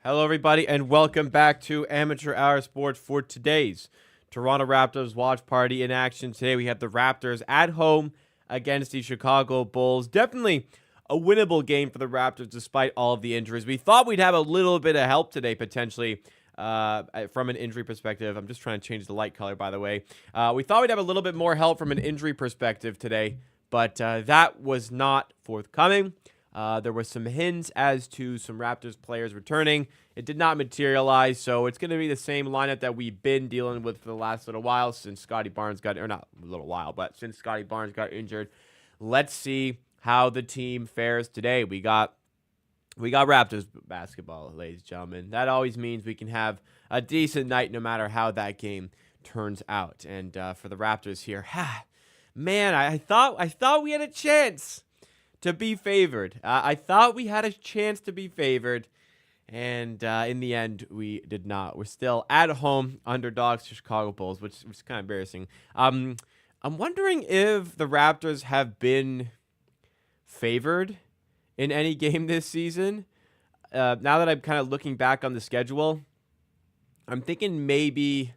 Hello, everybody, and welcome back to Amateur Hour Sports for today's Toronto Raptors watch party in action. Today, we have the Raptors at home against the Chicago Bulls. Definitely a winnable game for the Raptors despite all of the injuries. We thought we'd have a little bit of help today, potentially, from an injury perspective. I'm just trying to change the light color, by the way. We thought we'd have a little bit more help from an injury perspective today, but that was not forthcoming. There were some hints as to some Raptors players returning. It did not materialize, so it's going to be the same lineup that we've been dealing with for the last little while since Scotty Barnes got, or not a little while, but since Scotty Barnes got injured. Let's see how the team fares today. We got Raptors basketball, ladies and gentlemen. That always means we can have a decent night no matter how that game turns out. And for the Raptors here, man, I thought we had a chance to be favored. I thought we had a chance to be favored, and in the end, we did not. We're still at home underdogs to Chicago Bulls, which is kind of embarrassing. I'm wondering if the Raptors have been favored in any game this season. Now that I'm kind of looking back on the schedule, I'm thinking maybe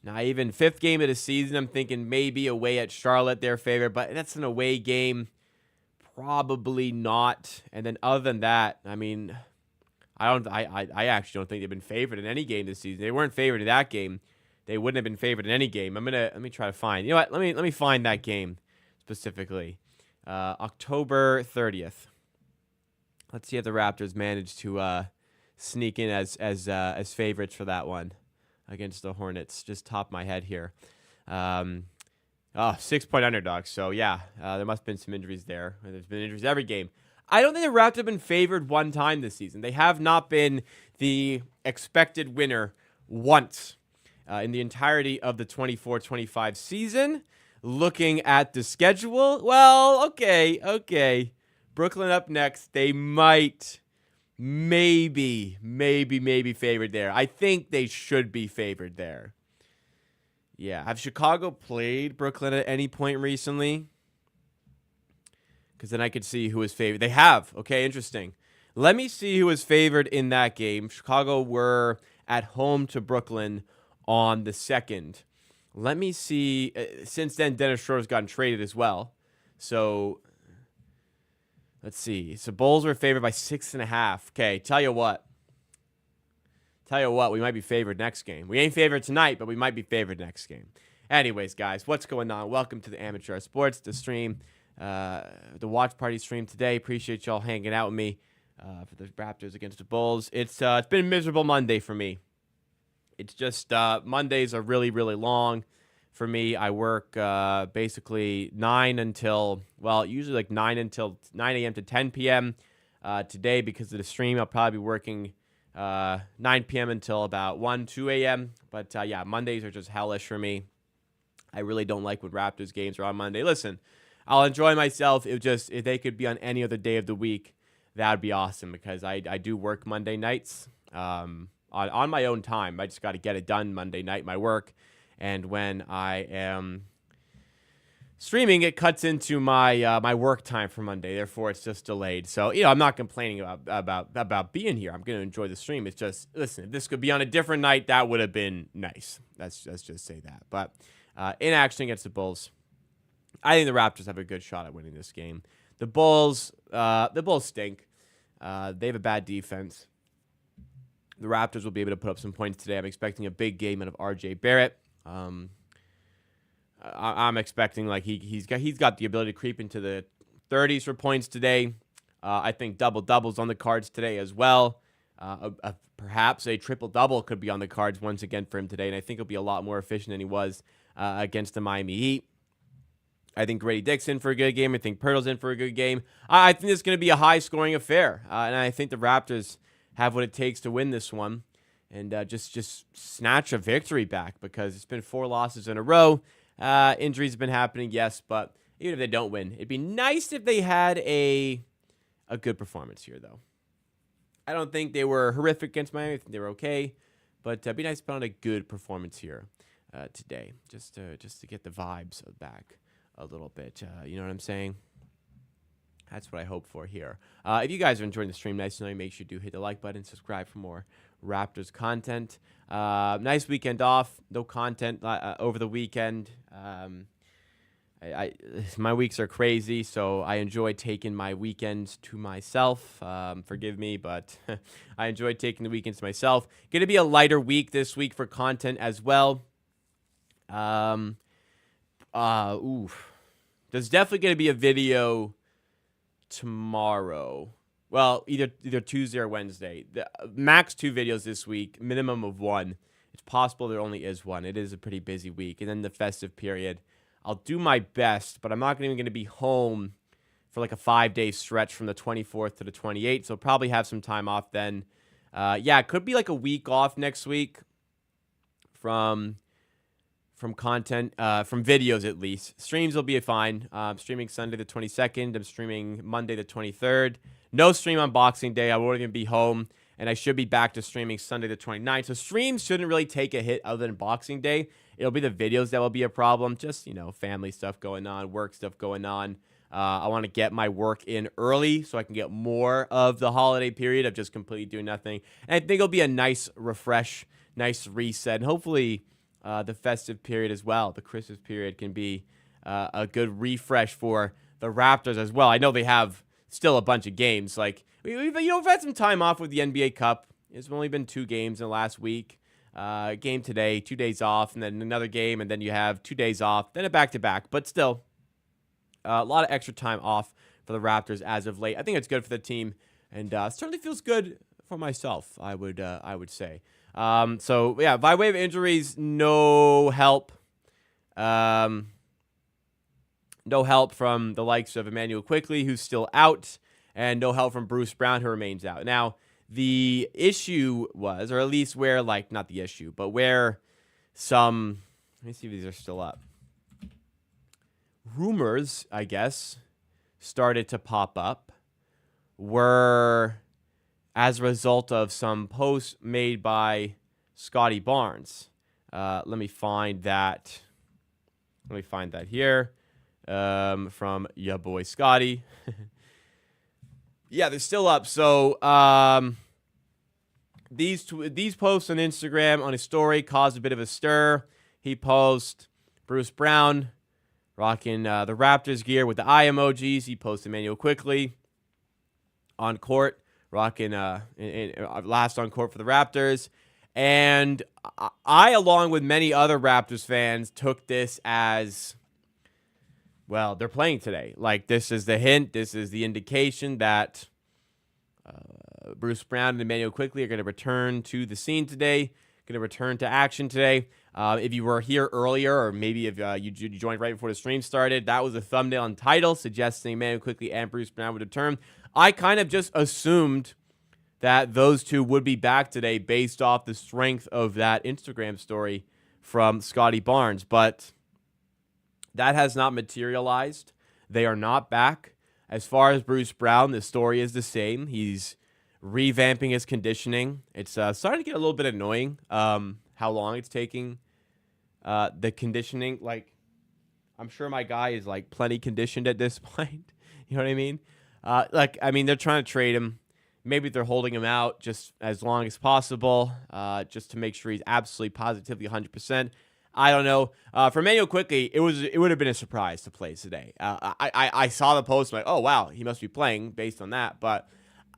not even fifth game of the season. I'm thinking maybe away at Charlotte they're favored, but that's an away game. Probably not. And then other than that, I mean, I actually don't think they've been favored in any game this season. They weren't favored in that game. They wouldn't have been favored in any game. Let me try to find. You know what? Let me find that game specifically. October 30th. Let's see if the Raptors managed to sneak in as favorites for that one against the Hornets. Just top of my head here. 6-point underdogs. So, yeah, there must have been some injuries there. There's been injuries every game. I don't think the Raptors have been favored one time this season. They have not been the expected winner once in the entirety of the 24-25 season. Looking at the schedule, well, okay. Brooklyn up next. They might, maybe favored there. I think they should be favored there. Yeah, have Chicago played Brooklyn at any point recently? Because then I could see who is favored. They have. Okay, interesting. Let me see who was favored in that game. Chicago were at home to Brooklyn on the 2nd. Let me see. Since then, Dennis Schroeder's gotten traded as well. So, let's see. So, Bulls were favored by 6.5. Okay, tell you what, we might be favored next game. We ain't favored tonight, but we might be favored next game. Anyways, guys, what's going on? Welcome to the Amateur Sports, the stream, the watch party stream today. Appreciate y'all hanging out with me for the Raptors against the Bulls. It's been a miserable Monday for me. It's just Mondays are really, really long for me. I work basically 9 until, well, usually like 9 a.m. to 10 p.m. Today, because of the stream, I'll probably be working 9 p.m. until about 1, 2 a.m. But, yeah, Mondays are just hellish for me. I really don't like when Raptors games are on Monday. Listen, I'll enjoy myself if they could be on any other day of the week. That would be awesome, because I do work Monday nights on my own time. I just got to get it done Monday night, my work. And when I am streaming, it cuts into my my work time for Monday. Therefore, it's just delayed. So, I'm not complaining about being here. I'm going to enjoy the stream. It's just, listen, if this could be on a different night, that would have been nice. Let's just say that. But in action against the Bulls, I think the Raptors have a good shot at winning this game. The Bulls stink. They have a bad defense. The Raptors will be able to put up some points today. I'm expecting a big game out of R.J. Barrett. I'm expecting like he's got the ability to creep into the 30s for points today. I think double-doubles on the cards today as well. Perhaps a triple-double could be on the cards once again for him today, and I think he'll be a lot more efficient than he was against the Miami Heat. I think Grady Dick's in for a good game. I think Pirtle's in for a good game. I think it's going to be a high-scoring affair, and I think the Raptors have what it takes to win this one and just snatch a victory back, because it's been 4 losses in a row. Injuries have been happening, yes, but even if they don't win, it'd be nice if they had a good performance here, though. I don't think they were horrific against Miami. I think they were okay, but it'd be nice to put on a good performance here today, just to get the vibes back a little bit. You know what I'm saying? That's what I hope for here. If you guys are enjoying the stream, nice to know you. Make sure you do hit the like button, subscribe for more Raptors content. Nice weekend off. No content over the weekend. My weeks are crazy, so I enjoy taking my weekends to myself. Forgive me, but I enjoy taking the weekends to myself. Going to be a lighter week this week for content as well. There's definitely going to be a video tomorrow. Well, either Tuesday or Wednesday. Max 2 videos this week, minimum of 1. It's possible there only is 1. It is a pretty busy week. And then the festive period. I'll do my best, but I'm not even going to be home for like a 5-day stretch from the 24th to the 28th. So probably have some time off then. It could be like a week off next week from content, from videos at least. Streams will be fine. I'm streaming Sunday the 22nd. I'm streaming Monday the 23rd. No stream on Boxing Day. I won't even be home. And I should be back to streaming Sunday the 29th. So streams shouldn't really take a hit other than Boxing Day. It'll be the videos that will be a problem. Just, family stuff going on, work stuff going on. I want to get my work in early so I can get more of the holiday period of just completely doing nothing. And I think it'll be a nice refresh, nice reset. And hopefully the festive period as well, the Christmas period, can be a good refresh for the Raptors as well. I know they have still a bunch of games. Like, we've had some time off with the NBA Cup. It's only been 2 games in the last week. Game today, 2 days off, and then another game, and then you have 2 days off, then a back-to-back. But still, a lot of extra time off for the Raptors as of late. I think it's good for the team, and certainly feels good for myself, I would say. By way of injuries, no help. No help from the likes of Emmanuel Quickley, who's still out, and no help from Bruce Brown, who remains out. Now, the issue was, or at least where, not the issue, but where let me see if these are still up. Rumors, I guess, started to pop up were as a result of some posts made by Scotty Barnes. Let me find that here from ya boy Scotty. Yeah, they're still up. So these posts on Instagram on his story caused a bit of a stir. He posted Bruce Brown rocking the Raptors gear with the eye emojis. He posted Emmanuel Quickley on court, rocking last on court for the Raptors. And I, along with many other Raptors fans, took this as, well, they're playing today. Like, this is the hint. This is the indication that Bruce Brown and Emmanuel Quickley are going to return to the scene today, going to return to action today. If you were here earlier, or maybe if you joined right before the stream started, that was the thumbnail and title suggesting Emmanuel Quickley and Bruce Brown would return. I kind of just assumed that those two would be back today based off the strength of that Instagram story from Scotty Barnes, but that has not materialized. They are not back. As far as Bruce Brown, the story is the same. He's revamping his conditioning. It's starting to get a little bit annoying how long it's taking the conditioning. Like, I'm sure my guy is plenty conditioned at this point. You know what I mean? They're trying to trade him. Maybe they're holding him out just as long as possible, just to make sure he's absolutely positively 100%. I don't know. For Emmanuel Quickley, it would have been a surprise to play today. I saw the post, like, oh wow, he must be playing based on that. But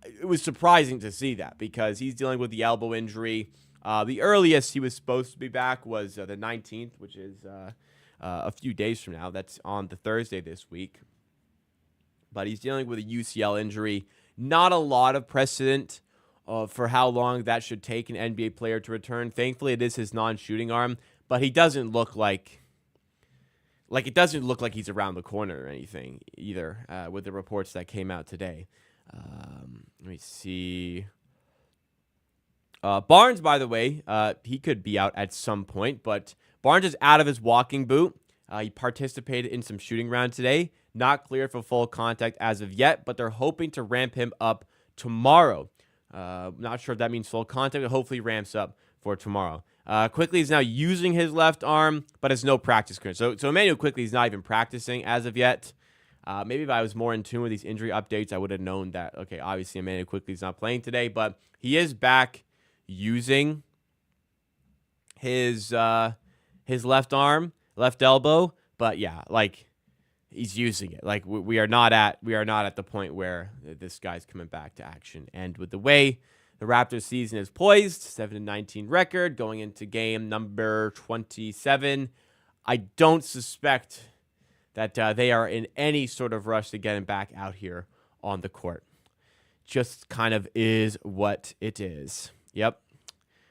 it was surprising to see that because he's dealing with the elbow injury. The earliest he was supposed to be back was the 19th, which is a few days from now. That's on the Thursday this week. But he's dealing with a UCL injury. Not a lot of precedent for how long that should take an NBA player to return. Thankfully, it is his non-shooting arm, but he doesn't look like it doesn't look like he's around the corner or anything either. With the reports that came out today, let me see. Barnes, by the way, he could be out at some point, but Barnes is out of his walking boot. He participated in some shooting round today. Not clear for full contact as of yet, but they're hoping to ramp him up tomorrow. Not sure if that means full contact, but hopefully ramps up for tomorrow. Quickley is now using his left arm, but has no practice clearance. So Emmanuel Quickley is not even practicing as of yet. Maybe if I was more in tune with these injury updates, I would have known that, okay, obviously Emmanuel Quickly's not playing today, but he is back using his left arm, left elbow. But yeah, like, he's using it. Like, we are not at the point where this guy's coming back to action. And with the way the Raptors season is poised, 7-19 record going into game number 27, I don't suspect that they are in any sort of rush to get him back out here on the court. Just kind of is what it is. Yep.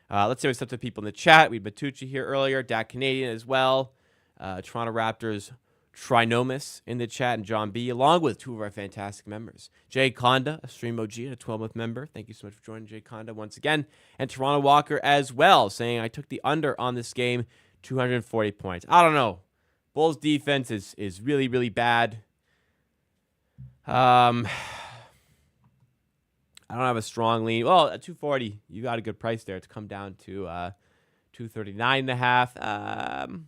Let's say what's up to people in the chat. We had Batucci here earlier, Dak Canadian as well. Toronto Raptors Trinomus in the chat, and John B, along with two of our fantastic members. Jay Conda, a Stream OG and a 12th member. Thank you so much for joining, Jay Conda, once again. And Toronto Walker as well, saying, I took the under on this game, 240 points. I don't know. Bulls defense is really, really bad. I don't have a strong lean. Well, at 240, you got a good price there. It's come down to 239.5.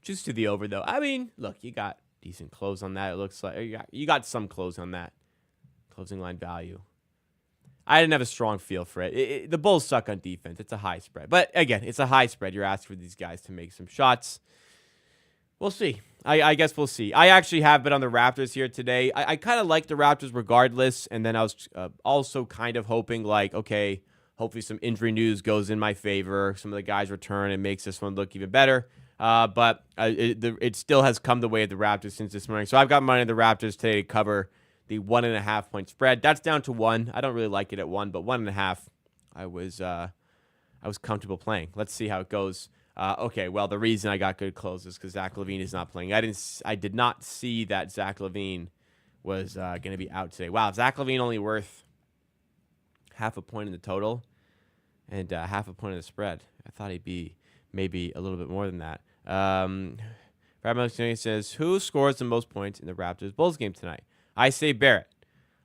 Just to the over, though. I mean, look, you got decent close on that. It looks like you got some close on that. Closing line value. I didn't have a strong feel for it. The Bulls suck on defense. It's a high spread. But, again, it's a high spread. You're asking for these guys to make some shots. We'll see. I guess we'll see. I actually have been on the Raptors here today. I kind of like the Raptors regardless. And then I was also kind of hoping, like, okay, hopefully some injury news goes in my favor. Some of the guys return and makes this one look even better. But it still has come the way of the Raptors since this morning. So I've got money on the Raptors today to cover the 1.5 point spread. That's down to 1. I don't really like it at 1, but 1.5, I was comfortable playing. Let's see how it goes. Okay, well, the reason I got good close is because Zach LaVine is not playing. I did not see that Zach LaVine was going to be out today. Wow, Zach LaVine only worth 0.5 point in the total and 0.5 point in the spread. I thought he'd be maybe a little bit more than that. Brad Moxley says, who scores the most points in the Raptors Bulls game tonight? I say Barrett.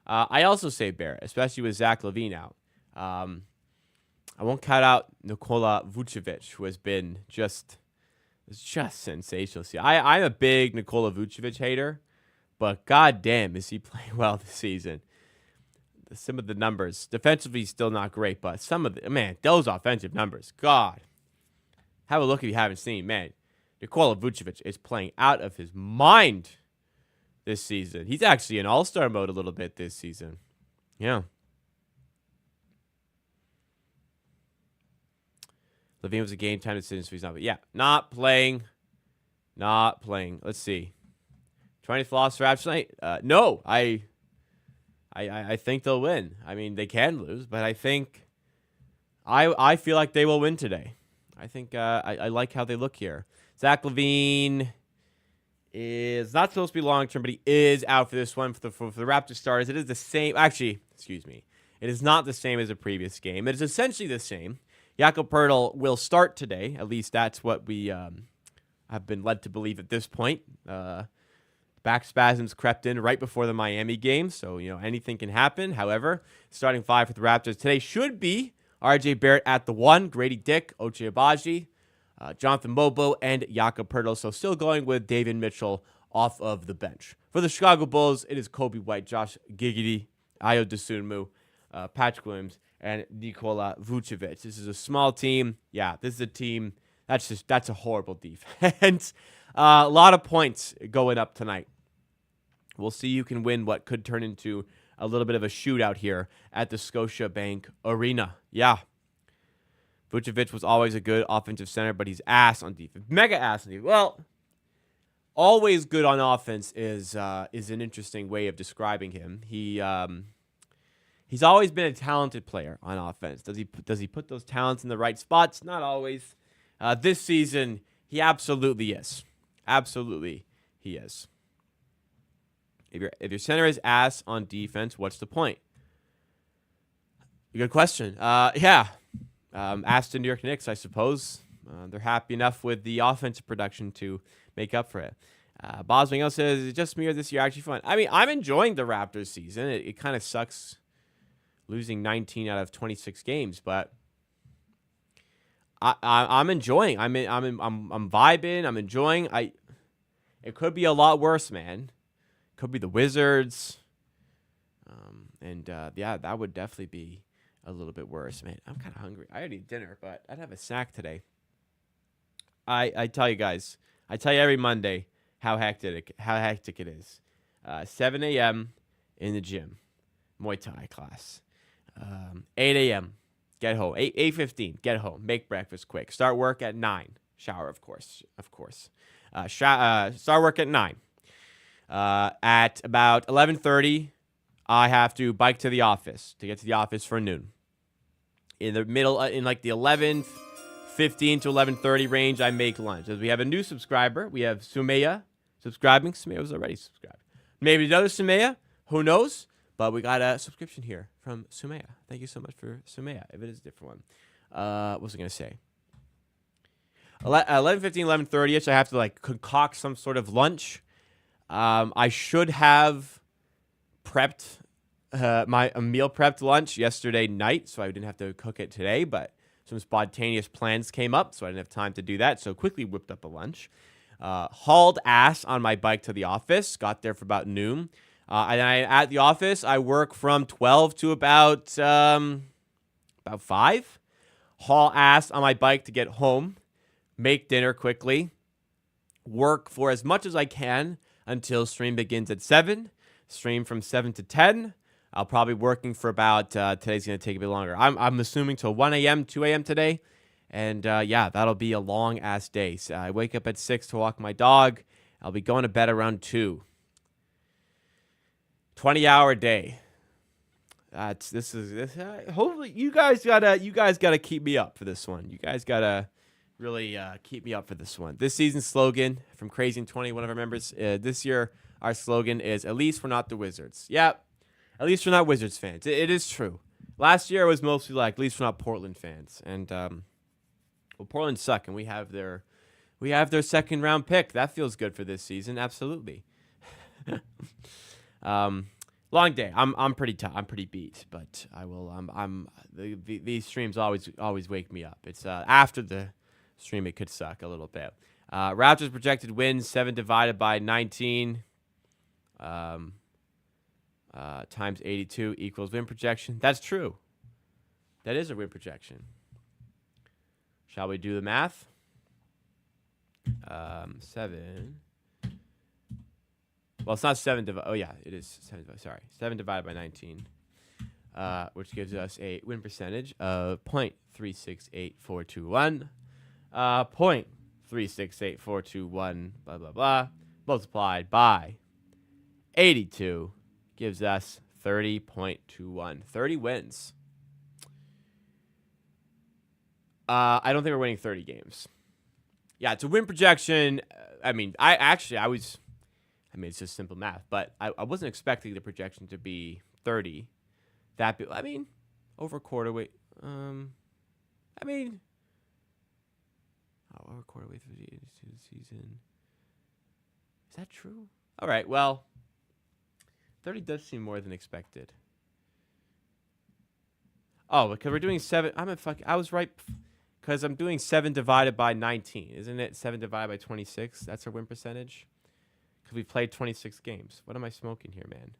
I also say Barrett, especially with Zach LaVine out. I won't count out Nikola Vucevic, who has been just sensational. See, I'm a big Nikola Vucevic hater, but goddamn, is he playing well this season? Some of the numbers, defensively, still not great, but some of those offensive numbers, God. Have a look if you haven't seen, man. Nikola Vucevic is playing out of his mind this season. He's actually in all-star mode a little bit this season. Yeah. LaVine was a game time decision, so he's not. But yeah, not playing. Not playing. Let's see. 20th loss for Raptors tonight? No, I think they'll win. I mean, they can lose, but I think I feel like they will win today. I think I like how they look here. Zach LaVine is not supposed to be long-term, but he is out for this one for the Raptors starters. It is the same. Actually, excuse me. It is not the same as the previous game. It is essentially the same. Jakob Poeltl will start today. At least that's what we have been led to believe at this point. Back spasms crept in right before the Miami game, so anything can happen. However, starting 5 for the Raptors today should be RJ Barrett at the 1, Grady Dick, Ochai Agbaji, Jonathan Mobo, and Jakob Poeltl. So still going with David Mitchell off of the bench. For the Chicago Bulls, it is Kobe White, Josh Giddey, Ayo Dosunmu, Patrick Williams, and Nikola Vucevic. This is a small team. Yeah, this is a team that's a horrible defense. A lot of points going up tonight. We'll see who can win what could turn into a little bit of a shootout here at the Scotiabank Arena. Yeah. Vucevic was always a good offensive center, but he's ass on defense. Mega ass on defense. Well, always good on offense is an interesting way of describing him. He's always been a talented player on offense. Does he put those talents in the right spots? Not always. This season, he absolutely is. Absolutely, he is. If your center is ass on defense, what's the point? Good question. Yeah. Aston New York Knicks, I suppose. They're happy enough with the offensive production to make up for it. Boswell says, is it just me or this year actually fun? I mean, I'm enjoying the Raptors season. It kind of sucks losing 19 out of 26 games, but I'm enjoying. I'm vibing. I'm enjoying. It could be a lot worse, man. Could be the Wizards. Yeah, that would definitely be a little bit worse, man. I'm kind of hungry. I already ate dinner, but I'd have a snack today. I tell you guys, I tell you every Monday how hectic it is. 7 a.m. in the gym, Muay Thai class. 8 a.m. get home. 8:15 get home. Make breakfast quick. Start work at 9. Shower, of course. Start work at 9. At about 11:30, I have to bike to the office to get to the office for noon. In the middle, in like the 11:15 to 11:30 range, I make lunch. As we have a new subscriber, we have Sumaya subscribing. Sumaya was already subscribed. Maybe another Sumaya, who knows? But we got a subscription here from Sumaya. Thank you so much for Sumaya, if it is a different one. What was I going to say? 11:15, 11:30ish, I have to like concoct some sort of lunch. I should have prepped a meal prepped lunch yesterday night, so I didn't have to cook it today, but some spontaneous plans came up, so I didn't have time to do that, so quickly whipped up a lunch. Hauled ass on my bike to the office, got there for about noon. At the office, I work from 12 to about 5. Haul ass on my bike to get home, make dinner quickly, work for as much as I can until stream begins at 7. Stream from 7 to 10. I'll probably working for about, today's going to take a bit longer. I'm assuming till 1 a.m., 2 a.m. today. And yeah, that'll be a long-ass day. So I wake up at 6 to walk my dog. I'll be going to bed around 2. 20-hour day. Hopefully you guys gotta keep me up for this one. You guys gotta really keep me up for this one. This season's slogan from Crazy and 20, one of our members, this year our slogan is "At least we're not the Wizards." Yep, at least we're not Wizards fans. It is true. Last year it was mostly like, at least we're not Portland fans, and well, Portland suck, and we have their second round pick. That feels good for this season, absolutely. Long day. I'm pretty I'm pretty beat, but I will. These streams always wake me up. It's after the stream it could suck a little bit. Raptors projected wins 7 divided by 19 times 82 equals win projection. That's true. That is a win projection. Shall we do the math? 7. Well, it's not 7 divided. Oh, yeah, it is 7 divided. Sorry. 7 divided by 19, which gives us a win percentage of 0.368421. 0.368421, blah, blah, blah, multiplied by 82 gives us 30.21. 30 wins. I don't think we're winning 30 games. Yeah, it's a win projection. I mean, it's just simple math, but I wasn't expecting the projection to be 30. Over quarter way. Over quarter way through the season. Is that true? All right, well, 30 does seem more than expected. Oh, because we're doing 7. I was right, because I'm doing 7 divided by 19. Isn't it 7 divided by 26? That's our win percentage. Because we played 26 games. What am I smoking here, man?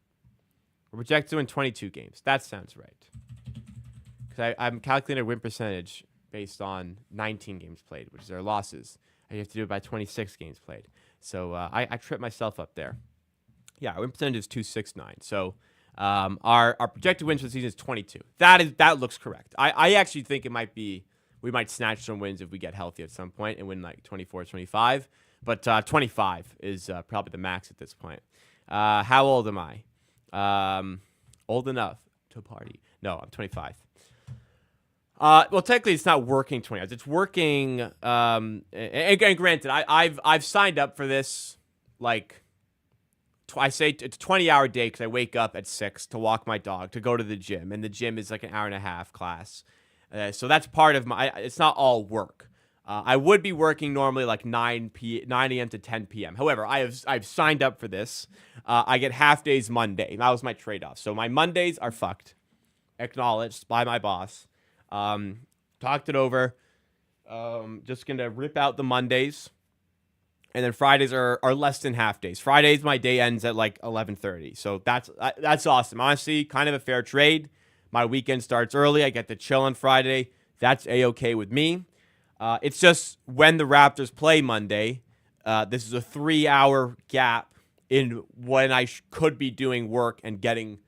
We're projected to win 22 games. That sounds right. Because I'm calculating a win percentage based on 19 games played, which is our losses. I have to do it by 26 games played. So I tripped myself up there. Yeah, our win percentage is 269. So our projected wins for the season is 22. That looks correct. I actually think we might snatch some wins if we get healthy at some point and win like 24, 25. But 25 is probably the max at this point. How old am I? Old enough to party. No, I'm 25. Well, technically, it's not working 20 hours. It's working. And granted, I've signed up for this. Like, I say it's a 20-hour day because I wake up at 6 to walk my dog, to go to the gym, and the gym is like an hour and a half class. So that's part of my. It's not all work. I would be working normally like 9 a.m. to 10 p.m. However, I've signed up for this. I get half days Monday. That was my trade-off. So my Mondays are fucked. Acknowledged by my boss. Talked it over. Just going to rip out the Mondays And then Fridays are less than half days. Fridays, my day ends at like 11:30. So that's awesome. Honestly, kind of a fair trade. My weekend starts early. I get to chill on Friday. That's A-okay with me. It's just when the Raptors play Monday, this is a 3-hour gap in when I could be doing work and getting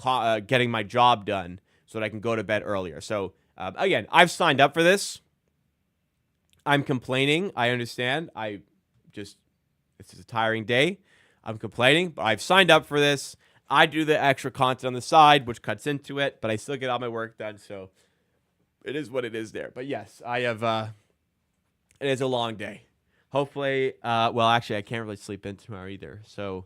my job done so that I can go to bed earlier. So, again, I've signed up for this. I'm complaining. I understand. This is a tiring day. I'm complaining, but I've signed up for this. I do the extra content on the side, which cuts into it, but I still get all my work done, so it is what it is there. But yes, I have, it is a long day. Hopefully, well, actually, I can't really sleep in tomorrow either. So,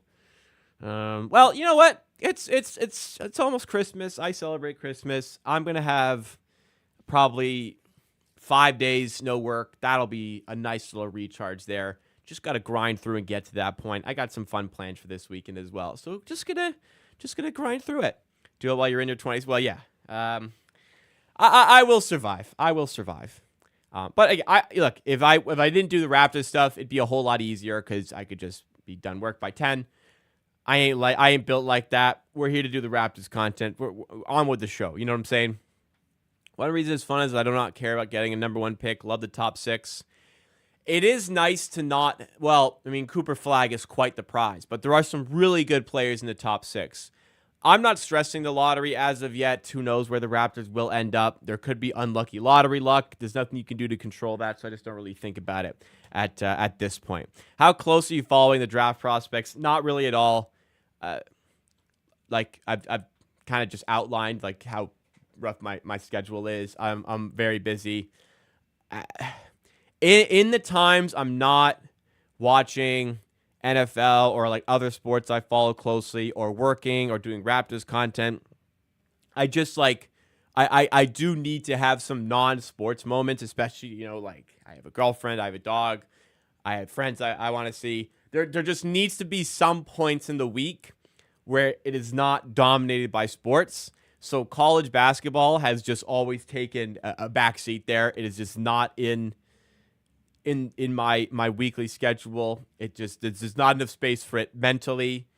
well, you know what? It's almost Christmas. I celebrate Christmas. I'm going to have probably 5 days no work. That'll be a nice little recharge there. Just got to grind through and get to that point. I got some fun plans for this weekend as well. So just gonna grind through it. Do it while you're in your 20s. Well, yeah. I will survive. I will survive. But I look, if I didn't do the Raptors stuff, it'd be a whole lot easier because I could just be done work by 10. I ain't built like that. We're here to do the Raptors content. We're on with the show. You know what I'm saying? One reason it's fun is I do not care about getting a number 1 pick. Love the top 6. It is nice to not, well, I mean, Cooper Flagg is quite the prize, but there are some really good players in the top 6. I'm not stressing the lottery as of yet. Who knows where the Raptors will end up? There could be unlucky lottery luck. There's nothing you can do to control that, so I just don't really think about it at this point. How close are you following the draft prospects? Not really at all. Like I've kind of just outlined like how rough my schedule is. I'm very busy. In the times I'm not watching NFL or like other sports I follow closely or working or doing Raptors content, I just like I do need to have some non-sports moments, especially, you know, like I have a girlfriend, I have a dog, I have friends I want to see. There just needs to be some points in the week where it is not dominated by sports. So college basketball has just always taken a backseat there. It is just not in my weekly schedule. There's just not enough space for it mentally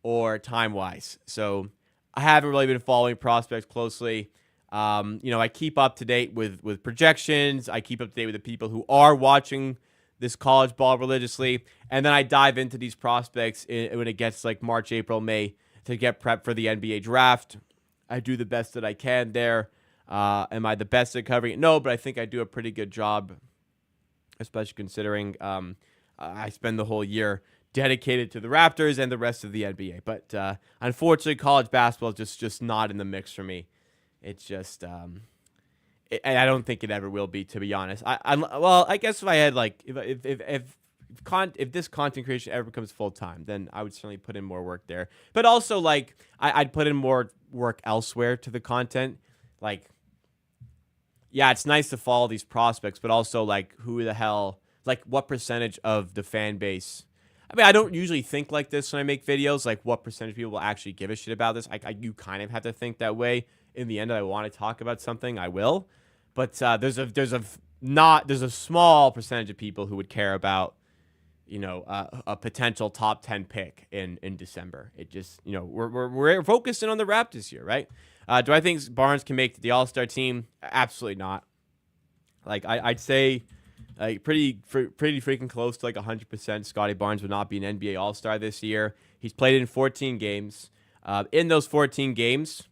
or time-wise. So I haven't really been following prospects closely. You know, I keep up to date with projections. I keep up to date with the people who are watching this college ball religiously. And then I dive into these prospects when it gets like March, April, May to get prepped for the NBA draft. I do the best that I can there. Am I the best at covering it? No, but I think I do a pretty good job, especially considering I spend the whole year dedicated to the Raptors and the rest of the NBA. But unfortunately, college basketball is just not in the mix for me. It's just, and I don't think it ever will be, to be honest. Well, I guess if I had like, if this content creation ever becomes full time, then I would certainly put in more work there. But also, like, I'd put in more work elsewhere to the content. Like, yeah, it's nice to follow these prospects, but also, like, who the hell, like, what percentage of the fan base? I mean, I don't usually think like this when I make videos, like, what percentage of people will actually give a shit about this. You kind of have to think that way. In the end, if I want to talk about something, I will. But there's a small percentage of people who would care about, you know, a potential top 10 pick in December. It just, you know, we're focusing on the Raptors here, right? Do I think Barnes can make the All-Star team? Absolutely not. Like, I'd say like pretty freaking close to like 100% Scotty Barnes would not be an NBA All-Star this year. He's played in 14 games. In those 14 games,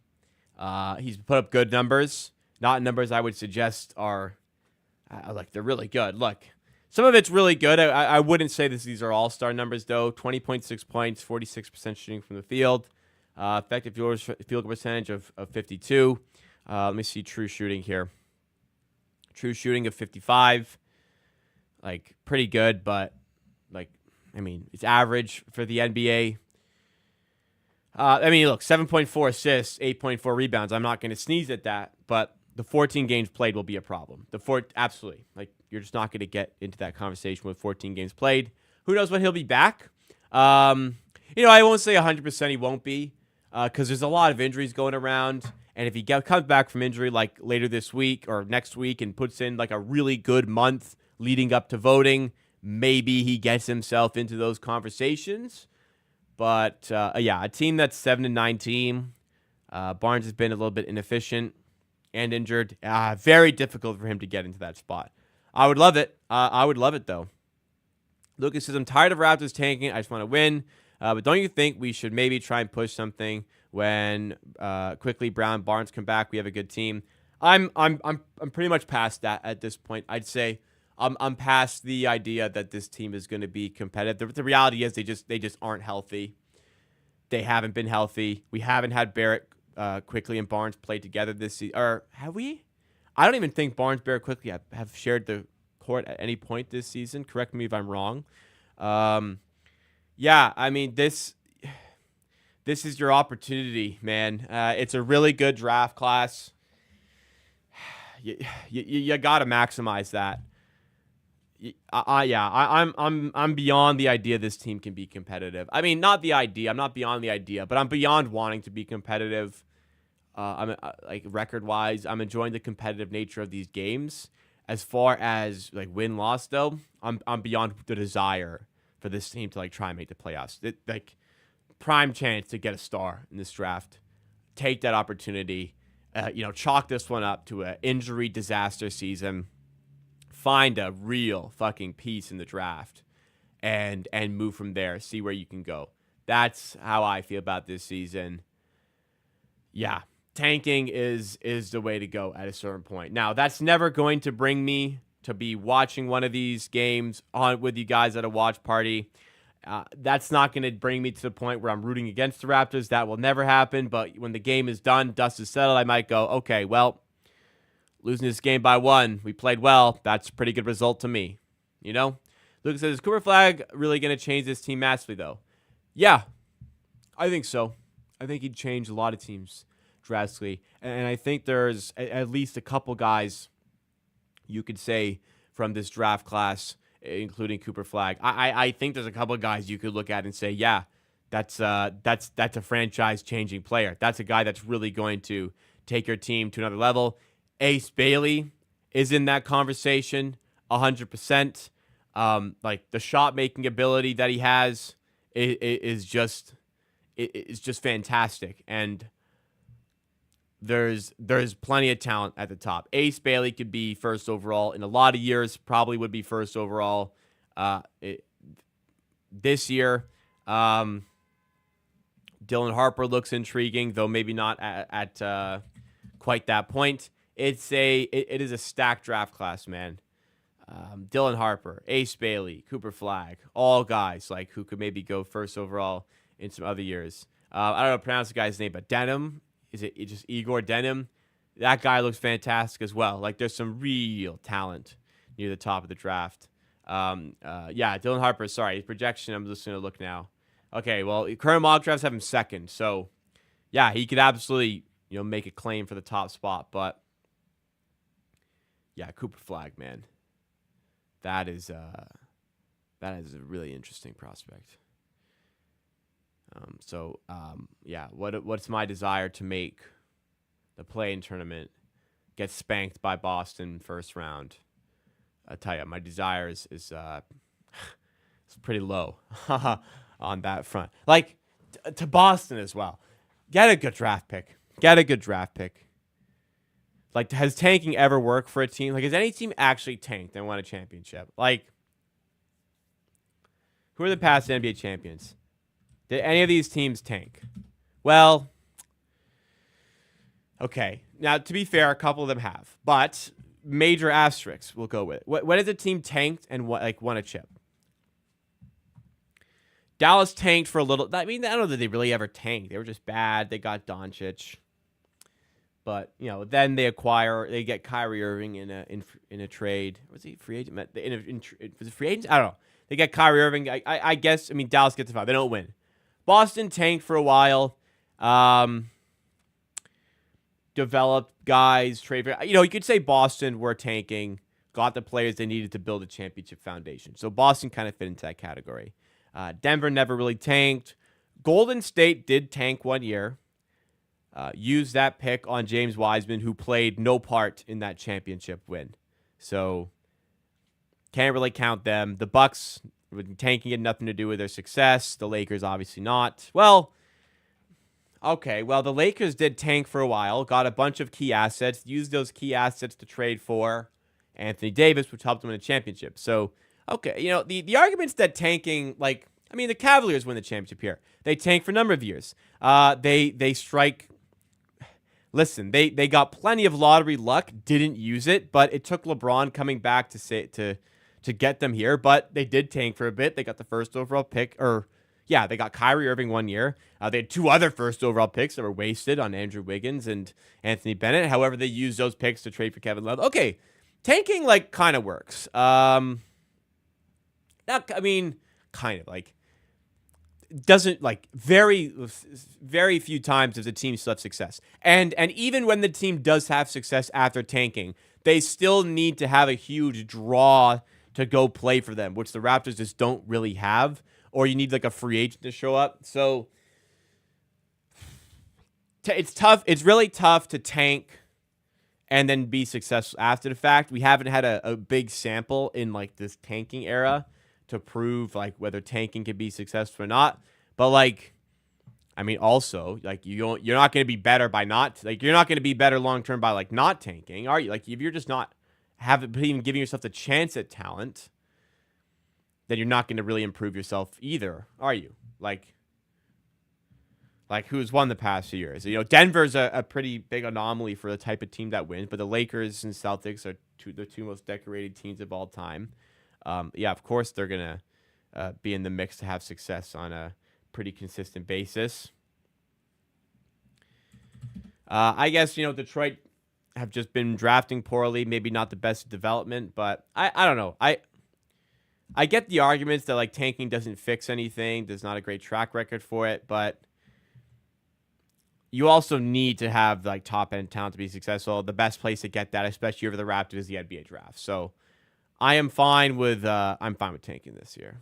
he's put up good numbers. Not numbers I would suggest are like they're really good. Look, some of it's really good. I wouldn't say these are all-star numbers, though. 20.6 points, 46% shooting from the field. Effective field goal percentage of 52. Let me see true shooting here. True shooting of 55. Like, pretty good, but, like, I mean, it's average for the NBA. I mean, look, 7.4 assists, 8.4 rebounds. I'm not going to sneeze at that, but the 14 games played will be a problem. Absolutely. Like, you're just not going to get into that conversation with 14 games played. Who knows when he'll be back? You know, I won't say 100% he won't be, because there's a lot of injuries going around. And if he comes back from injury like later this week or next week and puts in like a really good month leading up to voting, maybe he gets himself into those conversations. But yeah, a team that's 7-9 team. Barnes has been a little bit inefficient and injured. Very difficult for him to get into that spot. I would love it. I would love it though. Lucas says, I'm tired of Raptors tanking. I just want to win. But don't you think we should maybe try and push something when quickly Brown Barnes come back? We have a good team. I'm pretty much past that at this point. I'd say I'm past the idea that this team is going to be competitive. The reality is they just aren't healthy. They haven't been healthy. We haven't had Barrett, Quickly, and Barnes play together this season. Or have we? I don't even think Barnes, Barrett, Quickly have shared the court at any point this season. Correct me if I'm wrong. Yeah, I mean, this is your opportunity, man. It's a really good draft class. You got to maximize that. I'm beyond the idea this team can be competitive. I mean, not the idea. I'm not beyond the idea, but I'm beyond wanting to be competitive. I'm like record-wise, I'm enjoying the competitive nature of these games. As far as like win-loss, though, I'm beyond the desire for this team to like try and make the playoffs. Like prime chance to get a star in this draft. Take that opportunity. Chalk this one up to an injury disaster season. Find a real fucking piece in the draft and move from there. See where you can go. That's how I feel about this season. Yeah, tanking is the way to go at a certain point. Now, that's never going to bring me to be watching one of these games on with you guys at a watch party. That's not going to bring me to the point where I'm rooting against the Raptors. That will never happen. But when the game is done, dust is settled, I might go, okay, well, losing this game by 1, we played well. That's a pretty good result to me. Lucas says, is Cooper Flag really going to change this team massively, though? Yeah, I think so. I think he'd change a lot of teams drastically. And I think there's at least a couple guys you could say from this draft class, including Cooper Flag. I think there's a couple of guys you could look at and say, yeah, that's a franchise-changing player. That's a guy that's really going to take your team to another level. Ace Bailey is in that conversation 100%. Like the shot-making ability that he has is just fantastic. And there's plenty of talent at the top. Ace Bailey could be first overall in a lot of years, probably would be first overall this year. Dylan Harper looks intriguing, though maybe not at quite that point. It is a stacked draft class, man. Dylan Harper, Ace Bailey, Cooper Flag, all guys like who could maybe go first overall in some other years. I don't know how to pronounce the guy's name, but Denham. Is it just Igor Denham? That guy looks fantastic as well. Like there's some real talent near the top of the draft. Dylan Harper. Sorry, his projection. I'm just gonna look now. Okay, well, current mock drafts have him second, so yeah, he could absolutely make a claim for the top spot. But yeah, Cooper Flag, man, that is a really interesting prospect. What's my desire to make the play-in tournament, get spanked by Boston first round? I'll tell you, my desire is it's pretty low on that front. Like to Boston as well. Get a good draft pick. Like, has tanking ever worked for a team? Like, has any team actually tanked and won a championship? Like, who are the past NBA champions? Did any of these teams tank? Well, okay. Now, to be fair, a couple of them have. But major asterisks we'll go with. When has a team tanked and won a chip? Dallas tanked for a little. I mean, I don't know that they really ever tanked. They were just bad. They got Doncic. But, then they get Kyrie Irving in a trade. Was he free agent? Was it free agent? I don't know. They get Kyrie Irving. I guess, Dallas gets the 5. They don't win. Boston tanked for a while. Developed guys, trade. You could say Boston were tanking, got the players they needed to build a championship foundation. So Boston kind of fit into that category. Denver never really tanked. Golden State did tank one year. Used that pick on James Wiseman, who played no part in that championship win. So Can't really count them. The Bucks, with tanking, had nothing to do with their success. The Lakers, obviously not. Well, okay. Well, the Lakers did tank for a while, got a bunch of key assets, used those key assets to trade for Anthony Davis, which helped them win a championship. So, okay, the arguments that tanking, the Cavaliers win the championship here. They tank for a number of years. They strike. Listen, they got plenty of lottery luck, didn't use it, but it took LeBron coming back to get them here. But they did tank for a bit. They got the first overall pick, they got Kyrie Irving 1 year. They had 2 other first overall picks that were wasted on Andrew Wiggins and Anthony Bennett. However, they used those picks to trade for Kevin Love. Okay, tanking kind of works. Kind of doesn't very very few times does a team still have success. And even when the team does have success after tanking, they still need to have a huge draw to go play for them, which the Raptors just don't really have. Or you need a free agent to show up. So it's tough. It's really tough to tank and then be successful after the fact. We haven't had a big sample in this tanking era to prove whether tanking can be successful or not. But also you're not going to be better by not you're not going to be better long term by not tanking, are you? If you're just not even giving yourself a chance at talent, then you're not going to really improve yourself either, are you? Who's won the past few years? Denver's a pretty big anomaly for the type of team that wins, but the Lakers and Celtics are the two most decorated teams of all time. Of course they're going to be in the mix to have success on a pretty consistent basis. I guess, Detroit have just been drafting poorly, maybe not the best development, but I don't know. I get the arguments that tanking doesn't fix anything. There's not a great track record for it, but you also need to have top end talent to be successful. The best place to get that, especially over the Raptors, is the NBA draft. So I'm fine with tanking this year.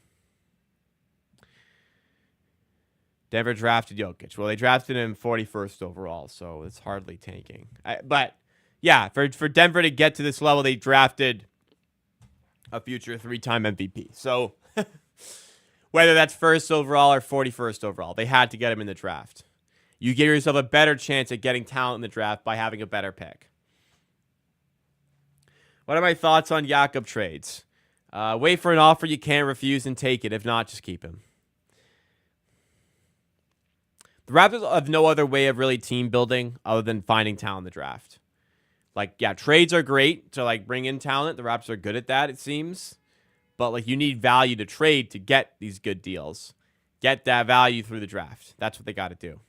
Denver drafted Jokic. Well, they drafted him 41st overall, so it's hardly tanking. But yeah, for Denver to get to this level, they drafted a future 3-time MVP. So whether that's first overall or 41st overall, they had to get him in the draft. You give yourself a better chance at getting talent in the draft by having a better pick. What are my thoughts on Jakob trades? Wait for an offer you can't refuse and take it. If not, just keep him. The Raptors have no other way of really team building other than finding talent in the draft. Trades are great to bring in talent. The Raptors are good at that, it seems. But you need value to trade to get these good deals. Get that value through the draft. That's what they got to do.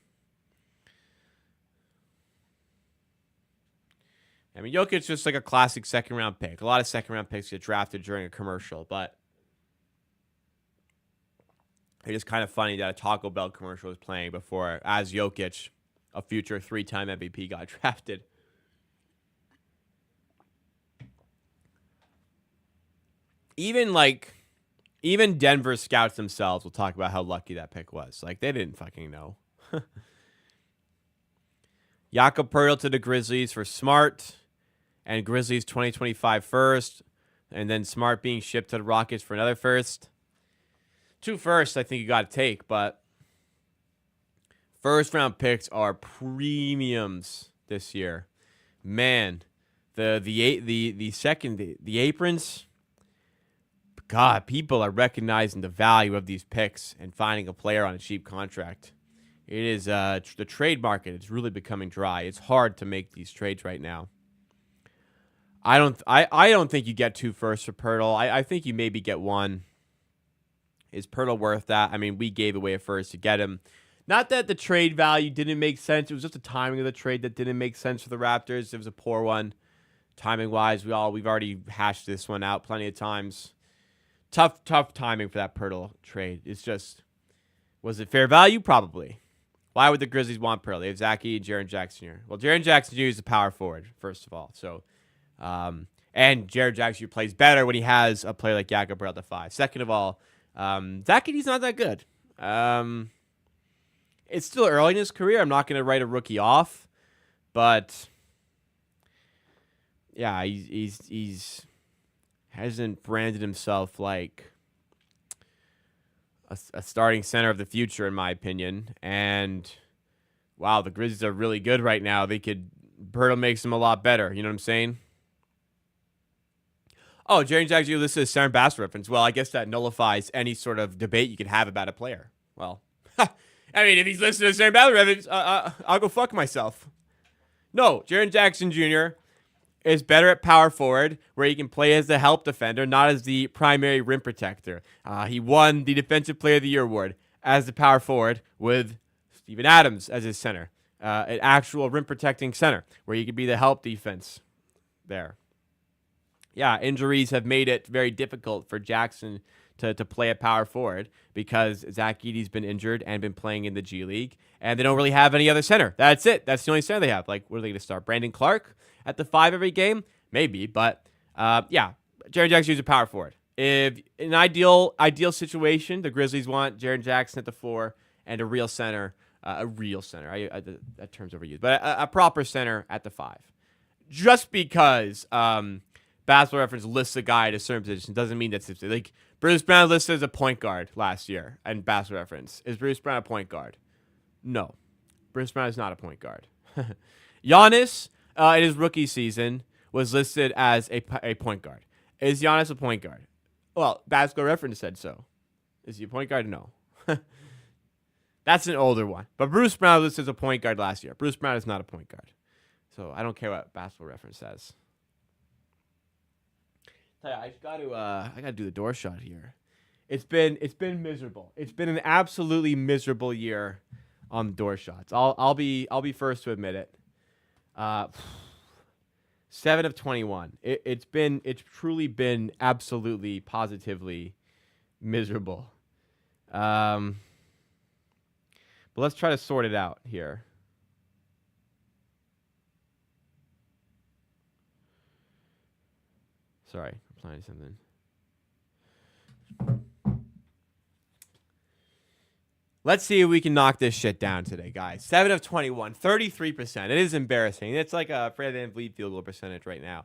Jokic is just a classic second-round pick. A lot of second-round picks get drafted during a commercial, but it is kind of funny that a Taco Bell commercial was playing before, as Jokic, a future 3-time MVP, got drafted. Even Denver scouts themselves will talk about how lucky that pick was. They didn't fucking know. Jakob Poeltl to the Grizzlies for Smart, and Grizzlies 2025 first, and then Smart being shipped to the Rockets for another first. 2 firsts I think you got to take, but first round picks are premiums this year. Man, the aprons. God, people are recognizing the value of these picks and finding a player on a cheap contract. It is the trade market is really becoming dry. It's hard to make these trades right now. I don't think you get 2 firsts for Poeltl. I think you maybe get 1. Is Poeltl worth that? We gave away a first to get him. Not that the trade value didn't make sense. It was just the timing of the trade that didn't make sense for the Raptors. It was a poor one, timing wise. We've already hashed this one out plenty of times. Tough timing for that Poeltl trade. It's just, was it fair value? Probably. Why would the Grizzlies want Poeltl? They have Zachy and Jaren Jackson Jr. Well, Jaren Jackson Jr. is a power forward, first of all. So, and Jaren Jackson Jr. plays better when he has a player like Jakob Poeltl at 5. Second of all, Zachy's not that good. It's still early in his career. I'm not going to write a rookie off, but yeah, he's hasn't branded himself like a starting center of the future, in my opinion. And wow, the Grizzlies are really good right now. Pirtle makes them a lot better. You know what I'm saying? Oh, Jaren Jackson, you listed as center basketball reference. Well, I guess that nullifies any sort of debate you could have about a player. Well, I mean, if he's listed as center basketball reference, I'll go fuck myself. No, Jaren Jackson Jr. is better at power forward, where he can play as the help defender, not as the primary rim protector. He won the Defensive Player of the Year award as the power forward with Steven Adams as his center, an actual rim protecting center, where he could be the help defense there. Yeah, injuries have made it very difficult for Jackson to play at power forward because Zach Edey's been injured and been playing in the G League, and they don't really have any other center. That's it. That's the only center they have. Like, what are they going to start? Brandon Clark at the 5 every game? Maybe, but yeah, Jaren Jackson is a power forward. If in an ideal situation, the Grizzlies want Jaren Jackson at the 4 and a real center. That term's overused, but a proper center at the 5. Just because Basketball Reference lists a guy at a certain position doesn't mean that's like Bruce Brown listed as a point guard last year and Basketball Reference. Is Bruce Brown a point guard? No. Bruce Brown is not a point guard. Giannis, in his rookie season, was listed as a point guard. Is Giannis a point guard? Well, Basketball Reference said so. Is he a point guard? No. That's an older one. But Bruce Brown was listed as a point guard last year. Bruce Brown is not a point guard. So I don't care what Basketball Reference says. I gotta do the door shot here. It's been miserable. It's been an absolutely miserable year on the door shots. I'll be first to admit it. 7 of 21. It's truly been absolutely positively miserable. But let's try to sort it out here. Sorry. Something. Let's see if we can knock this shit down today, guys. 7 of 21, 33%. It is embarrassing. It's like a Fred VanVleet field goal percentage right now.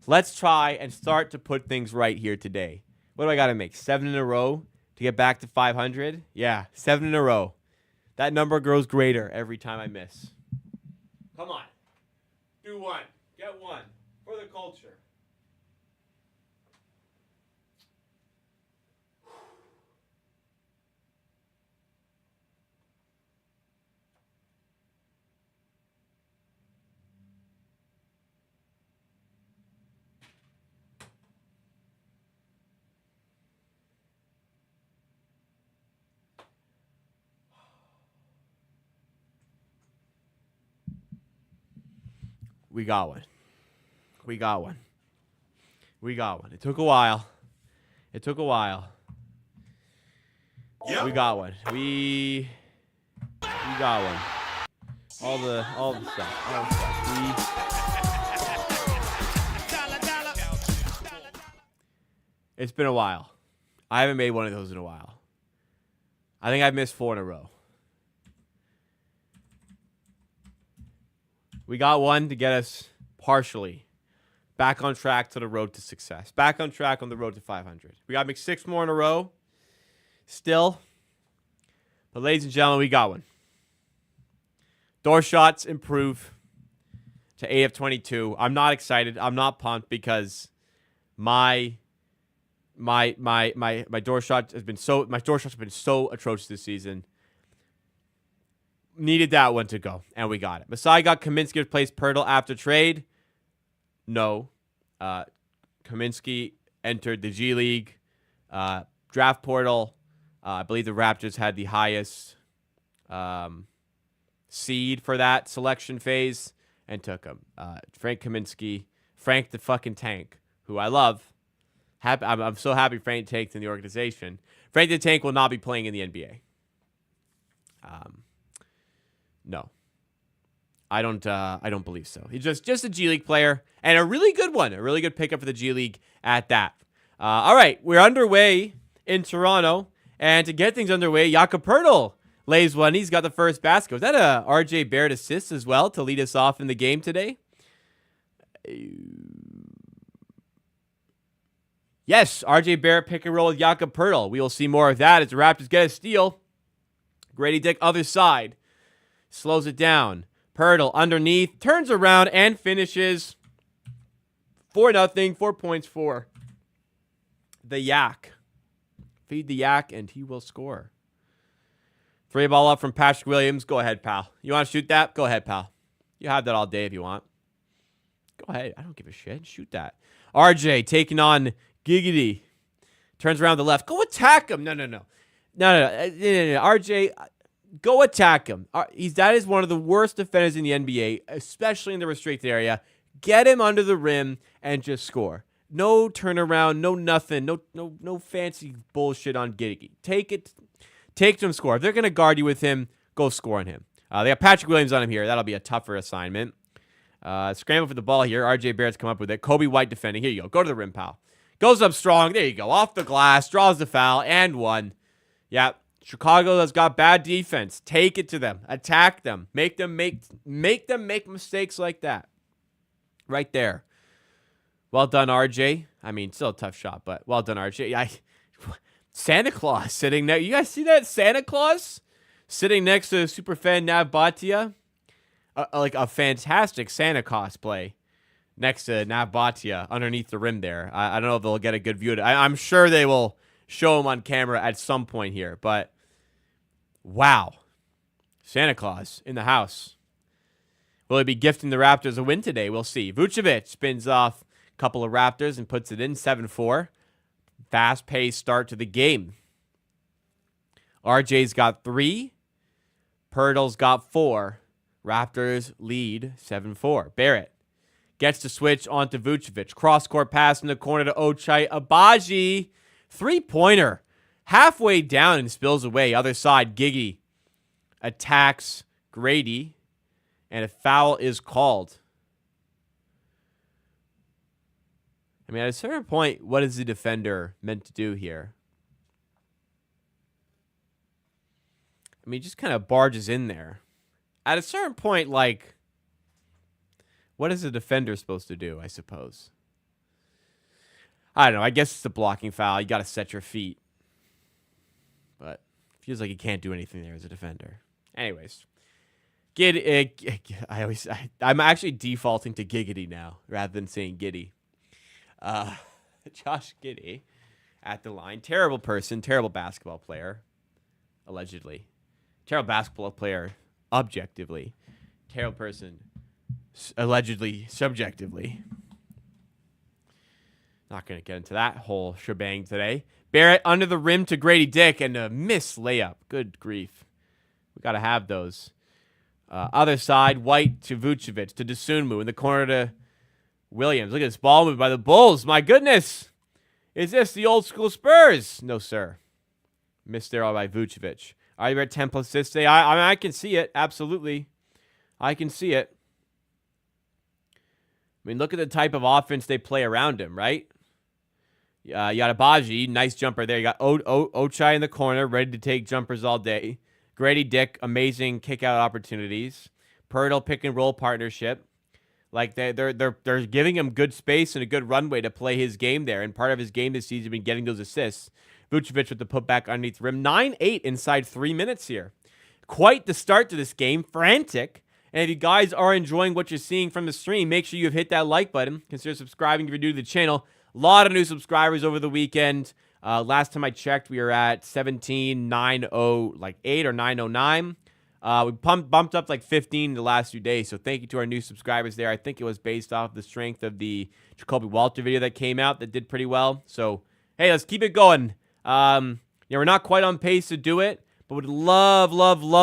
Let's try and start to put things right here today. What do I got to make? 7 in a row to get back to 500? Yeah, 7 in a row. That number grows greater every time I miss. Come on. Do one. Get one. For the culture. We got one. It took a while. Yep. We got one. We got one. All the stuff. It's been a while. I haven't made one of those in a while. I think I've missed 4 in a row. We got one to get us partially back on track to the road to success. Back on track on the road to 500. We got to make 6 more in a row. Still. But ladies and gentlemen, we got one. Door shots improve to 8 of 22. I'm not excited. I'm not pumped because my door shots have been so atrocious this season. Needed that one to go, and we got it. Masai got Kaminsky to replace Pirtle after trade. No. Kaminsky entered the G League draft portal. I believe the Raptors had the highest seed for that selection phase and took him. Frank Kaminsky, Frank the fucking Tank, who I love. I'm so happy Frank the Tank's in the organization. Frank the Tank will not be playing in the NBA. No, I don't believe so. He's just a G League player and a really good one, a really good pickup for the G League at that. All right, we're underway in Toronto, and to get things underway, Jakob Poeltl lays one. He's got the first basket. Was that a RJ Barrett assist as well to lead us off in the game today? Yes, RJ Barrett pick and roll with Jakob Poeltl. We will see more of that as the Raptors get a steal. Grady Dick, other side. Slows it down. Poeltl underneath. Turns around and finishes 4-0. 4 points for the Yak. Feed the Yak and he will score. 3-ball up from Patrick Williams. Go ahead, pal. You want to shoot that? Go ahead, pal. You have that all day if you want. Go ahead. I don't give a shit. Shoot that. RJ taking on Giggity. Turns around the left. Go attack him. No. RJ, go attack him. That is one of the worst defenders in the NBA, especially in the restricted area. Get him under the rim and just score. No turnaround, no nothing, no fancy bullshit on Giggity. Take it to him, score. If they're going to guard you with him, go score on him. They got Patrick Williams on him here. That'll be a tougher assignment. Scramble for the ball here. RJ Barrett's come up with it. Kobe White defending. Here you go. Go to the rim, pal. Goes up strong. There you go. Off the glass. Draws the foul. And one. Yeah. Chicago has got bad defense. Take it to them. Attack them. Make them make mistakes like that. Right there. Well done, RJ. I mean, still a tough shot, but well done, RJ. Santa Claus sitting there. You guys see that? Santa Claus sitting next to superfan Nav Bhatia. Like a fantastic Santa cosplay next to Nav Bhatia underneath the rim there. I don't know if they'll get a good view of it. I'm sure they will show him on camera at some point here, but wow. Santa Claus in the house. Will he be gifting the Raptors a win today? We'll see. Vucevic spins off a couple of Raptors and puts it in 7-4. Fast-paced start to the game. RJ's got 3. Poeltl's got 4. Raptors lead 7-4. Barrett gets to switch onto Vucevic. Cross-court pass in the corner to Ochai Agbaji. 3-pointer. Halfway down and spills away. Other side, Giggy attacks Grady. And a foul is called. I mean, at a certain point, what is the defender meant to do here? I mean, he just kind of barges in there. At a certain point, like, what is a defender supposed to do, I suppose? I don't know. I guess it's a blocking foul. You got to set your feet. But it feels like you can't do anything there as a defender. Anyways. I'm actually defaulting to Giggity now rather than saying Giddy. Josh Giddey at the line. Terrible person, terrible basketball player, allegedly. Terrible basketball player, objectively. Terrible person, allegedly, subjectively. Not going to get into that whole shebang today. Barrett under the rim to Grady Dick and a missed layup. Good grief. We got to have those. Other side, White to Vucevic to Dosunmu in the corner to Williams. Look at this ball moved by the Bulls. My goodness. Is this the old school Spurs? No, sir. Missed there all by Vucevic. Are you at 10 plus assists today? I can see it. Absolutely. I can see it. I mean, look at the type of offense they play around him, right? You got Agbaji. Nice jumper there. You got Ochai in the corner, ready to take jumpers all day. Grady Dick, amazing kick-out opportunities. Poeltl pick and roll partnership. Like they're giving him good space and a good runway to play his game there. And part of his game this season has been getting those assists. Vucevic with the putback underneath the rim. 9-8 inside 3 minutes here. Quite the start to this game. Frantic. And if you guys are enjoying what you're seeing from the stream, make sure you've hit that like button. Consider subscribing if you're new to the channel. A lot of new subscribers over the weekend. Last time I checked, we were at 17,908 or 909. We bumped up like 15 in the last few days, so thank you to our new subscribers there. I think it was based off the strength of the Jacoby Walter video that came out that did pretty well. So, hey, let's keep it going. We're not quite on pace to do it, but would love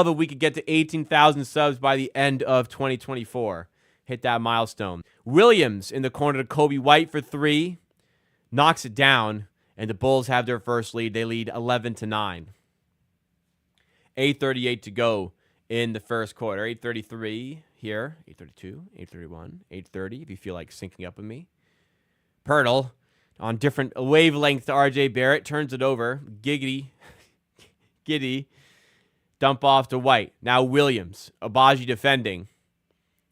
if we could get to 18,000 subs by the end of 2024. Hit that milestone. Williams in the corner to Kobe White for 3. Knocks it down. And the Bulls have their first lead. They lead 11-9. 8:38 to go in the first quarter. 8:33 here. 8:32, 8:31, 8:30 if you feel like syncing up with me. Poeltl on different wavelength to RJ Barrett. Turns it over. Giddy. Dump off to White. Now Williams. Agbaji defending.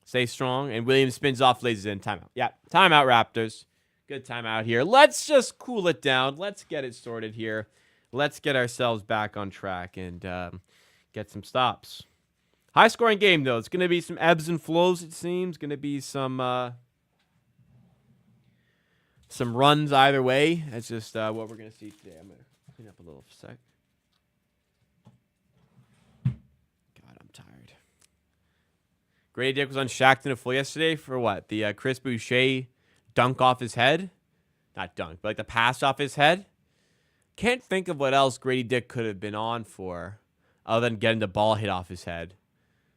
Stay strong. And Williams spins off, lays it in. Timeout. Yeah, timeout, Raptors. Good time out here. Let's just cool it down. Let's get it sorted here. Let's get ourselves back on track and get some stops. High-scoring game, though. It's going to be some ebbs and flows, it seems. Going to be some runs either way. That's just what we're going to see today. I'm going to clean up a little sec. God, I'm tired. Grady Dick was on Shackton and full yesterday for what? The Chris Boucher dunk off his head? Not dunk, but like the pass off his head. Can't think of what else Grady Dick could have been on for other than getting the ball hit off his head.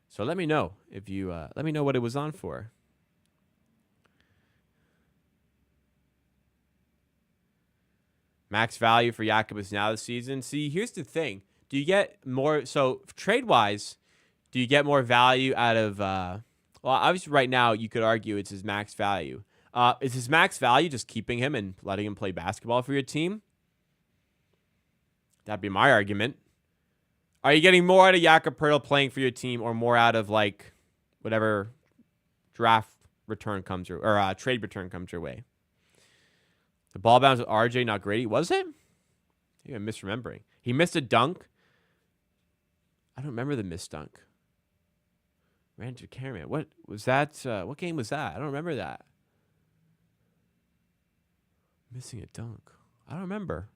So let me know if you let me know what it was on for. Max value for Jacobus now this season. See, here's the thing. Do you get more? So trade-wise, do you get more value out of well, obviously right now you could argue it's his max value. Is his max value just keeping him and letting him play basketball for your team? That'd be my argument. Are you getting more out of Jakob Poeltl playing for your team or more out of, like, whatever draft return comes your or trade return comes your way? The ball bounce with RJ, not Grady. Was it? Maybe I'm misremembering. He missed a dunk. I don't remember the missed dunk. Ran to cameraman. What was that? What game was that? I don't remember that. Missing a dunk. I don't remember.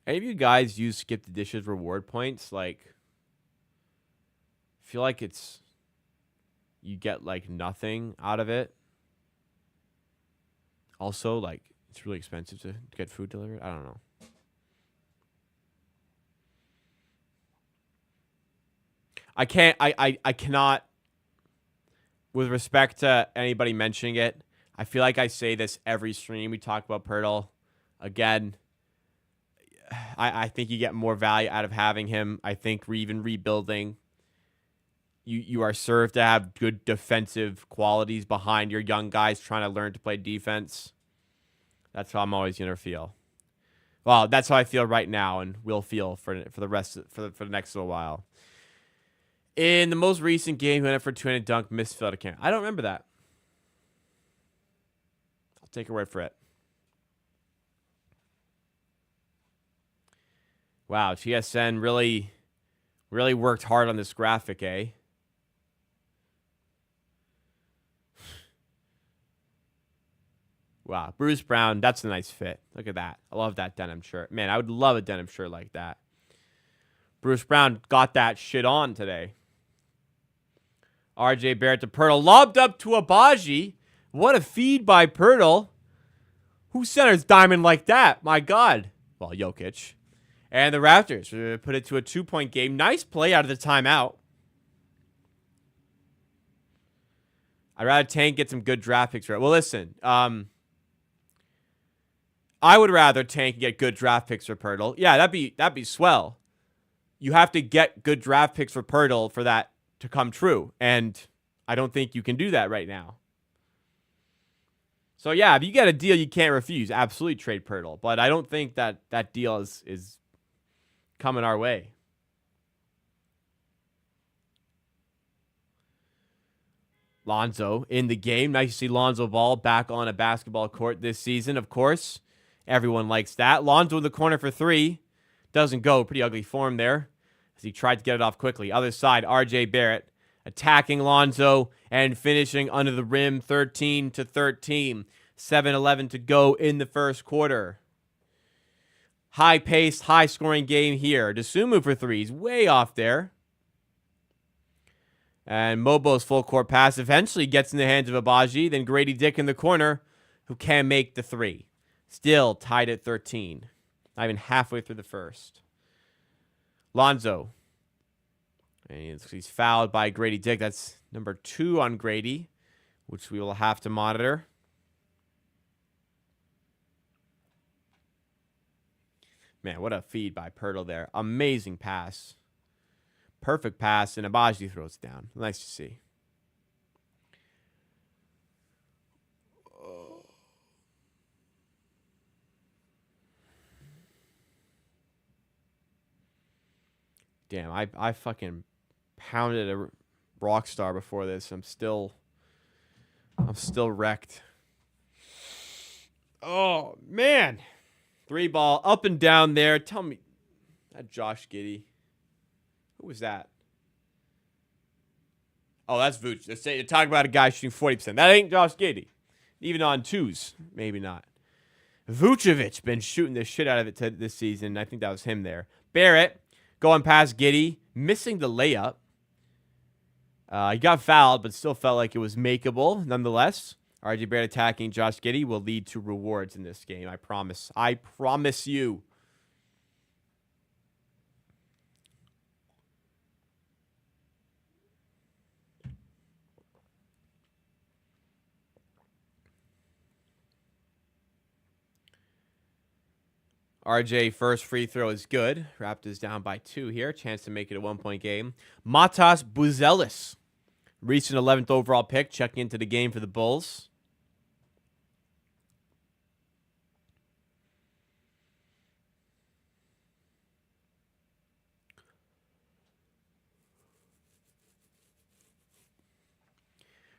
Any of you guys use skip the dishes reward points? Like, I feel like you get like nothing out of it. Also, like, it's really expensive to get food delivered. I don't know. I cannot, with respect to anybody mentioning it, I feel like I say this every stream we talk about Poeltl. Again, I think you get more value out of having him. I think we're even rebuilding. You are served to have good defensive qualities behind your young guys trying to learn to play defense. That's how I'm always going to feel. Well, that's how I feel right now and will feel for the next little while. In the most recent game, he went for 200 dunk, missed field account. I don't remember that. I'll take your word for it. Wow, TSN really worked hard on this graphic, eh? Wow, Bruce Brown, that's a nice fit. Look at that. I love that denim shirt. Man, I would love a denim shirt like that. Bruce Brown got that shit on today. RJ Barrett to Poeltl. Lobbed up to Abaji. What a feed by Poeltl. Who centers diamond like that? My God. Well, Jokic. And the Raptors put it to a 2-point game. Nice play out of the timeout. I'd rather Tank get some good draft picks. Well, listen. I would rather Tank get good draft picks for Poeltl. Yeah, that'd be swell. You have to get good draft picks for Poeltl for that to come true. And I don't think you can do that right now. So, yeah, if you get a deal you can't refuse, absolutely trade Poeltl. But I don't think that deal is coming our way. Lonzo in the game. Nice to see Lonzo Ball back on a basketball court this season, of course. Everyone likes that. Lonzo in the corner for three. Doesn't go. Pretty ugly form there as he tried to get it off quickly. Other side, RJ Barrett attacking Lonzo and finishing under the rim 13-13. 7:11 to go in the first quarter. High-paced, high-scoring game here. Dosunmu for threes. Way off there. And Mobo's full-court pass eventually gets in the hands of Abaji. Then Grady Dick in the corner, who can make the three. Still tied at 13. Not even halfway through the first. Lonzo. And he's fouled by Grady Dick. That's number 2 on Grady, which we will have to monitor. Man, what a feed by Poeltl there. Amazing pass. Perfect pass, and Abaji throws it down. Nice to see. Damn, I fucking pounded a rock star before this. I'm still wrecked. Oh, man. 3-ball up and down there. Tell me, that Josh Giddey. Who was that? Oh, that's Vooch. They're talking about a guy shooting 40%. That ain't Josh Giddey. Even on twos, maybe not. Vucevic been shooting the shit out of it this season. I think that was him there. Barrett going past Giddey, missing the layup. He got fouled, but still felt like it was makeable nonetheless. RJ Barrett attacking Josh Giddey will lead to rewards in this game. I promise. I promise you. RJ first free throw is good. Raptors down by 2 here. Chance to make it a 1-point game. Matas Buzelis, recent 11th overall pick, checking into the game for the Bulls.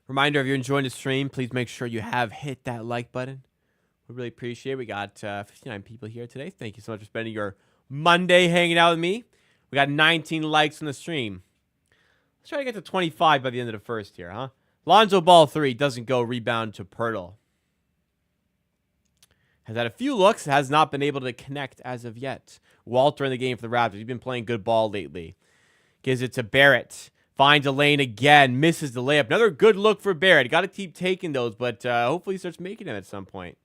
Reminder, if you're enjoying the stream, please make sure you have hit that like button. We really appreciate it. We got 59 people here today. Thank you so much for spending your Monday hanging out with me. We got 19 likes on the stream. Let's try to get to 25 by the end of the first here, huh? Lonzo Ball 3 doesn't go. Rebound to Pirtle. Has had a few looks. Has not been able to connect as of yet. Walter in the game for the Raptors. He's been playing good ball lately. Gives it to Barrett. Finds a lane again. Misses the layup. Another good look for Barrett. Got to keep taking those, but hopefully he starts making them at some point.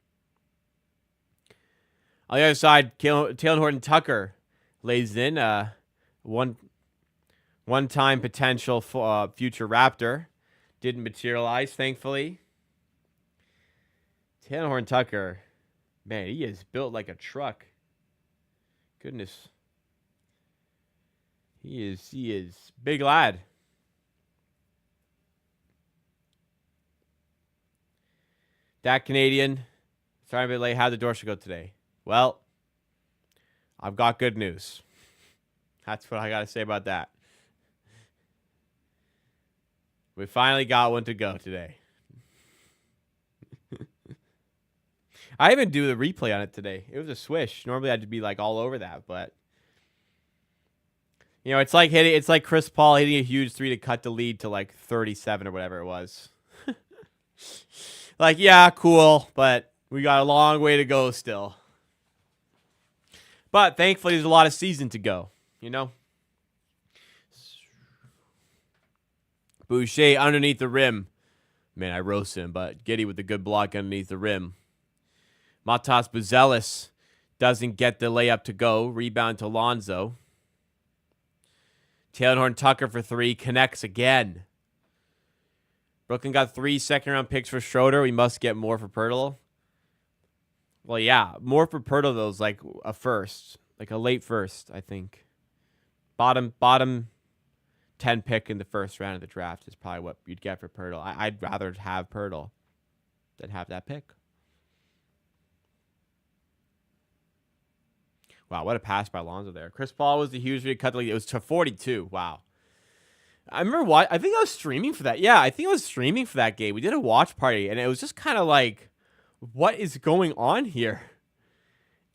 On the other side, Taylor Horton-Tucker lays in one-time potential future Raptor. Didn't materialize, thankfully. Taylor Horton-Tucker, man, he is built like a truck. Goodness. He is big lad. That Canadian, sorry I'm a bit late. How'd the door should go today? Well, I've got good news. That's what I got to say about that. We finally got one to go today. I even do the replay on it today. It was a swish. Normally I'd be like all over that, but you know, it's like Chris Paul hitting a huge 3 to cut the lead to like 37 or whatever it was. Like, yeah, cool, but we got a long way to go still. But thankfully, there's a lot of season to go, you know? Boucher underneath the rim. Man, I roast him, but Giddey with the good block underneath the rim. Matas Buzelis doesn't get the layup to go. Rebound to Lonzo. Taylor Horton-Tucker for 3. Connects again. Brooklyn got 3 second-round picks for Schroeder. We must get more for Pirtle. Well, yeah, more for Pirtle, though, is like a first. Like a late first, I think. Bottom 10 pick in the first round of the draft is probably what you'd get for Pirtle. I'd rather have Pirtle than have that pick. Wow, what a pass by Lonzo there. Chris Paul was the huge cut. It was to 42. Wow. I remember I think I was streaming for that. Yeah, I think I was streaming for that game. We did a watch party, and it was just kind of like, what is going on here?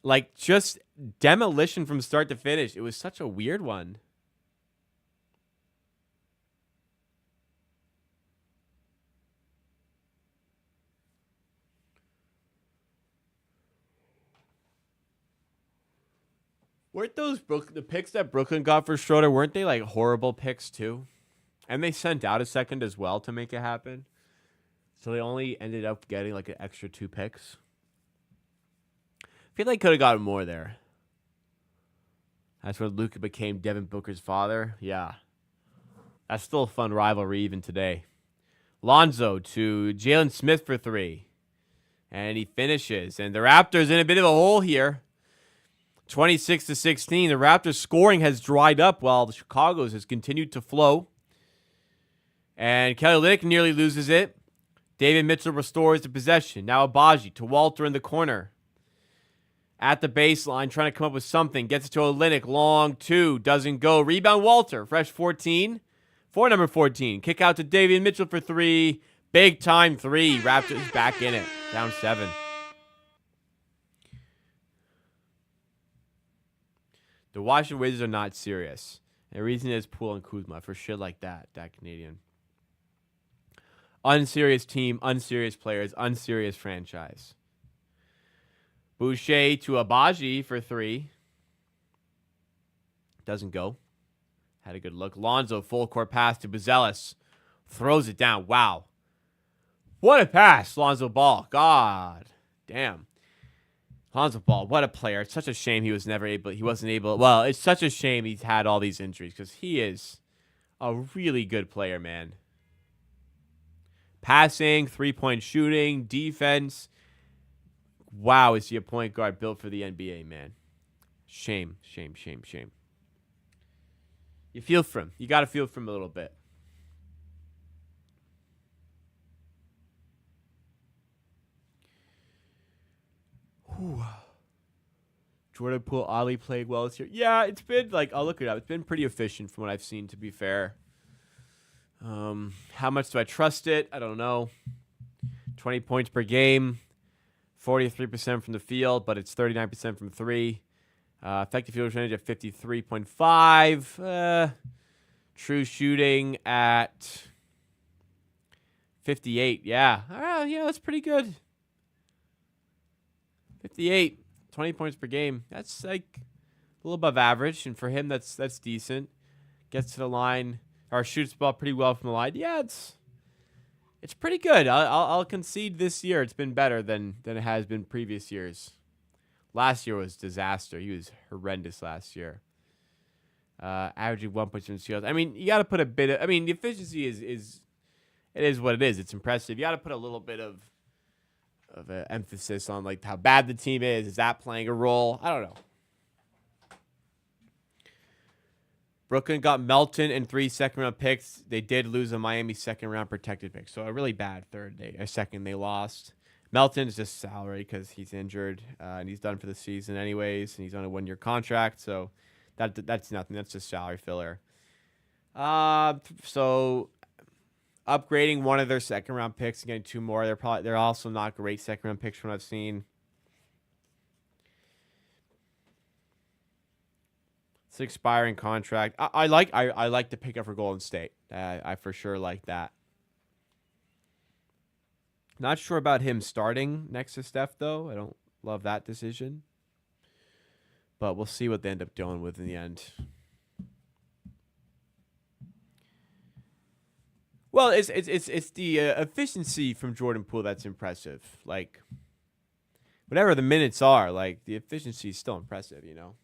Like, just demolition from start to finish. It was such a weird one. Weren't those the picks that Brooklyn got for Schroeder, weren't they like horrible picks too? And they sent out a second as well to make it happen. So they only ended up getting like an extra 2 picks. I feel like they could have gotten more there. That's when Luka became Devin Booker's father. Yeah. That's still a fun rivalry even today. Lonzo to Jalen Smith for 3. And he finishes. And the Raptors in a bit of a hole here. 26-16. The Raptors scoring has dried up while the Chicago's has continued to flow. And Kelly Olynyk nearly loses it. David Mitchell restores the possession. Now Abaji to Walter in the corner. At the baseline, trying to come up with something. Gets it to Olynyk. Long 2. Doesn't go. Rebound Walter. Fresh 14. For number 14. Kick out to Davion Mitchell for 3. Big time 3. Raptors back in it. Down 7. The Washington Wizards are not serious. The reason is Poole and Kuzma for shit like that. That Canadian. Unserious team, unserious players, unserious franchise. Boucher to Abaji for 3. Doesn't go. Had a good look. Lonzo, full court pass to Buzelis. Throws it down. Wow. What a pass, Lonzo Ball. God damn. Lonzo Ball, what a player. It's such a shame he wasn't able. Well, it's such a shame he's had all these injuries because he is a really good player, man. Passing, 3-point shooting, defense. Wow, is he a point guard built for the NBA, man? Shame, shame, shame, shame. You feel for him. You got to feel for him a little bit. Whew. Jordan Poole, Ollie played well this year. Yeah, it's been like, I'll look it up. It's been pretty efficient from what I've seen, to be fair. How much do I trust it? I don't know. 20 points per game, 43% from the field, but it's 39% from 3. Effective field percentage at 53.5. True shooting at 58. Yeah. Yeah, that's pretty good. 58. 20 points per game. That's like a little above average, and for him, that's decent. Gets to the line, or shoots the ball pretty well from the line. Yeah, it's pretty good. I'll concede this year it's been better than it has been previous years. Last year was disaster. He was horrendous last year. Averaging 1.7 steals. I mean, you got to put a bit of. I mean, the efficiency is what it is. It's impressive. You got to put a little bit of emphasis on like how bad the team is. Is that playing a role? I don't know. Brooklyn got Melton and 3 second-round picks. They did lose a Miami second-round protected pick, so a really bad second they lost. Melton's just salary because he's injured and he's done for the season anyways, and he's on a 1-year contract, so that's nothing. That's just salary filler. So upgrading one of their second-round picks and getting 2 more. They're also not great second-round picks from what I've seen. It's an expiring contract. I like the pickup for Golden State. I for sure like that. Not sure about him starting next to Steph, though. I don't love that decision. But we'll see what they end up doing with in the end. Well, it's the efficiency from Jordan Poole that's impressive. Like, whatever the minutes are, like, the efficiency is still impressive, you know?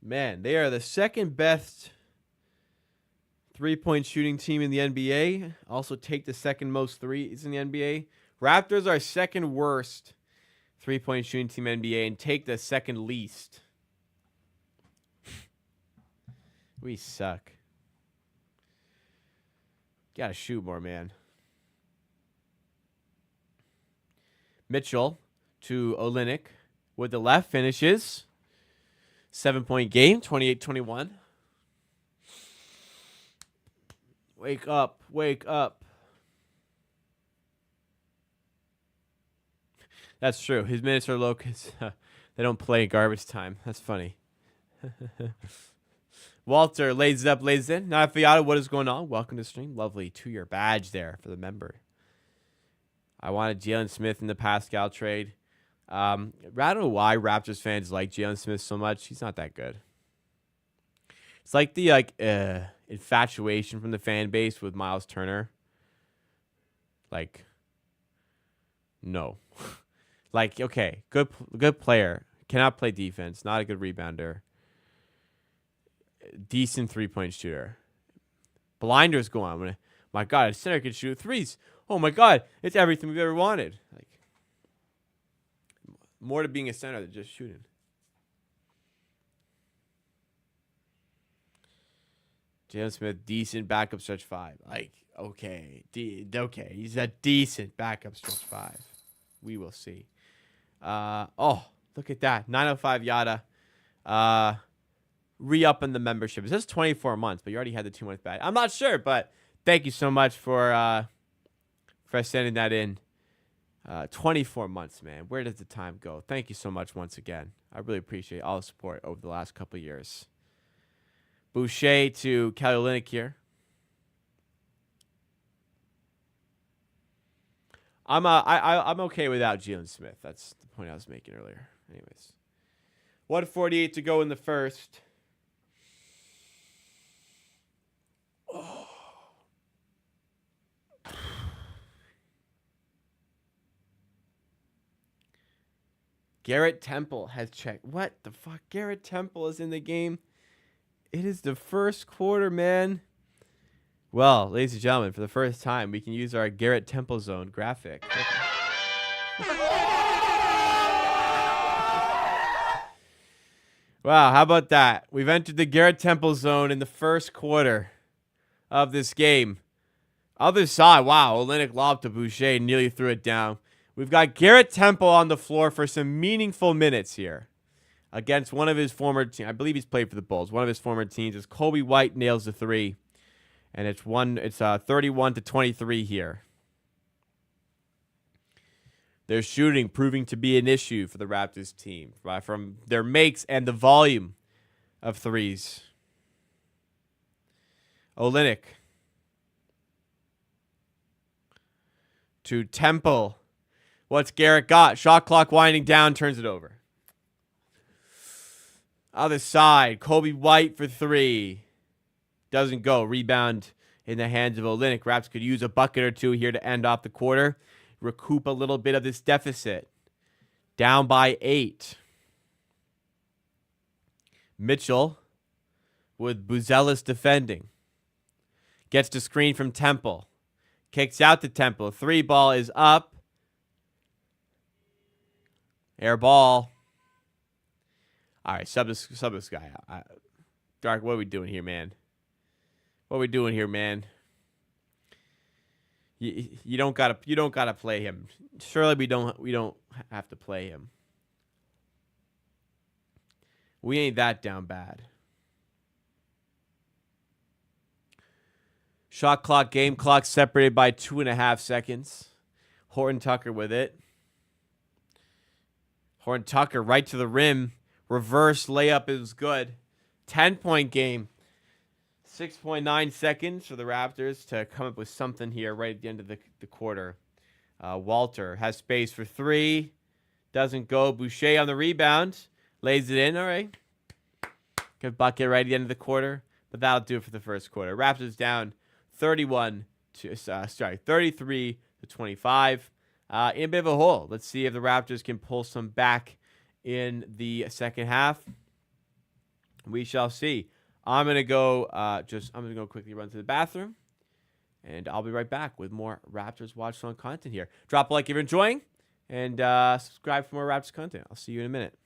Man, they are the second best 3-point shooting team in the NBA. Also take the second most threes in the NBA. Raptors are second worst 3-point shooting team in the NBA and take the second least. We suck. Gotta shoot more, man. Mitchell to Olynyk with the left finishes. 7-point game, 28-21. Wake up, wake up. That's true. His minutes are low because they don't play garbage time. That's funny. Walter lays it up, lays it in. Nafiata, what is going on? Welcome to the stream. Lovely 2-year badge there for the member. I wanted Jalen Smith in the Pascal trade. I don't know why Raptors fans like Jalen Smith so much. He's not that good. It's like the infatuation from the fan base with Miles Turner. Like, no. Like, okay, good player. Cannot play defense. Not a good rebounder. Decent 3-point shooter. Blinders go on. My God, a center can shoot threes. Oh my God, it's everything we've ever wanted. Like, more to being a center than just shooting. Jalen Smith, decent backup stretch 5. Like, okay. Okay. He's a decent backup stretch 5. We will see. Look at that. 905 Yada. Re-upping the membership. It says 24 months, but you already had the 2 months back. I'm not sure, but thank you so much for sending that in. 24 months, man. Where does the time go? Thank you so much once again. I really appreciate all the support over the last couple of years. Boucher to Kelly Olynyk here. I'm okay without Jalen Smith. That's the point I was making earlier. Anyways, 1:48 to go in the first. Oh. Garrett Temple has checked. What the fuck? Garrett Temple is in the game. It is the first quarter, man. Well, ladies and gentlemen, for the first time, we can use our Garrett Temple zone graphic. Wow, how about that? We've entered the Garrett Temple zone in the first quarter of this game. Other side, wow, Olynyk lobbed to Boucher, nearly threw it down. We've got Garrett Temple on the floor for some meaningful minutes here against one of his former teams. I believe he's played for the Bulls. One of his former teams as Kobe White nails the three. And it's 31-23 here. Their shooting proving to be an issue for the Raptors team from their makes and the volume of threes. Olynyk to Temple. What's Garrett got? Shot clock winding down, turns it over. Other side, Kobe White for three. Doesn't go. Rebound in the hands of Olynyk. Raps could use a bucket or two here to end off the quarter. Recoup a little bit of this deficit. Down by 8. Mitchell with Buzelis defending. Gets the screen from Temple. Kicks out to Temple. 3 ball is up. Air ball. All right, sub this guy out. Dark, what are we doing here, man? What are we doing here, man? You don't gotta play him. Surely we don't have to play him. We ain't that down bad. Shot clock, game clock separated by 2.5 seconds. Horton Tucker with it. Horton Tucker right to the rim. Reverse layup is good. 10-point game. 6.9 seconds for the Raptors to come up with something here right at the end of the quarter. Walter has space for 3. Doesn't go. Boucher on the rebound. Lays it in. All right. Good bucket right at the end of the quarter. But that'll do it for the first quarter. Raptors down 33-25. In a bit of a hole. Let's see if the Raptors can pull some back in the second half. We shall see. I'm gonna go quickly run to the bathroom, and I'll be right back with more Raptors Watch Zone content here. Drop a like if you're enjoying, and subscribe for more Raptors content. I'll see you in a minute.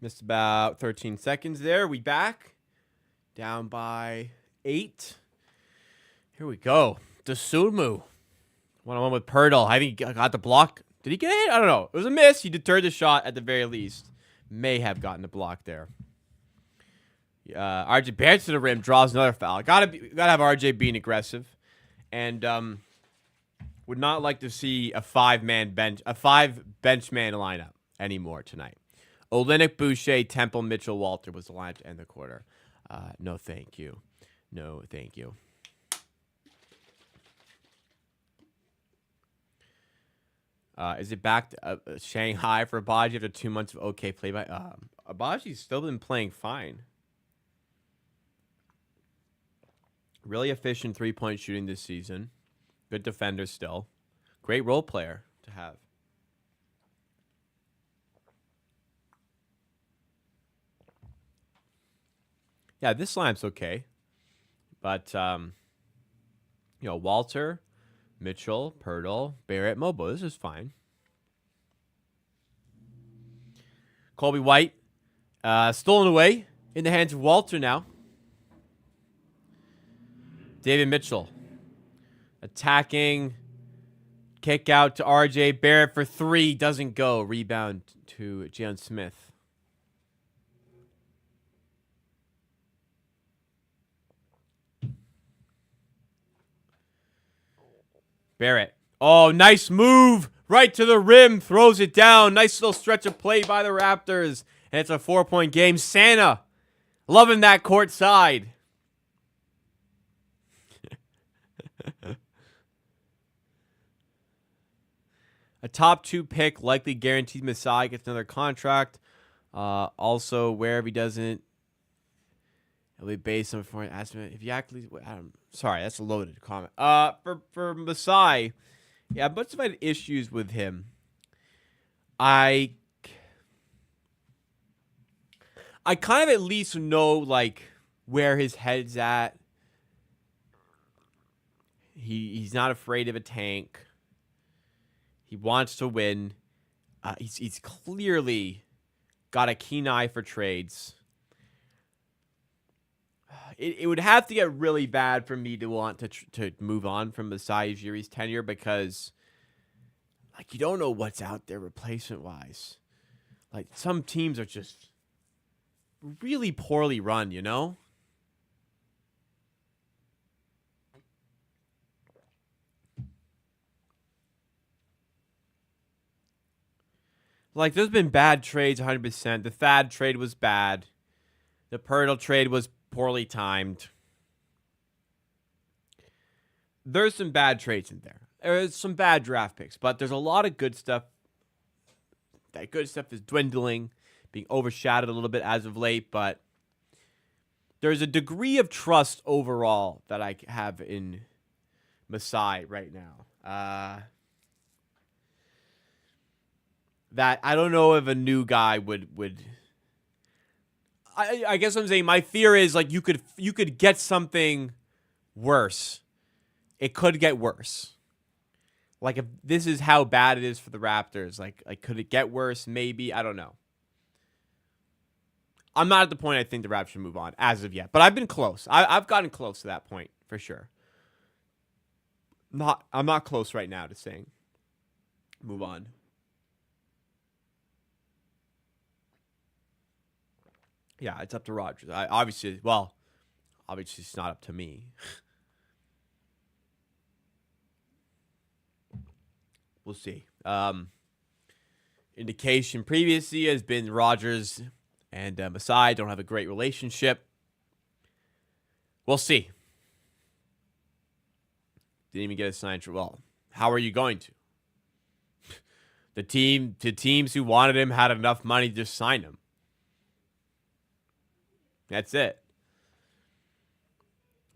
Missed about 13 seconds there. We back. Down by 8. Here we go. Dasumu. One-on-one with Pirtle. I think he got the block. Did he get it? I don't know. It was a miss. He deterred the shot at the very least. May have gotten the block there. RJ Barrett to the rim. Draws another foul. Gotta have RJ being aggressive. And would not like to see a 5-benchman lineup anymore tonight. Olynyk, Boucher, Temple, Mitchell, Walter was the lineup to end the quarter. No, thank you. No, thank you. Is it back to Shanghai for Abaji after 2 months of okay play by? Abaji's still been playing fine. Really efficient three-point shooting this season. Good defender still. Great role player to have. Yeah, this lineup's okay. But, Walter, Mitchell, Pirtle, Barrett, Mobo. This is fine. Colby White, stolen away in the hands of Walter now. David Mitchell attacking. Kick out to RJ Barrett for 3. Doesn't go. Rebound to Jalen Smith. Barrett. Oh, nice move. Right to the rim. Throws it down. Nice little stretch of play by the Raptors. And it's a 4-point game. Santa. Loving that courtside. A top 2 pick, likely guaranteed Masai gets another contract. Also, wherever he doesn't, it'll be based on foreign estimate. If you actually, sorry, that's a loaded comment. For Masai, yeah, much of I had issues with him. I kind of at least know like where his head's at. He's not afraid of a tank. He wants to win. He's clearly got a keen eye for trades. It would have to get really bad for me to want to move on from Masai Ujiri's tenure because, like, you don't know what's out there replacement-wise. Like, some teams are just really poorly run, you know? Like, there's been bad trades 100%. The Thad trade was bad. The Pirtle trade was poorly timed. There's some bad trades in there. There's some bad draft picks, but there's a lot of good stuff. That good stuff is dwindling, being overshadowed a little bit as of late, but there's a degree of trust overall that I have in Masai right now. That I don't know if a new guy would I guess what I'm saying, my fear is like you could get something worse. It could get worse. Like if this is how bad it is for the Raptors, like could it get worse? Maybe. I don't know. I'm not at the point I think the Raptors should move on as of yet, but I've been close. I've gotten close to that point for sure. I'm not close right now to saying move on. Yeah, it's up to Rodgers. Obviously, it's not up to me. We'll see. Indication previously has been Rodgers and Masai don't have a great relationship. We'll see. Didn't even get a sign. Well, how are you going to? The teams who wanted him had enough money to just sign him. That's it.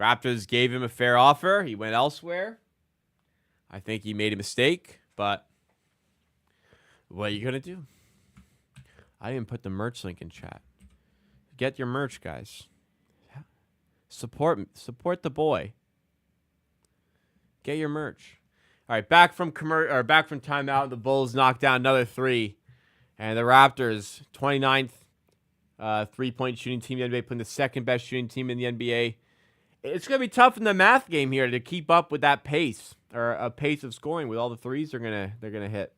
Raptors gave him a fair offer. He went elsewhere. I think he made a mistake, but what are you going to do? I didn't put the merch link in chat. Get your merch, guys. Support the boy. Get your merch. All right, back from timeout. The Bulls knocked down another 3. And the Raptors, 29th 3-point shooting team in the NBA, playing the second best shooting team in the NBA. It's going to be tough in the math game here to keep up with that pace, or a pace of scoring with all the threes they're gonna hit.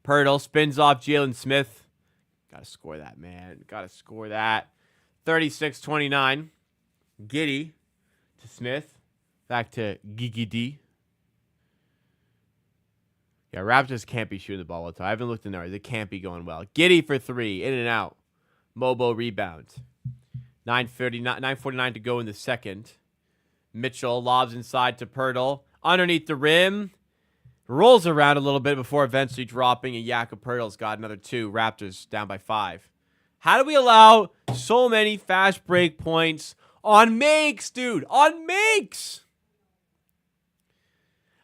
Pirtle spins off Jalen Smith. Gotta score that, man. Gotta score that. 36-29. Giddey to Smith. Back to Gigi D. Yeah, Raptors can't be shooting the ball all the time. I haven't looked in there. It can't be going well. Giddey for 3. In and out. Mobo rebound. 9:49 to go in the second. Mitchell lobs inside to Pirtle. Underneath the rim. Rolls around a little bit before eventually dropping, and Jakob Pirtle's got another 2. Raptors down by 5. How do we allow so many fast break points on makes, dude? On makes!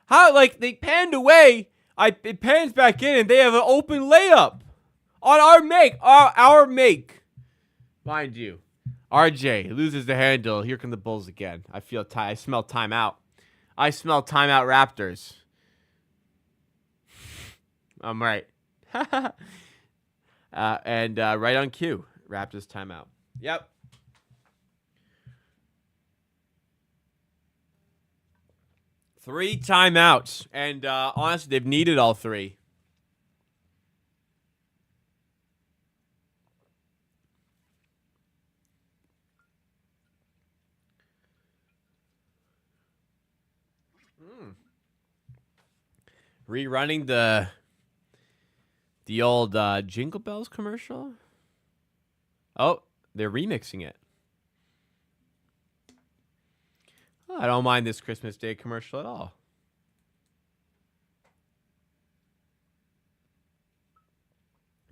How, like, they panned away, it pans back in, and they have an open layup on our make. Our make. Mind you. RJ loses the handle. Here come the Bulls again. I smell timeout. I smell timeout Raptors. I'm right. And right on cue. Raptors timeout. Yep. Three timeouts. And honestly, they've needed all 3. Rerunning the old Jingle Bells commercial. Oh, they're remixing it. Oh, I don't mind this Christmas Day commercial at all.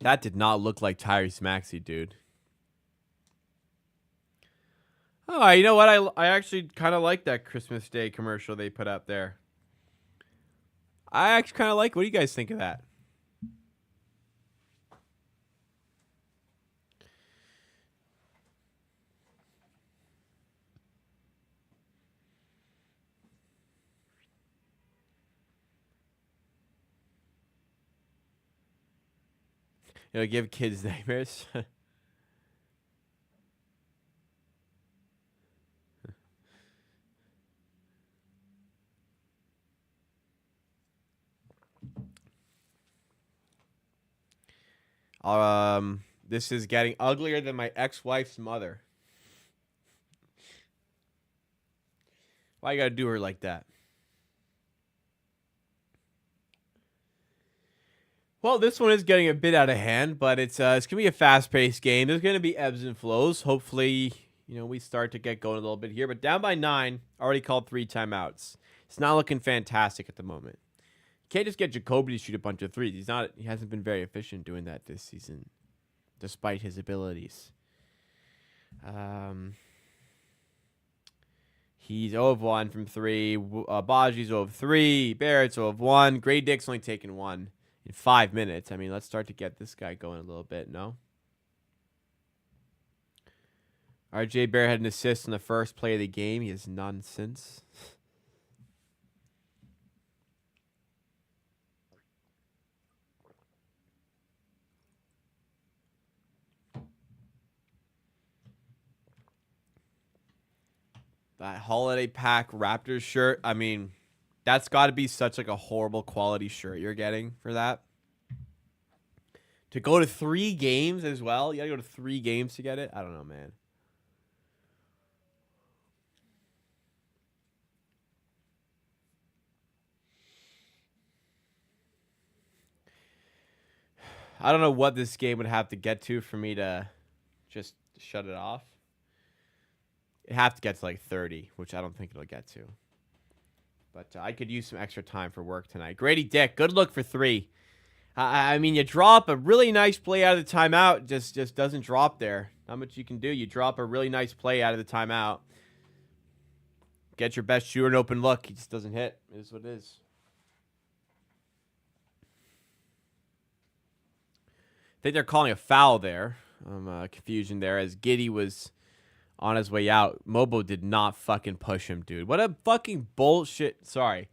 That did not look like Tyrese Maxey, dude. Oh, you know what? I actually kind of like that Christmas Day commercial they put up there. I actually kind of like. What do you guys think of that? It'll give kids nightmares. This is getting uglier than my ex-wife's mother. Why you gotta do her like that? Well, this one is getting a bit out of hand, but it's gonna be a fast-paced game. There's gonna be ebbs and flows. Hopefully, we start to get going a little bit here. But down by 9, already called 3 timeouts. It's not looking fantastic at the moment. You can't just get Jacoby to shoot a bunch of threes. He hasn't been very efficient doing that this season, despite his abilities. He's 0 of 1 from 3. Baji's 0 of 3. Barrett's 0 of 1. Gray Dick's only taken 1 in 5 minutes. I mean, let's start to get this guy going a little bit, no? RJ Barrett had an assist in the first play of the game. He has none since. That holiday pack Raptors shirt, I mean, that's got to be such like a horrible quality shirt you're getting for that. To go to 3 games as well? You got to go to 3 games to get it? I don't know, man. I don't know what this game would have to get to for me to just shut it off. It'd have to get to like 30, which I don't think it'll get to. But I could use some extra time for work tonight. Grady Dick, good look for 3. I mean, you drop a really nice play out of the timeout. Just doesn't drop there. Not much you can do. You drop a really nice play out of the timeout. Get your best shooter an open look. He just doesn't hit. It is what it is. I think they're calling a foul there. Confusion there as Giddey was on his way out. Mobo did not fucking push him, dude. What a fucking bullshit. Sorry.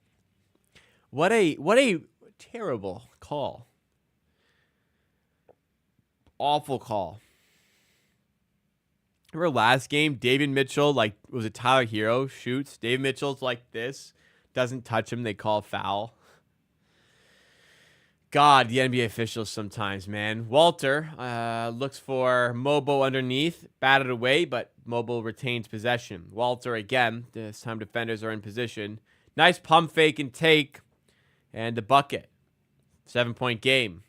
What a terrible call. Awful call. Remember last game, David Mitchell, like, was it Tyler Hero shoots? David Mitchell's like this, doesn't touch him, they call foul. God, the NBA officials sometimes, man. Walter looks for Mobo underneath, batted away, but Mobo retains possession. Walter again, this time defenders are in position. Nice pump fake and take, and the bucket. 7-point game.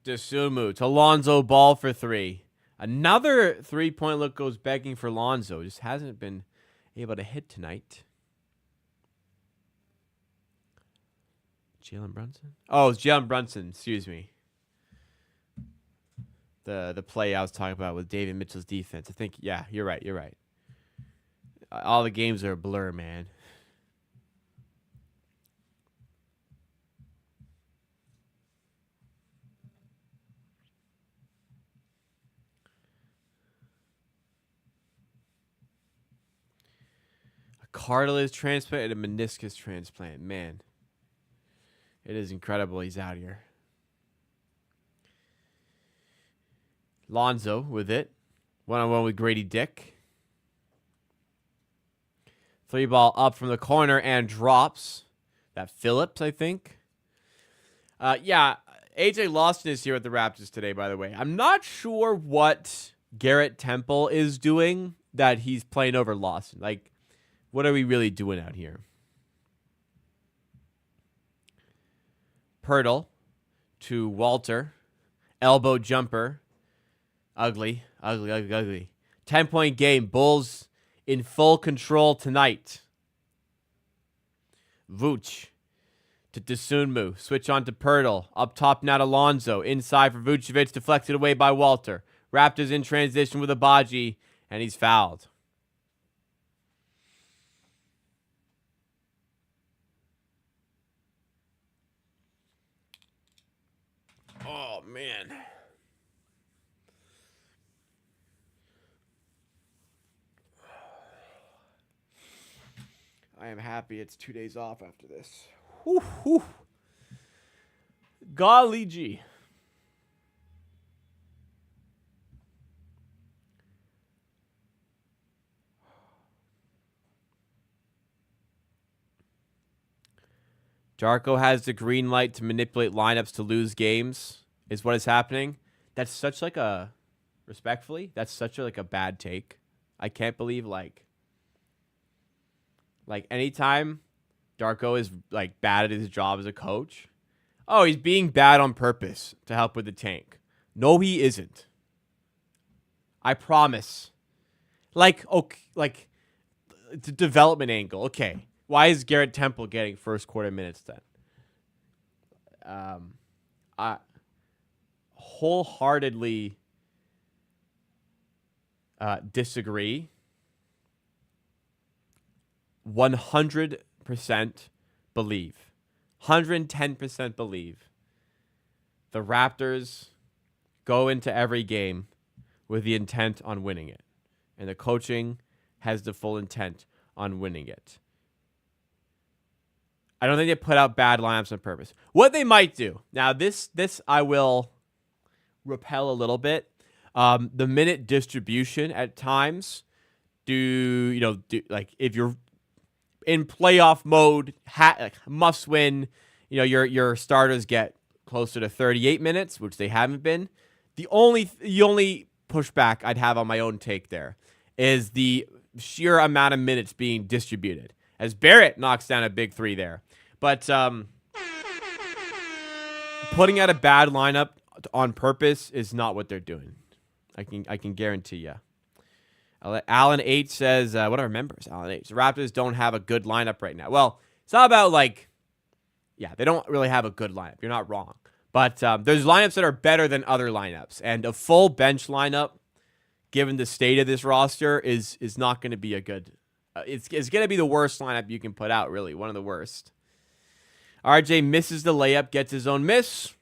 Dosunmu to Lonzo Ball for three. Another three-point look goes begging for Lonzo. Just hasn't been able to hit tonight. Jalen Brunson? Oh, it's Jalen Brunson. Excuse me. The play I was talking about with David Mitchell's defense. I think, yeah, you're right. You're right. All the games are a blur, man. Cartilage transplant and a meniscus transplant. Man, it is incredible he's out here. Lonzo with it. One-on-one with Grady Dick. Three ball up from the corner and drops. That Phillips, I think. Yeah, AJ Lawson is here with the Raptors today, by the way. I'm not sure what Garrett Temple is doing that he's playing over Lawson. Like, what are we really doing out here? Pirtle to Walter. Elbow jumper. Ugly. 10-point game. Bulls in full control tonight. Vooch to Dosunmu. Switch on to Pirtle. Up top now to Lonzo. Inside for Vucevic. Deflected away by Walter. Raptors in transition with Abaji. And he's fouled. Oh, man. I am happy it's 2 days off after this. Whew, whew. Golly gee. Darko has the green light to manipulate lineups to lose games, is what is happening. That's such like a, respectfully, that's such a, like a bad take. I can't believe like anytime Darko is like bad at his job as a coach, oh, he's being bad on purpose to help with the tank. No, he isn't. I promise. Like, okay, like the development angle. Okay. Why is Garrett Temple getting first quarter minutes then? I wholeheartedly disagree. 100% believe. 110% believe. The Raptors go into every game with the intent on winning it. And the coaching has the full intent on winning it. I don't think they put out bad lineups on purpose. What they might do now, this I will repel a little bit. The minute distribution at times, like if you're in playoff mode, like must win. Your starters get closer to 38 minutes, which they haven't been. The only pushback I'd have on my own take there is the sheer amount of minutes being distributed. As Barrett knocks down a big three there. But putting out a bad lineup on purpose is not what they're doing. I can guarantee you. Alan H says, what I remember is Alan H. The Raptors don't have a good lineup right now. Well, it's not about they don't really have a good lineup. You're not wrong. But there's lineups that are better than other lineups. And a full bench lineup, given the state of this roster, is not going to be a good... it's going to be the worst lineup you can put out, really. One of the worst. RJ misses the layup, gets his own miss,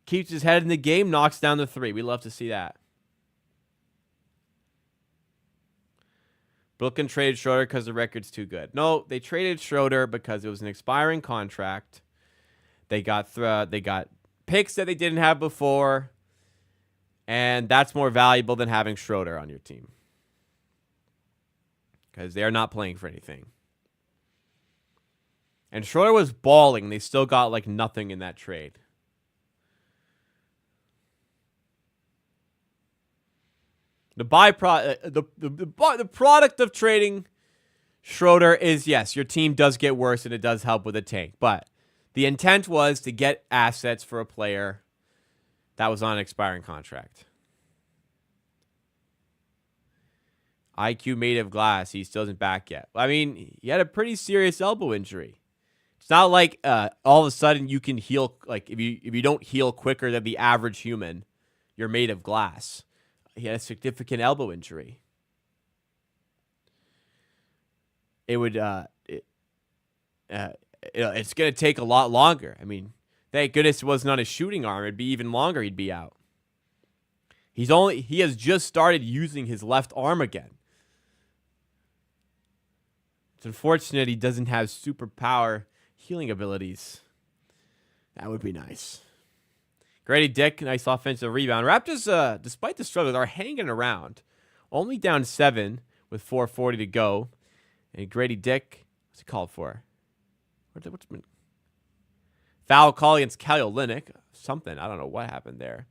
keeps his head in the game, knocks down the three. We love to see that. Brooklyn traded Schroeder because the record's too good. No, they traded Schroeder because it was an expiring contract. They got picks that they didn't have before, and that's more valuable than having Schroeder on your team because they're not playing for anything. And Schroeder was balling. They still got like nothing in that trade. The product of trading Schroeder is, yes, your team does get worse and it does help with a tank. But the intent was to get assets for a player that was on an expiring contract. IQ made of glass. He still isn't back yet. I mean, he had a pretty serious elbow injury. It's not like all of a sudden you can heal. Like if you don't heal quicker than the average human, you're made of glass. He had a significant elbow injury. It's going to take a lot longer. I mean, thank goodness it wasn't on his shooting arm. It'd be even longer. He'd be out. He has just started using his left arm again. It's unfortunate he doesn't have superpower healing abilities. That would be nice. Grady Dick, nice offensive rebound. Raptors, despite the struggles, are hanging around. Only down 7 with 4:40 to go. And Grady Dick, what's he called for? What's been foul call against Kelly Olynyk? Something. I don't know what happened there.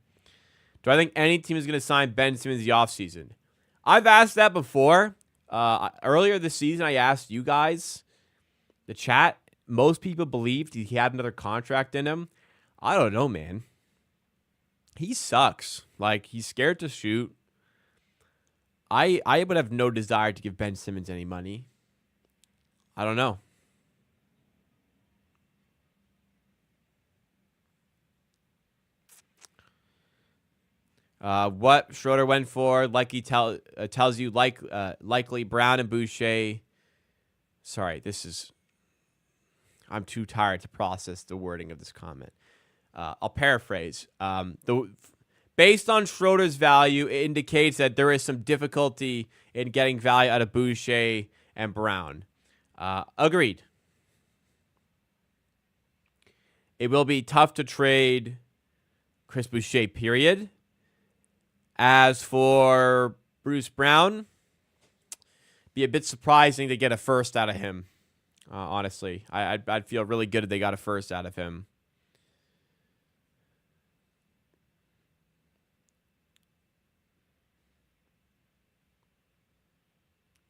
Do I think any team is going to sign Ben Simmons the offseason? I've asked that before. Earlier this season, I asked you guys, the chat. Most people believed he had another contract in him. I don't know, man. He sucks. Like, he's scared to shoot. I would have no desire to give Ben Simmons any money. I don't know. What Schroeder went for, like he tells you, likely Brown and Boucher. Sorry, I'm too tired to process the wording of this comment. I'll paraphrase. Based on Schroeder's value, it indicates that there is some difficulty in getting value out of Boucher and Brown. Agreed. It will be tough to trade Chris Boucher, period. As for Bruce Brown, be a bit surprising to get a first out of him. Honestly, I'd feel really good if they got a first out of him.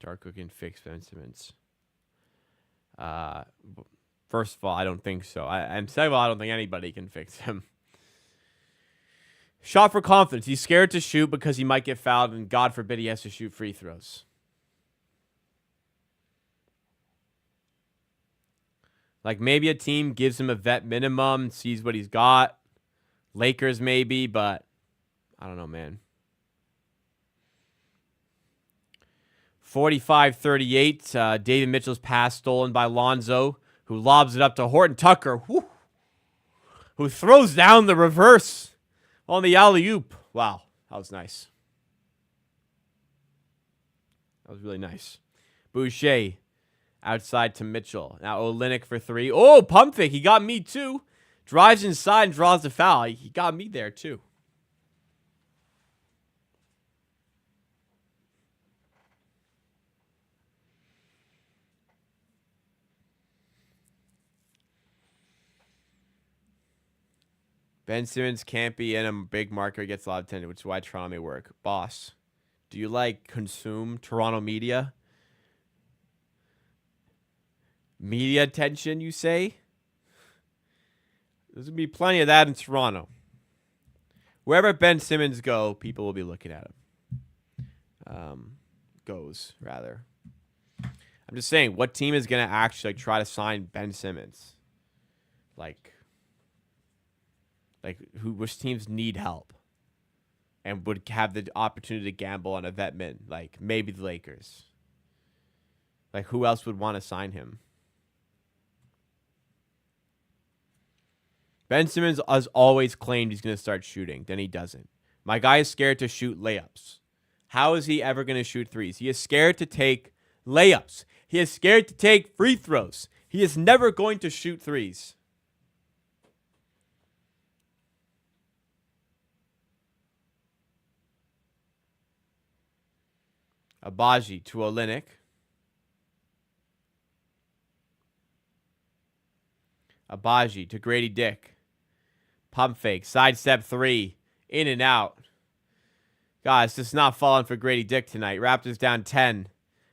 Darko can fix Ben Simmons. First of all, I don't think so. And second of all, I don't think anybody can fix him. Shot for confidence. He's scared to shoot because he might get fouled, and God forbid he has to shoot free throws. Like, maybe a team gives him a vet minimum, sees what he's got. Lakers maybe, but I don't know, man. 45-38. David Mitchell's pass stolen by Lonzo, who lobs it up to Horton Tucker, who throws down the reverse on the alley-oop. Wow, that was nice. That was really nice. Boucher outside to Mitchell. Now Olynyk for 3. Oh, pump fake. He got me too. Drives inside and draws the foul. He got me there too. Ben Simmons can't be in a big market, gets a lot of attention, which is why Toronto may work. Boss, do you consume Toronto media? Media attention, you say? There's going to be plenty of that in Toronto. Wherever Ben Simmons go, people will be looking at him. Goes, rather. I'm just saying, what team is going to actually try to sign Ben Simmons? Which teams need help and would have the opportunity to gamble on a vet min? Maybe the Lakers. Who else would want to sign him? Ben Simmons has always claimed he's going to start shooting. Then he doesn't. My guy is scared to shoot layups. How is he ever going to shoot threes? He is scared to take layups. He is scared to take free throws. He is never going to shoot threes. Abaji to Olynyk. Abaji to Grady Dick. Pump fake. Sidestep three. In and out. Guys, just not falling for Grady Dick tonight. Raptors down 10.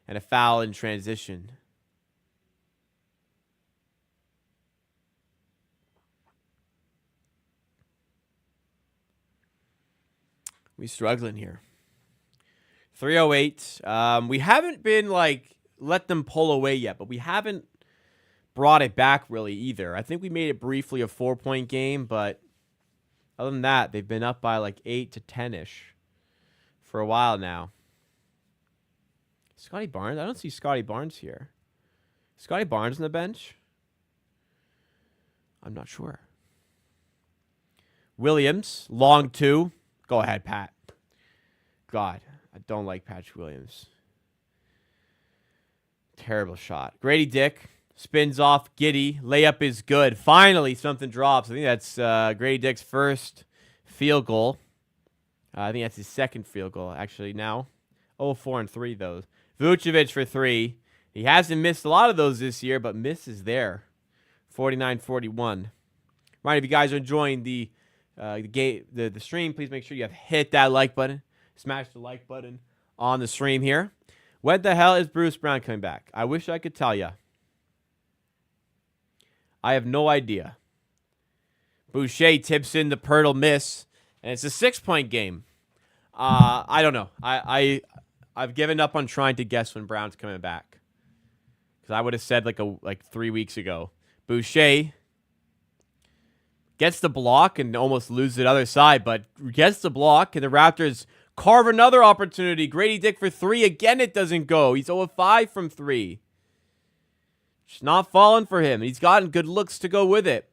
And a foul in transition. We struggling here. 308. We haven't been let them pull away yet, but we haven't brought it back really either. I think we made it briefly a 4-point game, but other than that, they've been up by 8 to 10-ish for a while now. Scotty Barnes? I don't see Scotty Barnes here. Scotty Barnes on the bench? I'm not sure. Williams, long two. Go ahead, Pat. God, I don't like Patrick Williams. Terrible shot. Grady Dick spins off Giddey. Layup is good. Finally, something drops. I think that's Grady Dick's first field goal. I think that's his second field goal, actually, now. 4-3, though. Vucevic for three. He hasn't missed a lot of those this year, but misses there. 49-41. Right, if you guys are enjoying the stream, please make sure you have hit that like button. Smash the like button on the stream here. When the hell is Bruce Brown coming back? I wish I could tell you. I have no idea. Boucher tips in the Pirtle miss, and it's a 6-point game. I don't know. I've given up on trying to guess when Brown's coming back, because I would have said like 3 weeks ago. Boucher gets the block and almost loses the other side, but gets the block, and the Raptors carve another opportunity. Grady Dick for three. Again, it doesn't go. He's 0-5 from three. Just not falling for him. He's gotten good looks to go with it.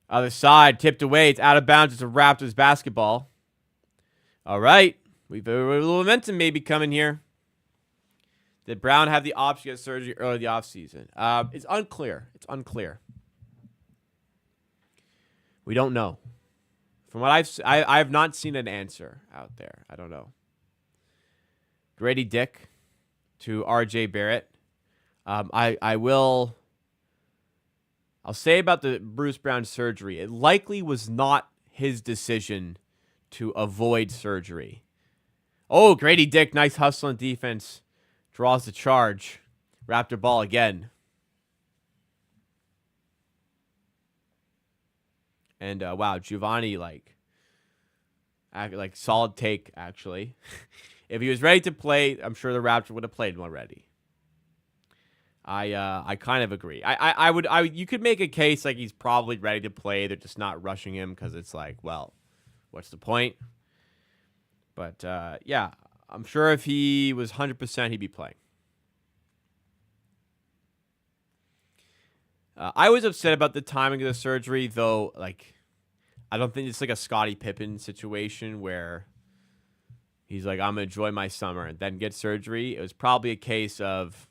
Other side, tipped away. It's out of bounds. It's a Raptors basketball. All right. We've a little momentum maybe coming here. Did Brown have the option to get surgery early in the offseason? It's unclear. It's unclear. We don't know. From what I have not seen an answer out there. I don't know. Grady Dick to R.J. Barrett. I'll say about the Bruce Brown surgery. It likely was not his decision to avoid surgery. Oh, Grady Dick, nice hustle and defense. Draws the charge. Raptor ball again. And wow, Giovanni solid take actually. If he was ready to play, I'm sure the Raptors would have played him already. I kind of agree. You could make a case he's probably ready to play. They're just not rushing him because it's well, what's the point? But yeah, I'm sure if he was 100%, he'd be playing. I was upset about the timing of the surgery, though. I don't think it's a Scottie Pippen situation where he's I'm gonna enjoy my summer and then get surgery. It was probably a case of,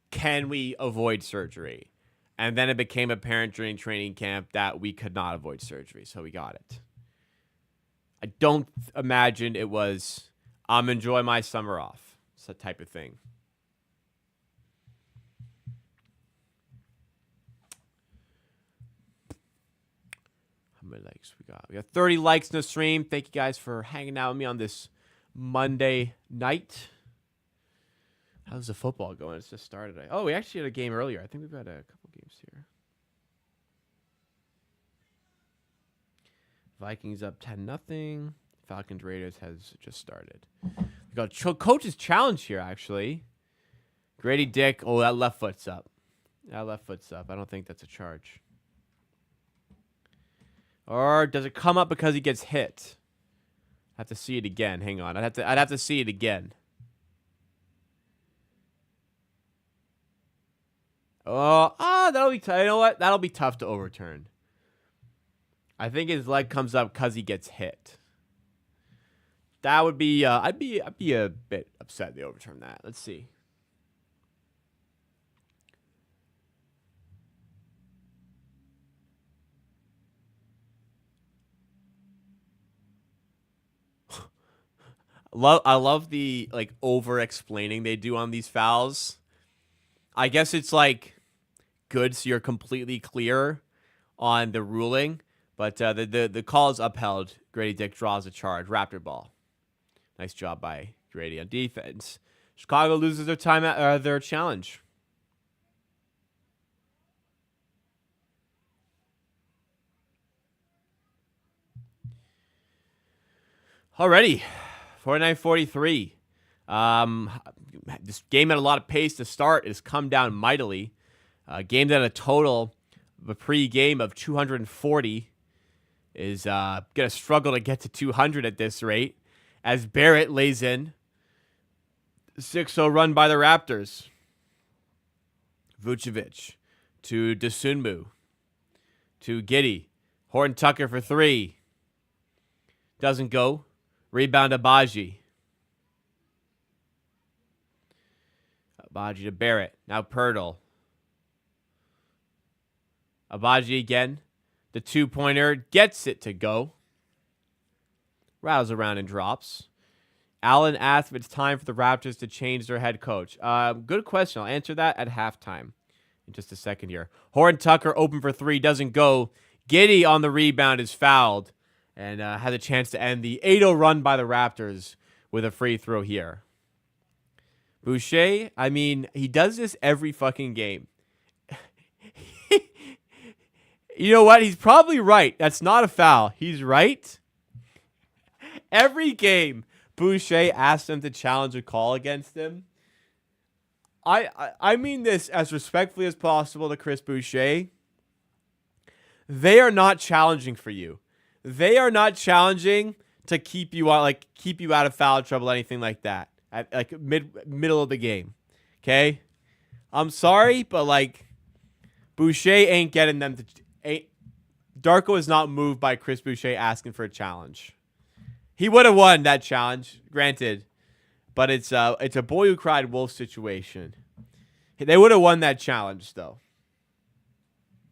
can we avoid surgery? And then it became apparent during training camp that we could not avoid surgery, so we got it. I don't imagine it was, I'm enjoy my summer off. It's that type of thing. How many likes we got? We got 30 likes in the stream. Thank you guys for hanging out with me on this Monday night. How's the football going? It's just started. Oh, we actually had a game earlier. I think we've had a couple games here. Vikings up 10-0. Falcons Raiders has just started. We got coach's challenge here, actually. Grady Dick. Oh, that left foot's up. That left foot's up. I don't think that's a charge. Or does it come up because he gets hit? I have to see it again. Hang on. I'd have to see it again. That'll be you know what? That'll be tough to overturn. I think his leg comes up because he gets hit. That would be I'd be a bit upset they overturn that. Let's see. I love the like over explaining they do on these fouls. I guess it's like good so you're completely clear on the ruling, but the call is upheld. Grady Dick draws a charge. Raptor ball. Nice job by Grady on defense. Chicago loses their their challenge. Alrighty, 49-43. This game had a lot of pace to start. It has come down mightily. Game that a total of a pre-game of 240 is going to struggle to get to 200 at this rate as Barrett lays in. 6-0 run by the Raptors. Vucevic to Dosunmu to Giddey. Horton Tucker for three. Doesn't go. Rebound Abaji. Abaji to Barrett. Now Pirtle. Abaji again. The two-pointer gets it to go. Rattles around and drops. Allen asked if it's time for the Raptors to change their head coach. Good question. I'll answer that at halftime in just a second here. Horton Tucker open for three. Doesn't go. Giddey on the rebound is fouled. And had a chance to end the 8-0 run by the Raptors with a free throw here. Boucher, I mean, he does this every fucking game. You know what? He's probably right. That's not a foul. He's right. Every game, Boucher asks them to challenge a call against him. I mean this as respectfully as possible to Chris Boucher. They are not challenging for you. They are not challenging to keep you out of foul trouble, anything like that. At like middle of the game. Okay? I'm sorry, but like Boucher ain't getting them to Darko is not moved by Chris Boucher asking for a challenge. He would have won that challenge, granted. But it's a boy who cried wolf situation. They would have won that challenge though.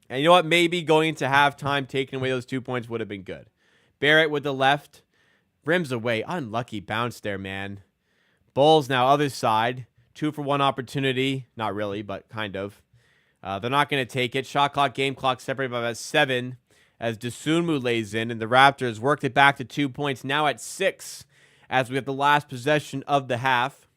And you know what? Maybe going into halftime, taking away those 2 points would have been good. Barrett with the left. Rims away. Unlucky bounce there, man. Bulls now other side. 2-for-1 opportunity. Not really, but kind of. They're not going to take it. Shot clock, game clock separated by about 7 as Dosunmu lays in. And the Raptors worked it back to 2 points. Now at 6 as we have the last possession of the half.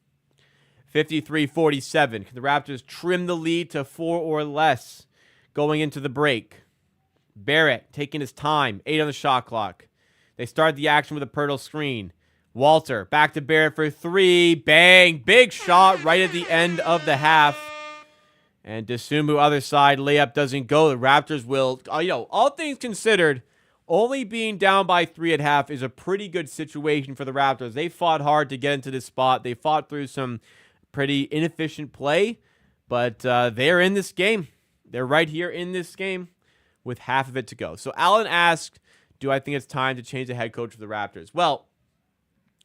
53-47. Can the Raptors trim the lead to 4 or less? Going into the break. Barrett taking his time. 8 on the shot clock. They start the action with a Pirtle screen. Walter back to Barrett for 3. Bang. Big shot right at the end of the half. And Dosunmu other side. Layup doesn't go. The Raptors will, all things considered, only being down by 3 at half is a pretty good situation for the Raptors. They fought hard to get into this spot. They fought through some pretty inefficient play. But they're in this game. They're right here in this game with half of it to go. So Allen asked, do I think it's time to change the head coach for the Raptors? Well,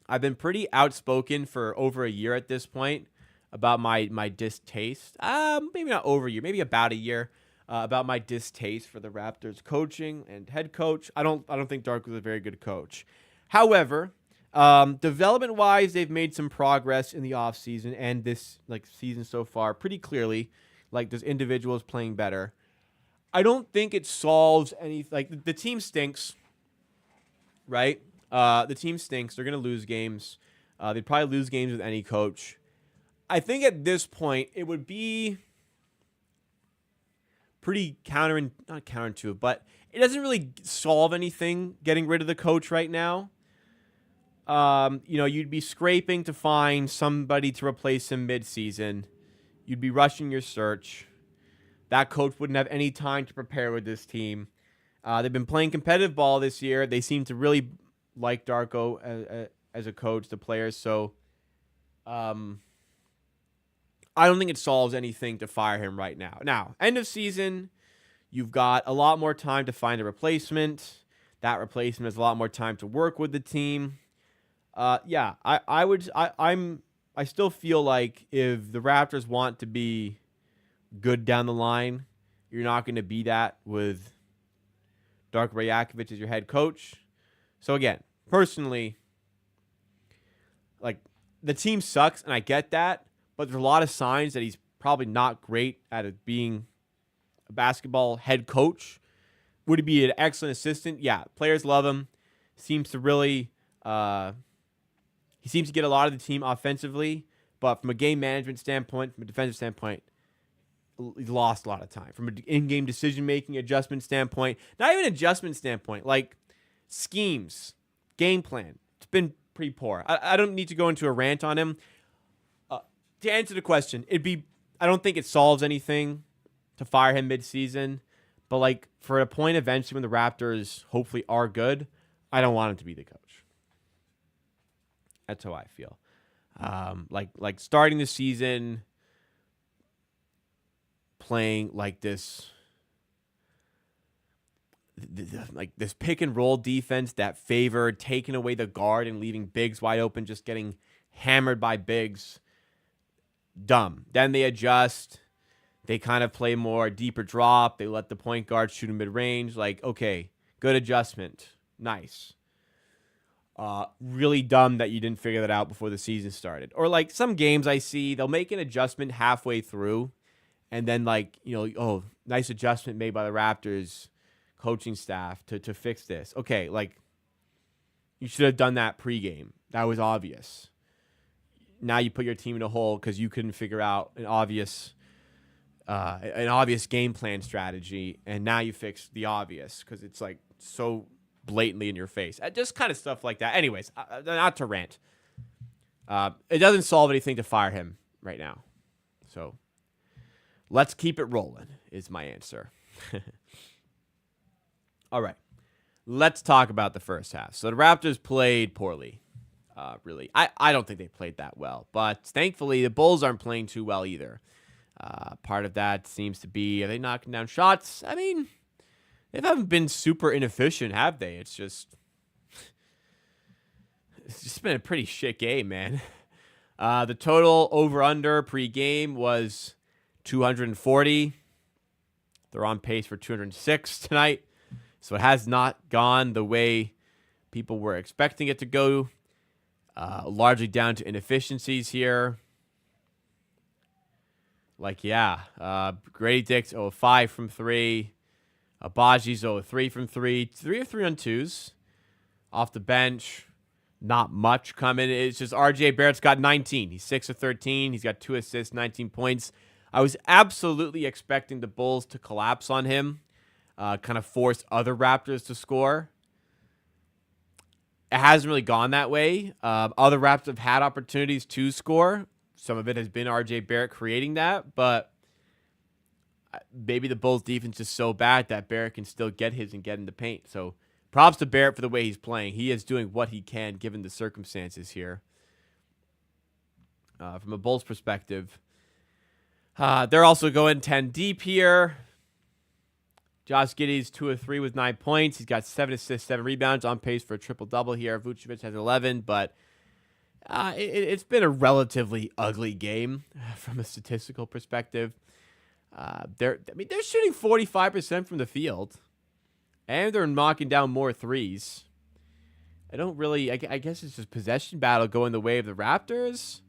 I've been pretty outspoken for over a year at this point about my distaste. Maybe not over a year, maybe about a year about my distaste for the Raptors coaching and head coach. I don't think Darko was a very good coach. However, development-wise, they've made some progress in the offseason and this season so far pretty clearly. There's individuals playing better. I don't think it solves any. The team stinks, right? The team stinks. They're going to lose games. They'd probably lose games with any coach. I think at this point, it would be pretty not counterintuitive, but it doesn't really solve anything getting rid of the coach right now. You'd be scraping to find somebody to replace him mid-season. You'd be rushing your search. That coach wouldn't have any time to prepare with this team. They've been playing competitive ball this year. They seem to really like Darko as a coach, the players. So I don't think it solves anything to fire him right now. Now, end of season, you've got a lot more time to find a replacement. That replacement has a lot more time to work with the team. I still feel like if the Raptors want to be good down the line, you're not going to be that with Darko Rajakovic as your head coach. So again, personally, Like, the team sucks, and I get that, but there's a lot of signs that he's probably not great at it being a basketball head coach. Would he be an excellent assistant? Yeah, players love him. Seems to really, he seems to get a lot of the team offensively, but from a game management standpoint, from a defensive standpoint, he's lost a lot of time. From an in-game decision-making adjustment standpoint, not even adjustment standpoint, like schemes, game plan, it's been pretty poor. I don't need to go into a rant on him. To answer the question, I don't think it solves anything to fire him mid-season, but like for a point eventually when the Raptors hopefully are good, I don't want him to be the coach. That's how I feel. Like starting the season playing like this pick and roll defense that favored taking away the guard and leaving bigs wide open, just getting hammered by bigs. Dumb. Then they adjust. They kind of play more deeper drop. They let the point guard shoot in mid-range. Like, okay, good adjustment. Nice. Really dumb that you didn't figure that out before the season started. Or like some games I see, they'll make an adjustment halfway through, and then like, oh, nice adjustment made by the Raptors coaching staff to fix this. Okay, like you should have done that pregame. That was obvious. Now you put your team in a hole because you couldn't figure out an obvious game plan strategy, and now you fix the obvious because it's like so blatantly in your face. Just kind of stuff like that. Anyways, not to rant. It doesn't solve anything to fire him right now. So let's keep it rolling is my answer. All right. Let's talk about the first half. So the Raptors played poorly. Really. I don't think they played that well. But thankfully, the Bulls aren't playing too well either. Part of that seems to be, are they knocking down shots? I mean, they haven't been super inefficient, have they? It's just been a pretty shit game, man. The total over-under pre-game was 240. They're on pace for 206 tonight. So it has not gone the way people were expecting it to go. Largely down to inefficiencies here. Like, yeah, Grady Dick's 0-5 from 3. Abaji's 0-3 from 3. 3 of 3 on 2s. Off the bench, not much coming. It's just RJ Barrett's got 19. He's 6 of 13. He's got 2 assists, 19 points. I was absolutely expecting the Bulls to collapse on him, kind of force other Raptors to score. It hasn't really gone that way. Other Raptors have had opportunities to score. Some of it has been RJ Barrett creating that, but maybe the Bulls' defense is so bad that Barrett can still get his and get in the paint. So props to Barrett for the way he's playing. He is doing what he can given the circumstances here. From a Bulls perspective, they're also going 10 deep here. Josh Giddey's 2 of 3 with 9 points. He's got 7 assists, 7 rebounds, on pace for a triple-double here. Vucevic has 11, but it's been a relatively ugly game from a statistical perspective. They're shooting 45% from the field, and they're knocking down more threes. I guess it's just possession battle going the way of the Raptors.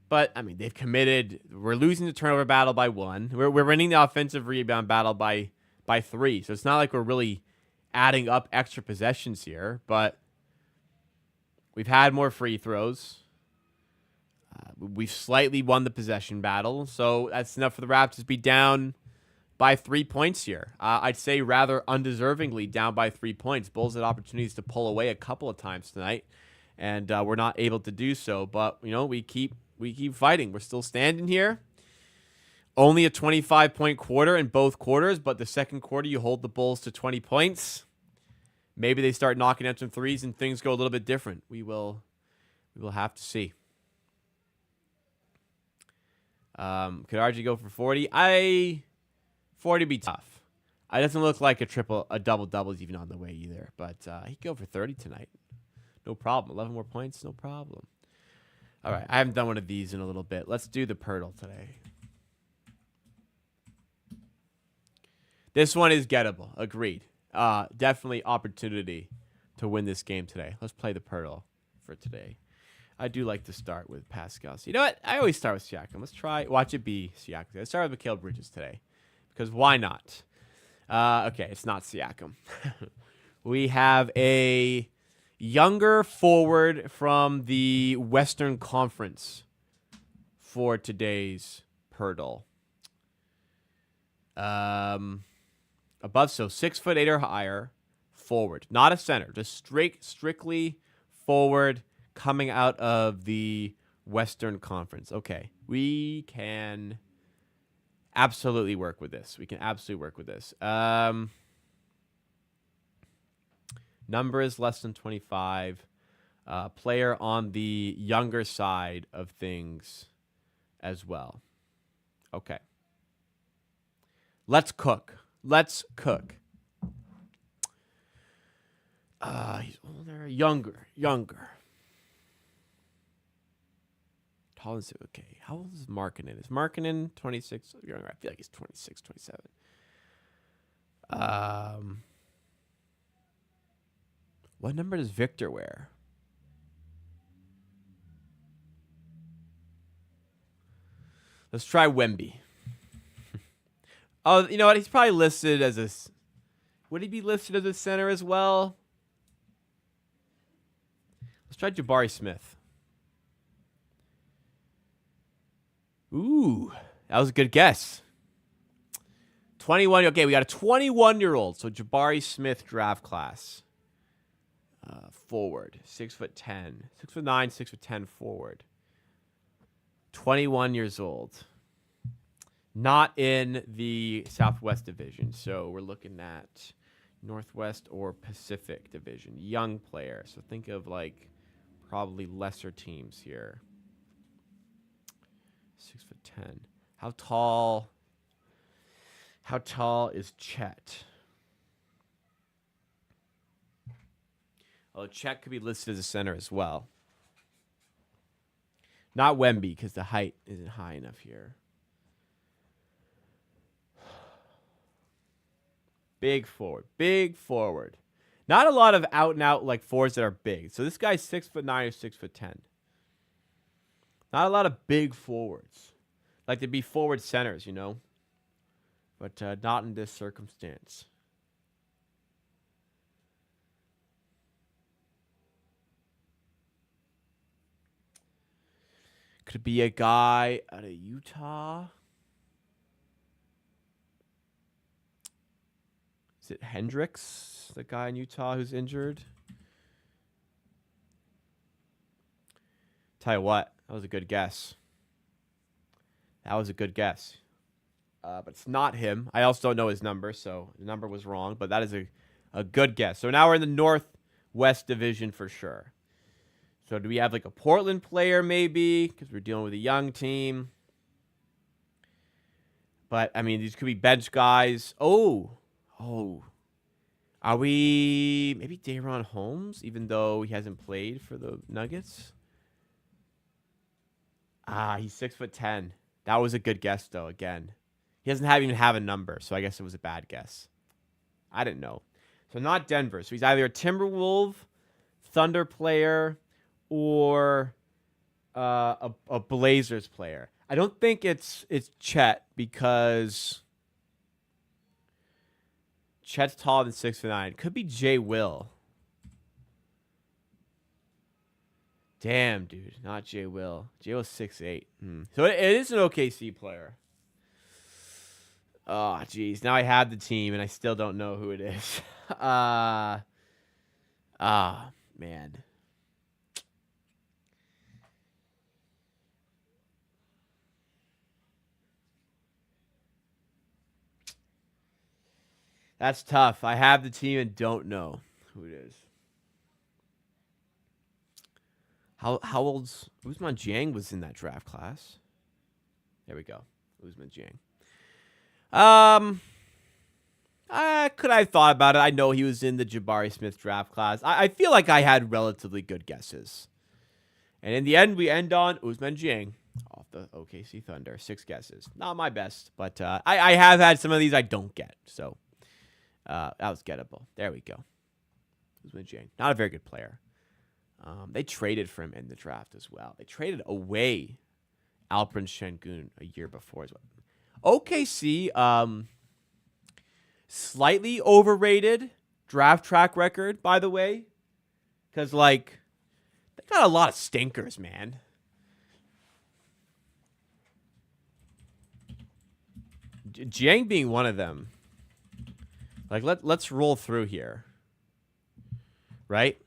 But, I mean, they've committed. We're losing the turnover battle by 1. We're winning the offensive rebound battle by 3. So it's not like we're really adding up extra possessions here, but we've had more free throws. We've slightly won the possession battle, so that's enough for the Raptors to be down by 3 points here. I'd say rather undeservingly down by 3 points. Bulls had opportunities to pull away a couple of times tonight, and we're not able to do so. But we keep fighting. We're still standing here. Only a 25-point quarter in both quarters, but the second quarter you hold the Bulls to 20 points. Maybe they start knocking out some threes and things go a little bit different. We will have to see. Could RG go for 40? 40 be tough. It doesn't look like a double-double is even on the way either, but he could go for 30 tonight. No problem. 11 more points, no problem. All right, I haven't done one of these in a little bit. Let's do the Pirtle today. This one is gettable. Agreed. Definitely opportunity to win this game today. Let's play the Pirtle for today. I do like to start with Pascal. So you know what? I always start with Siakam. Let's watch it be Siakam. Let's start with Mikal Bridges today. Because why not? Okay, it's not Siakam. We have a younger forward from the Western Conference for today's Purdle. Above, so 6'8" or higher, forward. Not a center, just strictly forward coming out of the Western Conference. Okay, we can absolutely work with this. Number is less than 25. Player on the younger side of things as well. Okay. Let's cook. He's older, younger. Tall is okay. How old is Markkanen? Is Markkanen 26? I feel like he's 26, 27. What number does Victor wear? Let's try Wemby. Oh, you know what? He's probably listed as a... Would he be listed as a center as well? Let's try Jabari Smith. Ooh, that was a good guess. 21. Okay, we got a 21-year-old. So Jabari Smith draft class. Forward. 6'10". 6'9", 6'10" forward. 21 years old. Not in the Southwest Division. So we're looking at Northwest or Pacific Division. Young player. So think of like probably lesser teams here. 6'10". How tall is Chet? Although Chet could be listed as a center as well. Not Wemby because the height isn't high enough here. Big forward. Not a lot of out and out like forwards that are big. So this guy's 6'9" or 6'10". Not a lot of big forwards. Like to be forward centers, you know. But not in this circumstance. Could be a guy out of Utah. Is it Hendricks, the guy in Utah who's injured? Tell you what, that was a good guess. But it's not him. I also don't know his number, so the number was wrong. But that is a good guess. So now we're in the Northwest Division for sure. So do we have like a Portland player maybe? Because we're dealing with a young team. But, I mean, these could be bench guys. Oh. Are we maybe Day'Ron Holmes, even though he hasn't played for the Nuggets? He's 6'10". That was a good guess, though, again. He doesn't even have a number, so I guess it was a bad guess. I didn't know. So not Denver. So he's either a Timberwolf, Thunder player, or a Blazers player. I don't think it's Chet because Chet's taller than 6'9". Could be Jay Will. Damn, dude. Not Jay Will. Jay Will's 6'8". So it is an OKC player. Oh, geez. Now I have the team, and I still don't know who it is. Man. That's tough. I have the team and don't know who it is. How old's Ousmane Dieng was in that draft class? There we go. Ousmane Dieng. Could I have thought about it? I know he was in the Jabari Smith draft class. I feel like I had relatively good guesses. And in the end, we end on Ousmane Dieng off the OKC Thunder. 6 guesses. Not my best, but I have had some of these I don't get. So that was gettable. There we go. Ousmane Dieng. Not a very good player. They traded for him in the draft as well. They traded away Alperen Şengün a year before as well. OKC, slightly overrated draft track record, by the way. Because, like, they got a lot of stinkers, man. Jiang being one of them. Like, let's roll through here. Right?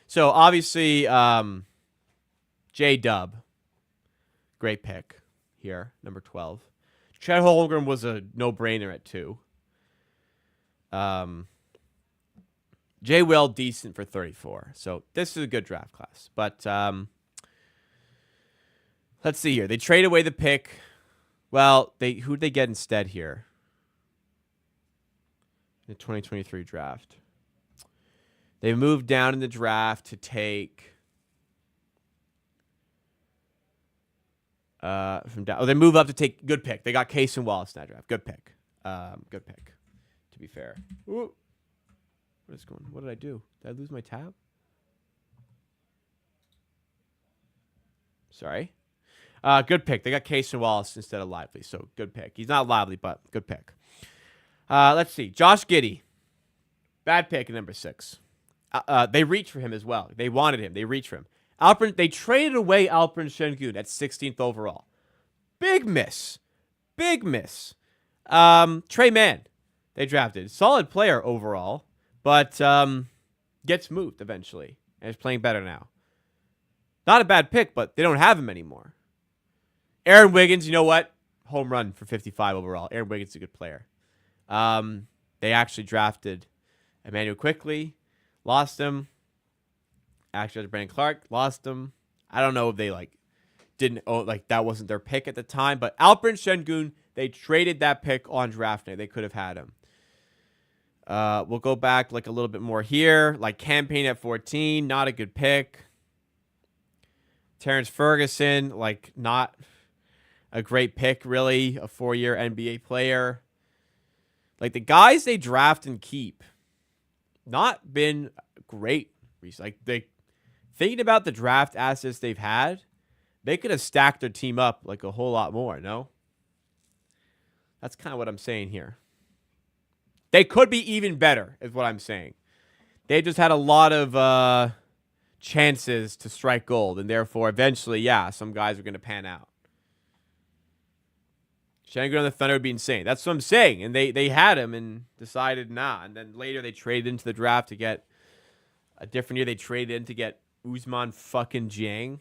So, obviously, J-Dub. Great pick here, number 12. Chet Holmgren was a no-brainer at 2. J. Will, decent for 34. So, this is a good draft class. But, let's see here. They trade away the pick. Well, who'd they get instead here? The 2023 draft. They moved down in the draft to take they move up to take good pick. They got Case and Wallace in that draft. Good pick. Good pick. To be fair. Ooh. What did I do? Did I lose my tab? Sorry. Good pick. They got Case and Wallace instead of Lively, so good pick. He's not Lively, but good pick. Let's see. Josh Giddey. Bad pick at number 6. They reached for him as well. They wanted him. They reached for him. They traded away Alperen Şengün at 16th overall. Big miss. Big miss. Trey Mann. They drafted. Solid player overall, but gets moved eventually and is playing better now. Not a bad pick, but they don't have him anymore. Aaron Wiggins, you know what? Home run for 55 overall. Aaron Wiggins is a good player. They actually drafted Emmanuel Quickley. Lost him. Actually, after Brandon Clark. Lost him. I don't know if they, that wasn't their pick at the time. But Alperen Şengün, they traded that pick on draft night. They could have had him. We'll go back, a little bit more here. Campaign at 14. Not a good pick. Terrence Ferguson, not a great pick, really. A 4-year NBA player. The guys they draft and keep, not been great. Thinking about the draft assets they've had, they could have stacked their team up a whole lot more, no? That's kind of what I'm saying here. They could be even better, is what I'm saying. They just had a lot of chances to strike gold, and therefore, eventually, some guys are going to pan out. Şengün on the Thunder would be insane. That's what I'm saying. And they had him and decided nah. And then later they traded into the draft to get a different year. They traded in to get Usman fucking Jiang.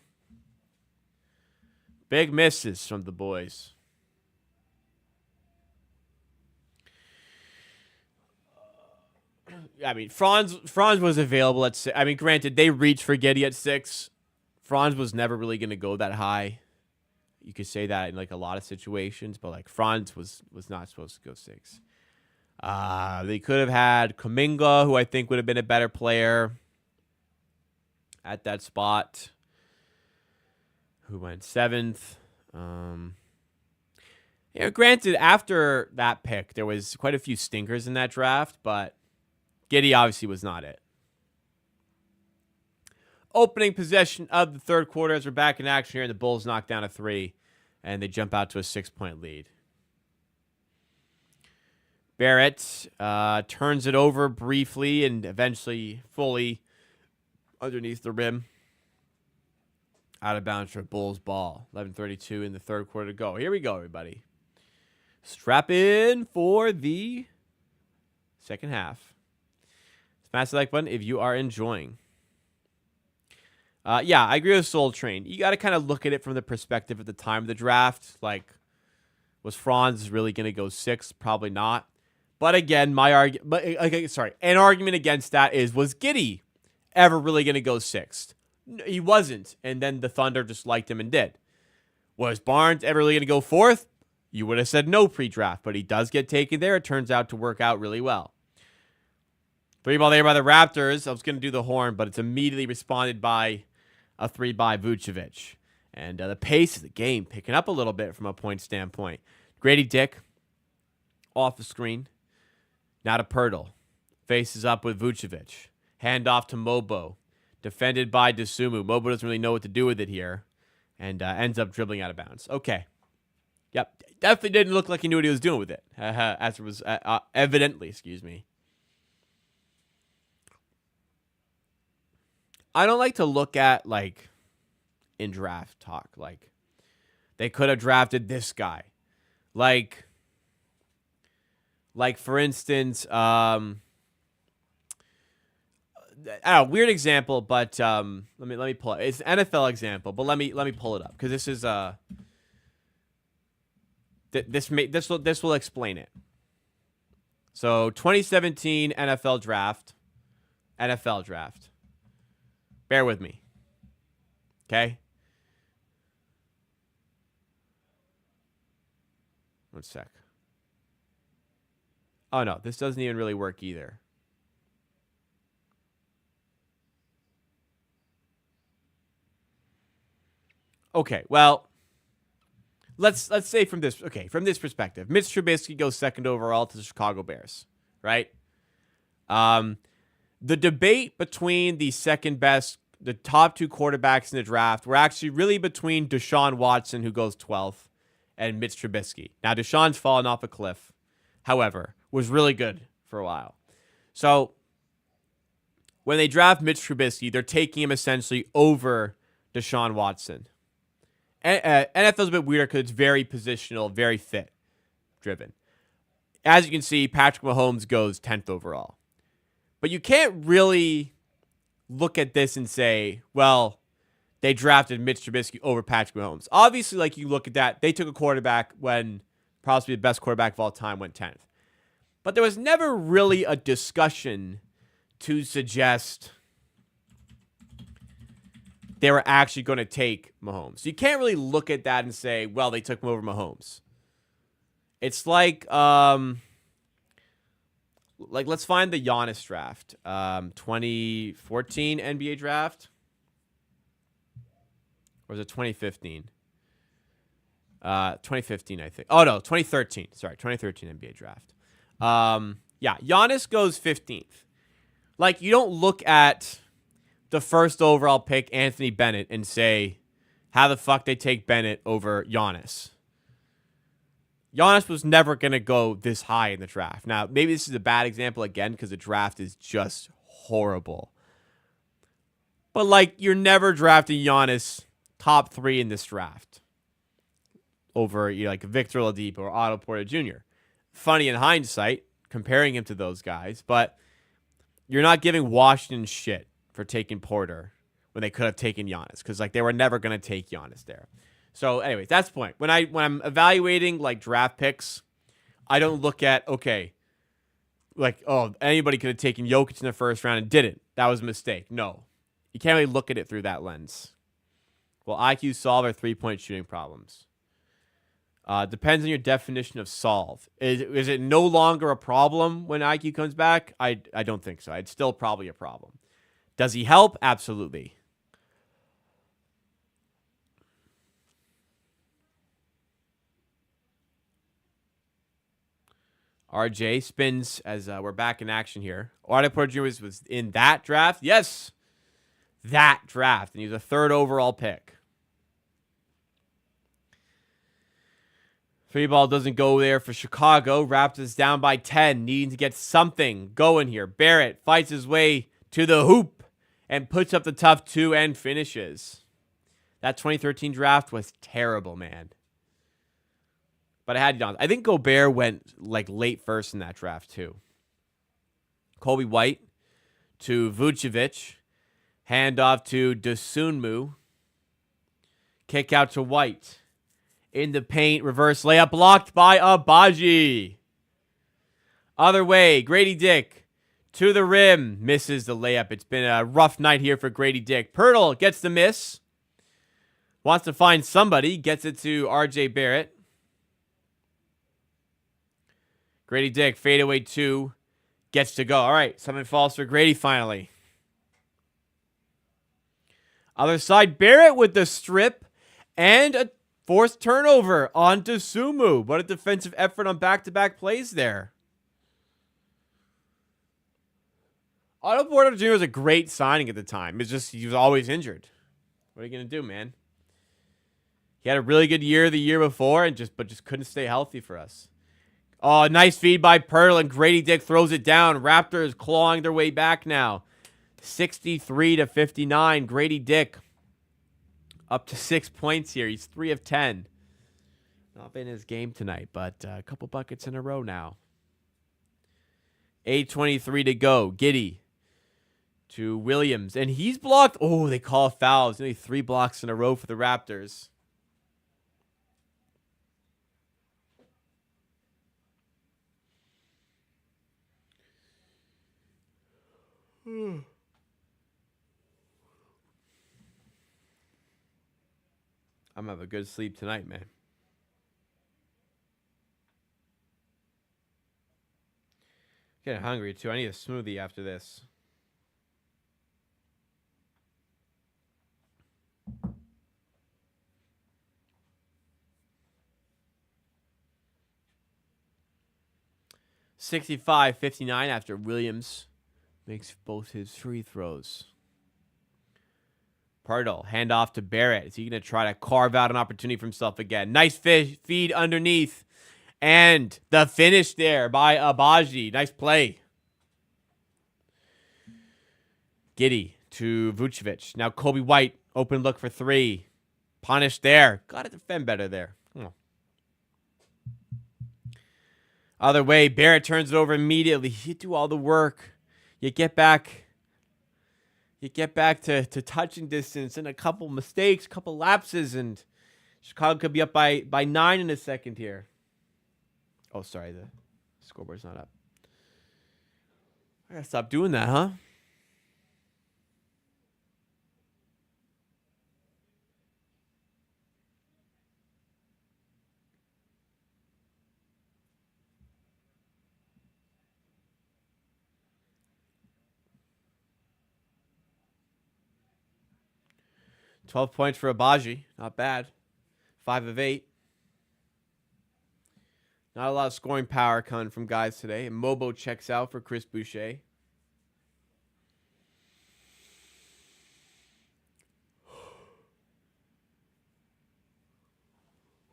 Big misses from the boys. I mean, Franz was available at 6. I mean, granted, they reached for Giddey at 6. Franz was never really going to go that high. You could say that in a lot of situations, but Franz was not supposed to go 6. They could have had Kuminga, who I think would have been a better player at that spot, who went 7th. Granted, after that pick, there was quite a few stinkers in that draft, but Giddey obviously was not it. Opening possession of the third quarter as we're back in action here, and the Bulls knock down a 3, and they jump out to a 6-point lead. Barrett turns it over briefly and eventually fully underneath the rim. Out of bounds for Bulls ball. 11:32 in the third quarter to go. Here we go, everybody. Strap in for the second half. Smash the like button if you are enjoying. I agree with Soul Train. You got to kind of look at it from the perspective at the time of the draft. Was Franz really going to go 6? Probably not. But again, an argument against that was Giddey ever really going to go 6th? He wasn't, and then the Thunder just liked him and did. Was Barnes ever really going to go 4th? You would have said no pre-draft, but he does get taken there. It turns out to work out really well. 3-ball there by the Raptors. I was going to do the horn, but it's immediately responded by a 3 by Vucevic. And the pace of the game picking up a little bit from a point standpoint. Grady Dick off the screen. Now to Pirtle. Faces up with Vucevic. Hand off to Mobo. Defended by Dosunmu. Mobo doesn't really know what to do with it here. And ends up dribbling out of bounds. Okay. Yep. Definitely didn't look like he knew what he was doing with it. As it was evidently, excuse me. I don't like to look at, like, in draft talk, like, they could have drafted this guy. Like for instance, weird example, but let me pull it. It's an NFL example, but let me pull it up because this is this will explain it. So 2017 NFL draft. Bear with me. Okay? One sec. Oh no, this doesn't even really work either. Okay, well, let's say from this perspective, Mitch Trubisky goes second overall to the Chicago Bears, right? The debate between the top two quarterbacks in the draft were actually really between Deshaun Watson, who goes 12th, and Mitch Trubisky. Now, Deshaun's fallen off a cliff, however, was really good for a while. So, when they draft Mitch Trubisky, they're taking him essentially over Deshaun Watson. NFL's a bit weirder because it's very positional, very fit driven. As you can see, Patrick Mahomes goes 10th overall. But you can't really look at this and say, well, they drafted Mitch Trubisky over Patrick Mahomes. Obviously, like you look at that, they took a quarterback when possibly the best quarterback of all time went 10th. But there was never really a discussion to suggest they were actually going to take Mahomes. So you can't really look at that and say, well, they took him over Mahomes. It's like let's find the Giannis draft. 2014 NBA draft. Or was it 2015? 2015, I think. Oh, no, 2013. Sorry, 2013 NBA draft. Yeah, Giannis goes 15th. Like, you don't look at the first overall pick, Anthony Bennett, and say, how the fuck they take Bennett over Giannis? Giannis was never going to go this high in the draft. Now, maybe this is a bad example again because the draft is just horrible. But, like, you're never drafting Giannis top 3 in this draft over like Victor Oladipo or Otto Porter Jr. Funny in hindsight, comparing him to those guys, but you're not giving Washington shit for taking Porter when they could have taken Giannis because like they were never going to take Giannis there. So anyways, that's the point. When I'm evaluating like draft picks, I don't look at, okay, like, oh, anybody could have taken Jokic in the first round and didn't. That was a mistake. No. You can't really look at it through that lens. Will IQ solve our three-point shooting problems? Depends on your definition of solve. Is it no longer a problem when IQ comes back? I don't think so. It's still probably a problem. Does he help? Absolutely. RJ spins as we're back in action here. Otto Porter Jr. was in that draft? Yes. That draft. And he was a third overall pick. Free ball doesn't go there for Chicago. Raptors down by 10, needing to get something going here. Barrett fights his way to the hoop and puts up the tough 2 and finishes. That 2013 draft was terrible, man. But I had it on. I think Gobert went like late first in that draft too. Kobe White to Vucevic. Handoff to Dosunmu. Kick out to White. In the paint, reverse layup blocked by Abaji. Other way, Grady Dick to the rim. Misses the layup. It's been a rough night here for Grady Dick. Pirtle gets the miss. Wants to find somebody. Gets it to RJ Barrett. Grady Dick, fadeaway 2. Gets to go. All right, something falls for Grady finally. Other side, Barrett with the strip and a forced turnover on Dosunmu. What a defensive effort on back-to-back plays there. Otto Porter Jr. was a great signing at the time. It's just he was always injured. What are you gonna do, man? He had a really good year the year before, and just couldn't stay healthy for us. Oh, nice feed by Pirtle, and Grady Dick throws it down. Raptors clawing their way back now. 63-59. Grady Dick up to 6 points here. He's 3 of 10. Not been his game tonight, but a couple buckets in a row now. 8:23 to go. Giddey to Williams, and he's blocked. Oh, they call fouls. Nearly 3 blocks in a row for the Raptors. I'm gonna have a good sleep tonight, man. Getting hungry too. I need a smoothie after this. $65-59 after Williams makes both his free throws. Pirtle, hand off to Barrett. Is he going to try to carve out an opportunity for himself again? Nice feed underneath. And the finish there by Abaji. Nice play. Giddey to Vucevic. Now Kobe White, open look for 3. Punished there. Got to defend better there. Oh. Other way, Barrett turns it over immediately. You do all the work. You get back to touching distance, and a couple mistakes, couple lapses, and Chicago could be up by 9 in a second here. Oh, sorry, the scoreboard's not up. I gotta stop doing that, huh? $12 points for Abaji. Not bad. 5 of 8. Not a lot of scoring power coming from guys today. And Mobo checks out for Chris Boucher.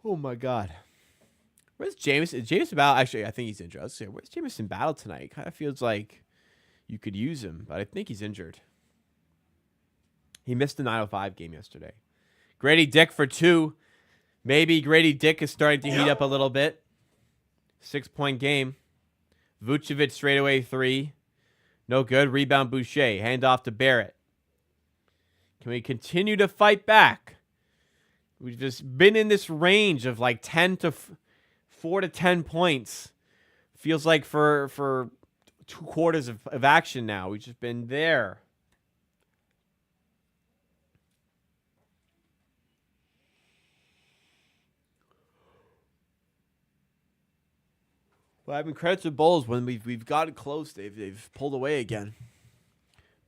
Oh, my God. Where's Jameson? Is Jameson Battle? Actually, I think he's injured. Let's see. Where's Jameson Battle tonight? Kind of feels like you could use him, but I think he's injured. He missed the 9:05 game yesterday. Grady Dick for 2. Maybe Grady Dick is starting to heat up a little bit. 6-point game. Vucevic straightaway 3. No good. Rebound Boucher. Hand off to Barrett. Can we continue to fight back? We've just been in this range of like 4 to 10 points. Feels like for 2 quarters of action now. We've just been there. But I've been credit to Bulls when we've gotten close. They've pulled away again.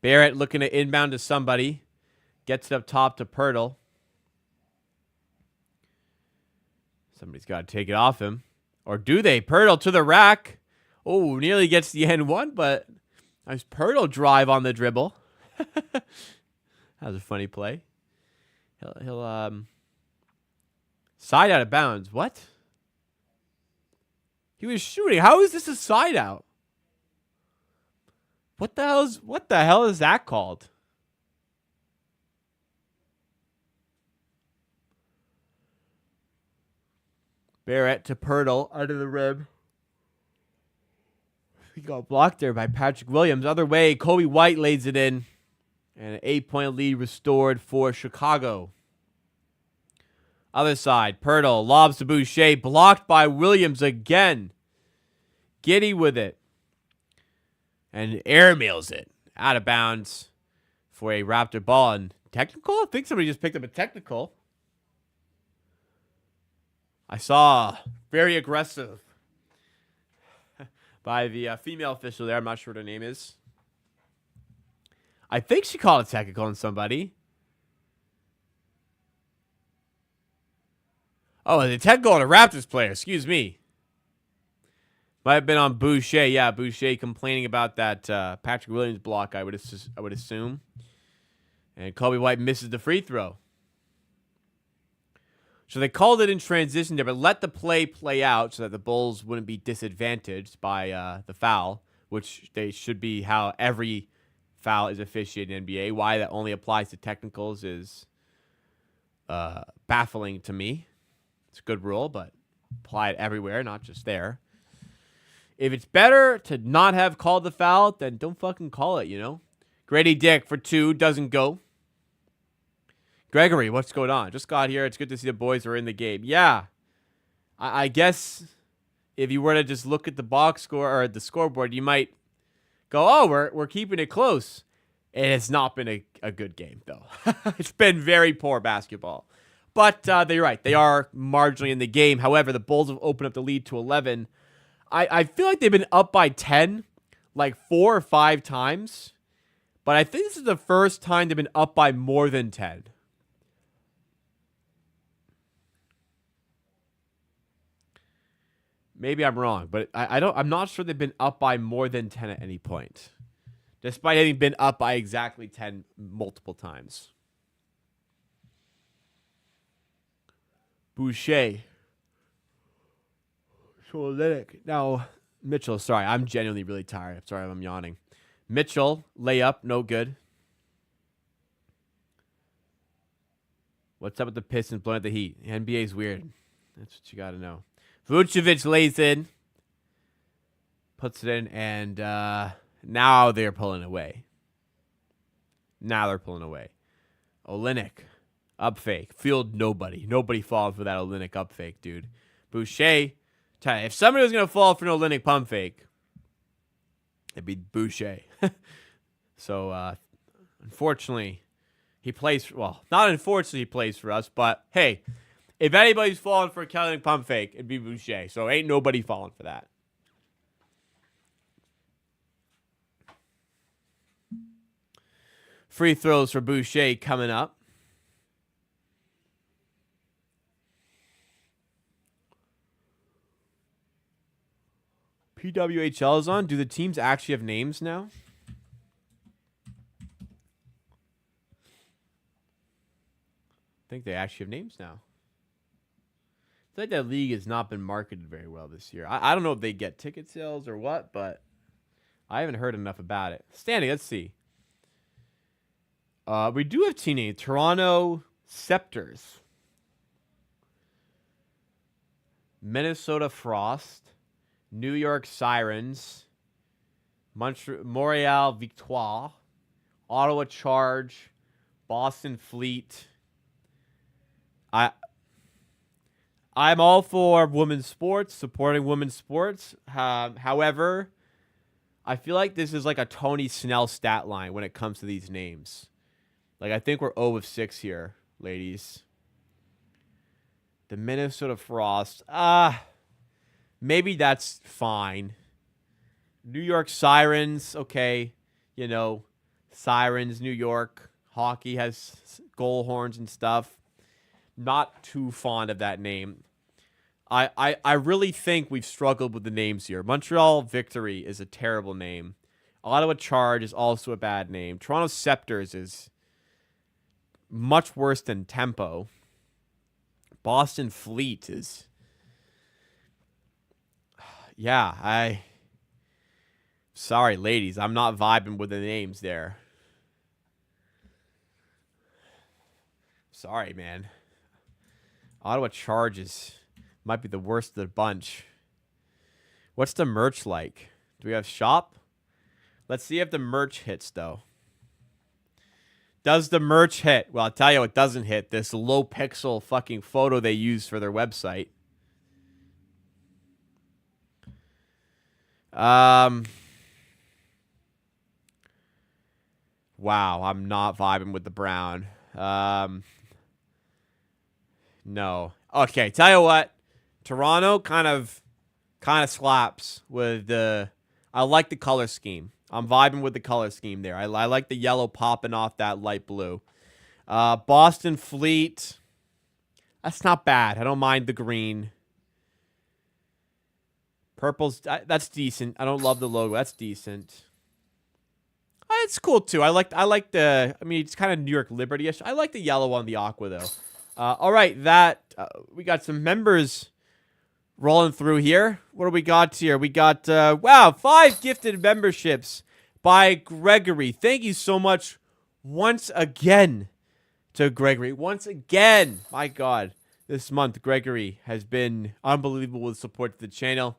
Barrett looking to inbound to somebody. Gets it up top to Pirtle. Somebody's got to take it off him. Or do they? Pirtle to the rack. Oh, nearly gets the N1, but nice Pirtle drive on the dribble. That was a funny play. He'll side out of bounds. What? He was shooting. How is this a side out? What the hell is that called? Barrett to Pirtle under the rim. He got blocked there by Patrick Williams. Other way, Kobe White lays it in. And an 8-point lead restored for Chicago. Other side, Pirtle lobs to Boucher. Blocked by Williams again. Giddey with it. And airmails it. Out of bounds for a Raptor ball. And technical? I think somebody just picked up a technical. I saw very aggressive by the female official there. I'm not sure what her name is. I think she called a technical on somebody. Oh, the technical on a Raptors player. Excuse me. Might have been on Boucher. Yeah, Boucher complaining about that Patrick Williams block, I would assume. And Kobe White misses the free throw. So they called it in transition there, but let the play out so that the Bulls wouldn't be disadvantaged by the foul, which they should be how every foul is officiated in NBA. Why that only applies to technicals is baffling to me. It's a good rule, but apply it everywhere, not just there. If it's better to not have called the foul, then don't fucking call it, you know? Grady Dick for 2, doesn't go. Gregory, what's going on? Just got here. It's good to see the boys are in the game. Yeah. I guess if you were to just look at the box score or the scoreboard, you might go, oh, we're keeping it close. And it's not been a good game, though. It's been very poor basketball. But they're right. They are marginally in the game. However, the Bulls have opened up the lead to 11. I feel like they've been up by 10 like 4 or 5 times. But I think this is the first time they've been up by more than 10. Maybe I'm wrong, but I'm not sure they've been up by more than 10 at any point. Despite having been up by exactly 10 multiple times. Boucher. Now, Mitchell, sorry, I'm genuinely really tired. I'm sorry I'm yawning. Mitchell, layup, no good. What's up with the Pistons blowing at the Heat? The NBA's weird. That's what you got to know. Vucevic lays in. Puts it in, and now they're pulling away. Olynyk, up fake. Field nobody. Nobody falling for that Olynyk up fake, dude. Boucher. If somebody was going to fall for an Olynyk pump fake, it'd be Boucher. So, unfortunately, he plays, not unfortunately he plays for us, but hey, if anybody's falling for a Olynyk pump fake, it'd be Boucher. So, ain't nobody falling for that. Free throws for Boucher coming up. PWHL is on. Do the teams actually have names now? I think they actually have names now. I feel like that league has not been marketed very well this year. I don't know if they get ticket sales or what, but I haven't heard enough about it. Standing, let's see. We do have team names. Toronto Raptors. Minnesota Frost. New York Sirens, Montreal Victoire, Ottawa Charge, Boston Fleet. I'm all for women's sports, supporting women's sports. However, I feel like this is like a Tony Snell stat line when it comes to these names. Like, I think we're 0 of 6 here, ladies. The Minnesota Frost. Maybe that's fine. New York Sirens, okay. You know, Sirens, New York. Hockey has goal horns and stuff. Not too fond of that name. I really think we've struggled with the names here. Montreal Victory is a terrible name. Ottawa Charge is also a bad name. Toronto Raptors is much worse than Tempo. Boston Fleet is... Yeah, sorry, ladies. I'm not vibing with the names there. Sorry, man. Ottawa Charges might be the worst of the bunch. What's the merch like? Do we have shop? Let's see if the merch hits, though. Does the merch hit? Well, I'll tell you what doesn't hit. This low pixel fucking photo they use for their website. Wow, I'm not vibing with the brown. No. Okay, tell you what. Toronto kind of slaps with the... I like the color scheme. I'm vibing with the color scheme there. I like the yellow popping off that light blue. Boston Fleet. That's not bad. I don't mind the green. Purple's that's decent. I don't love the logo. That's decent. It's cool too. I like the. I mean, it's kind of New York Liberty-ish. I like the yellow on the aqua though. All right, we got some members rolling through here. What do we got here? We got wow, 5 gifted memberships by Gregory. Thank you so much once again to Gregory. Once again, my God, this month Gregory has been unbelievable with support to the channel.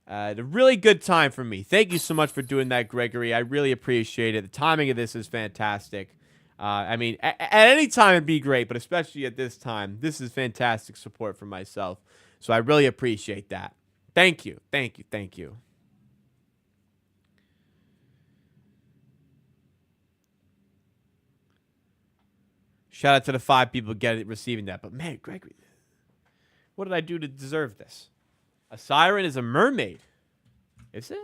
A really good time for me. Thank you so much for doing that, Gregory. I really appreciate it. The timing of this is fantastic. I mean, at any time it'd be great, but especially at this time, this is fantastic support for myself. So I really appreciate that. Thank you. Thank you. Thank you. Shout out to the 5 people receiving that. But man, Gregory, what did I do to deserve this? A siren is a mermaid. Is it?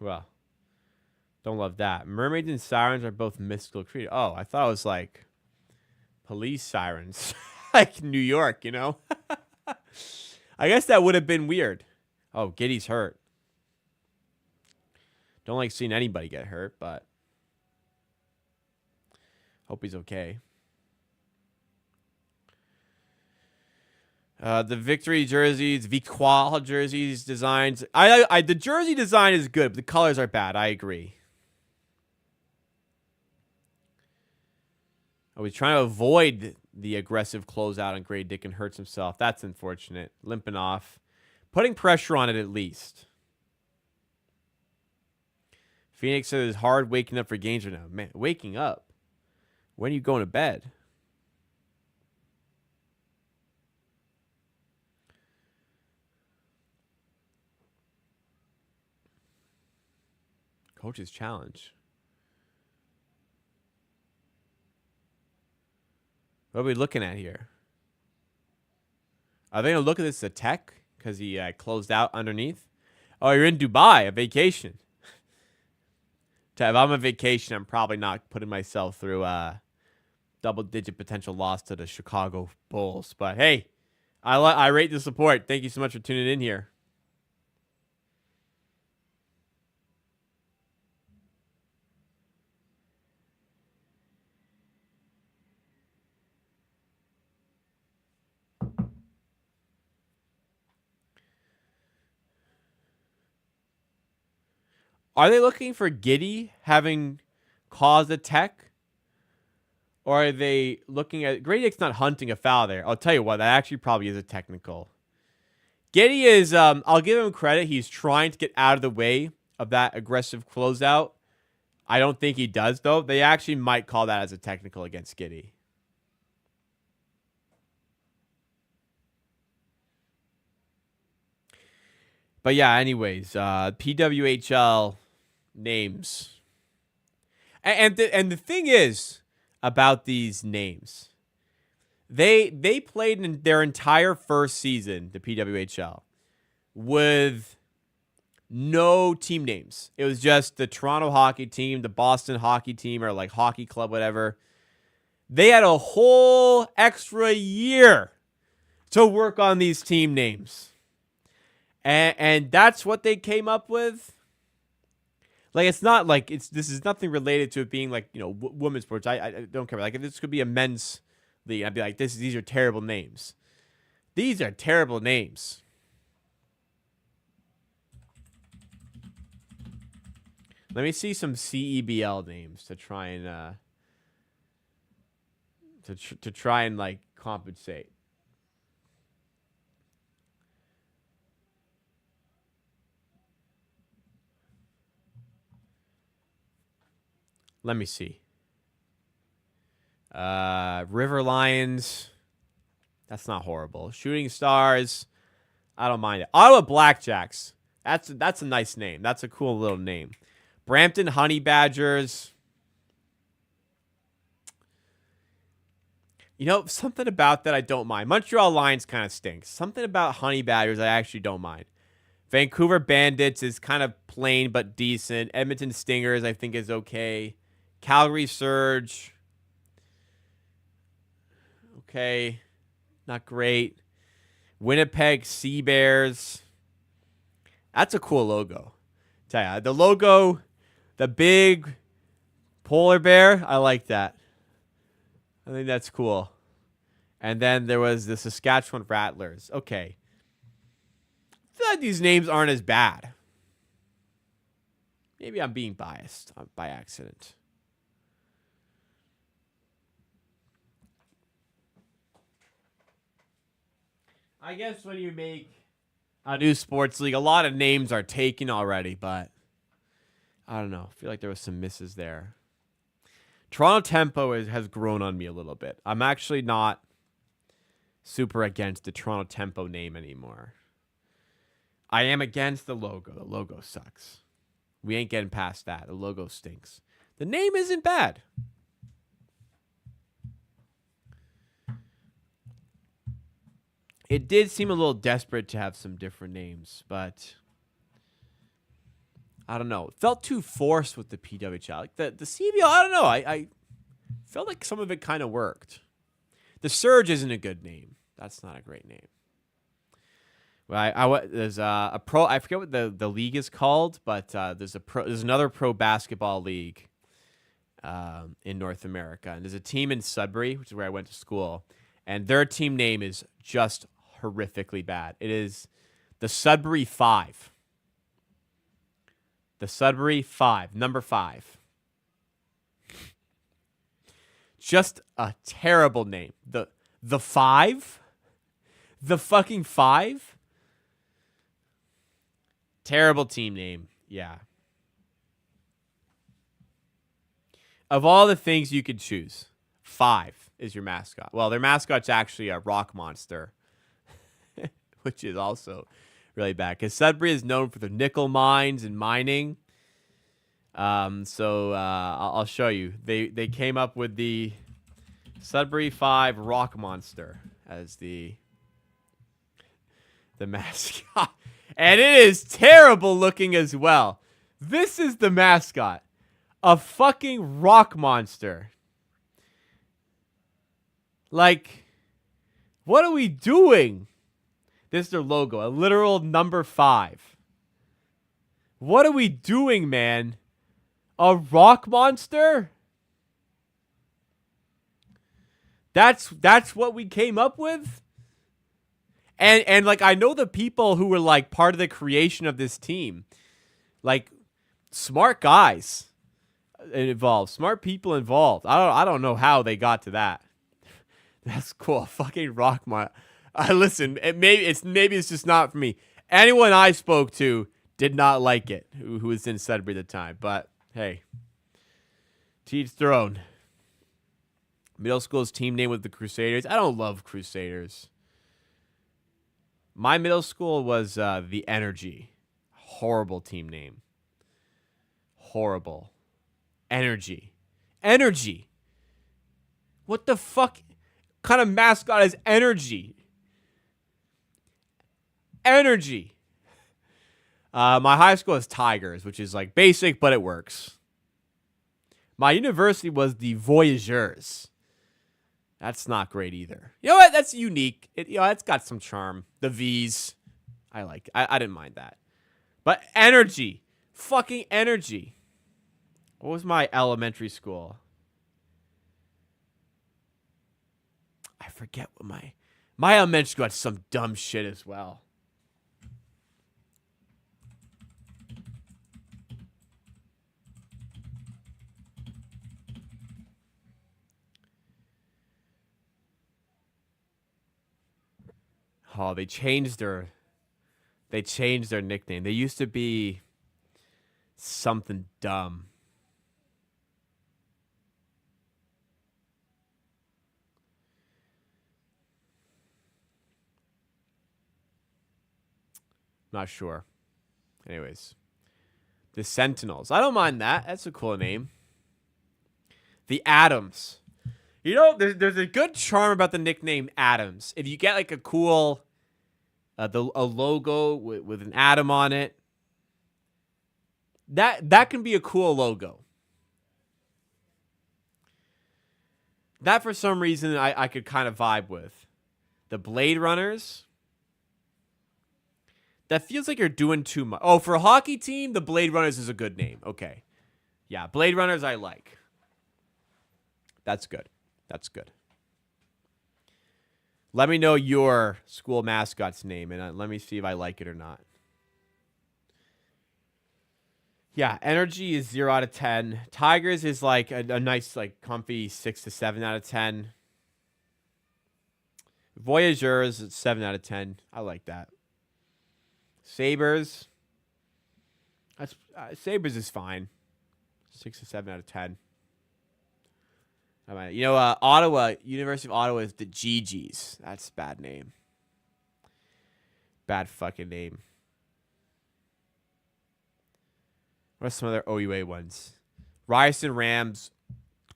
Well, don't love that. Mermaids and sirens are both mystical creatures. Oh, I thought it was like police sirens. Like New York, you know? I guess that would have been weird. Oh, Giddy's hurt. Don't like seeing anybody get hurt, but hope he's okay. The victory jerseys, Victoire jerseys designs. The jersey design is good, but the colors are bad. I agree. I was trying to avoid the aggressive closeout on Gray Dick and hurts himself. That's unfortunate. Limping off. Putting pressure on it at least. Phoenix says it's hard waking up for games right now. Man, waking up? When are you going to bed? Coach's challenge. What are we looking at here? Are they going to look at this as a tech? Because he closed out underneath? Oh, you're in Dubai, a vacation. If I'm on vacation, I'm probably not putting myself through a double-digit potential loss to the Chicago Bulls. But hey, I rate the support. Thank you so much for tuning in here. Are they looking for Giddy having caused a tech? Or are they looking at... Grady Dick's not hunting a foul there. I'll tell you what, that actually probably is a technical. Giddy is... I'll give him credit. He's trying to get out of the way of that aggressive closeout. I don't think he does, though. They actually might call that as a technical against Giddy. But yeah, anyways, PWHL... names. And the thing is about these names, they played in their entire first season, the PWHL, with no team names. It was just the Toronto hockey team, the Boston hockey team, or like hockey club, whatever. They had a whole extra year to work on these team names. And that's what they came up with. Like, it's not like this is nothing related to it being like, you know, women's sports. I don't care. Like, if this could be a men's league, I'd be like, these are terrible names. These are terrible names. Let me see some CEBL names to try and to try and like compensate. Let me see. River Lions. That's not horrible. Shooting Stars. I don't mind it. Ottawa Blackjacks. That's a nice name. That's a cool little name. Brampton Honey Badgers. You know, something about that I don't mind. Montreal Lions kind of stinks. Something about Honey Badgers I actually don't mind. Vancouver Bandits is kind of plain but decent. Edmonton Stingers I think is okay. Calgary Surge. Okay. Not great. Winnipeg Sea Bears. That's a cool logo. Tell ya, the logo, the big polar bear, I like that. I think that's cool. And then there was the Saskatchewan Rattlers. Okay. I feel like these names aren't as bad. Maybe I'm being biased by accident. I guess when you make a new sports league, a lot of names are taken already, but I don't know. I feel like there was some misses there. Toronto Tempo has grown on me a little bit. I'm actually not super against the Toronto Tempo name anymore. I am against the logo. The logo sucks. We ain't getting past that. The logo stinks. The name isn't bad. It did seem a little desperate to have some different names, but I don't know. It felt too forced with the PWHL. Like the CBL, I don't know. I felt like some of it kind of worked. The Surge isn't a good name. That's not a great name. Well, there's a pro. I forget what the league is called, but there's another pro basketball league in North America, and there's a team in Sudbury, which is where I went to school, and their team name is just horrifically bad. It is the Sudbury Five. The Sudbury Five, number 5. Just a terrible name. The Five? The fucking 5? Terrible team name. Yeah. Of all the things you could choose, 5 is your mascot. Well, their mascot's actually a rock monster, which is also really bad because Sudbury is known for the nickel mines and mining. So I'll show you. They came up with the Sudbury 5 rock monster as the mascot. And it is terrible looking as well. This is the mascot. A fucking rock monster. Like, what are we doing? This is their logo. A literal number 5. What are we doing, man? A rock monster? That's what we came up with? And like I know the people who were like part of the creation of this team. Like smart guys involved, smart people involved. I don't know how they got to that. That's cool. Fucking rock monster. Listen, maybe it's just not for me. Anyone I spoke to did not like it who was in Sudbury at the time, but hey, to each their own. Middle school's team name was the Crusaders. I don't love Crusaders. My middle school was the Energy. Horrible team name. Horrible. Energy. Energy. What the fuck kind of mascot is Energy? Energy. My high school is Tigers, which is like basic, but it works. My university was the Voyageurs. That's not great either. You know what? That's unique. It's got some charm. The V's. I like. I didn't mind that. But Energy. Fucking Energy. What was my elementary school? I forget what my elementary school had some dumb shit as well. Oh, they changed their nickname. They used to be something dumb. Not sure. Anyways, the Sentinels. I don't mind that. That's a cool name. The Adams. You know, there's a good charm about the nickname Adams. If you get like a cool, a logo with an atom on it, that can be a cool logo. That for some reason I could kind of vibe with. The Blade Runners. That feels like you're doing too much. Oh, for a hockey team, the Blade Runners is a good name. Okay. Yeah, Blade Runners I like. That's good. That's good. Let me know your school mascot's name, and let me see if I like it or not. Yeah, energy is 0 out of 10. Tigers is like a nice, like, comfy 6 to 7 out of 10. Voyageurs is 7 out of 10. I like that. Sabres. Sabres is fine. 6 to 7 out of 10. You know, Ottawa, University of Ottawa is the GGs. That's a bad name. Bad fucking name. What are some other OUA ones? Ryerson Rams,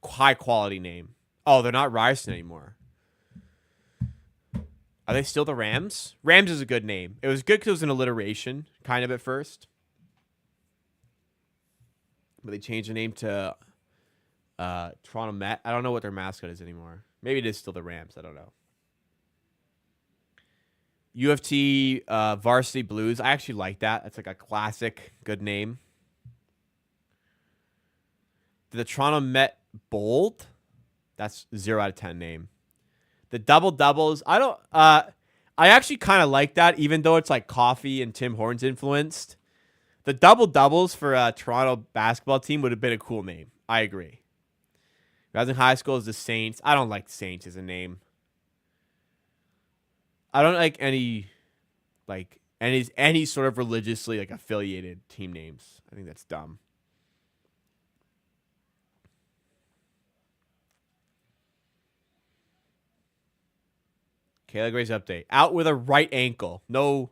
high quality name. Oh, they're not Ryerson anymore. Are they still the Rams? Rams is a good name. It was good because it was an alliteration, kind of at first. But they changed the name to Toronto Met. I don't know what their mascot is anymore. Maybe it is still the Rams. I don't know. U of T Varsity Blues. I actually like that. That's like a classic, good name. The Toronto Met Bold. That's 0 out of 10 name. The Double Doubles. I actually kind of like that, even though it's like coffee and Tim Hortons influenced. The Double Doubles for a Toronto basketball team would have been a cool name. I agree. When I was in high school, is the Saints. I don't like Saints as a name. I don't like any sort of religiously like affiliated team names. I think that's dumb. Kayla Gray's update. Out with a right ankle. No,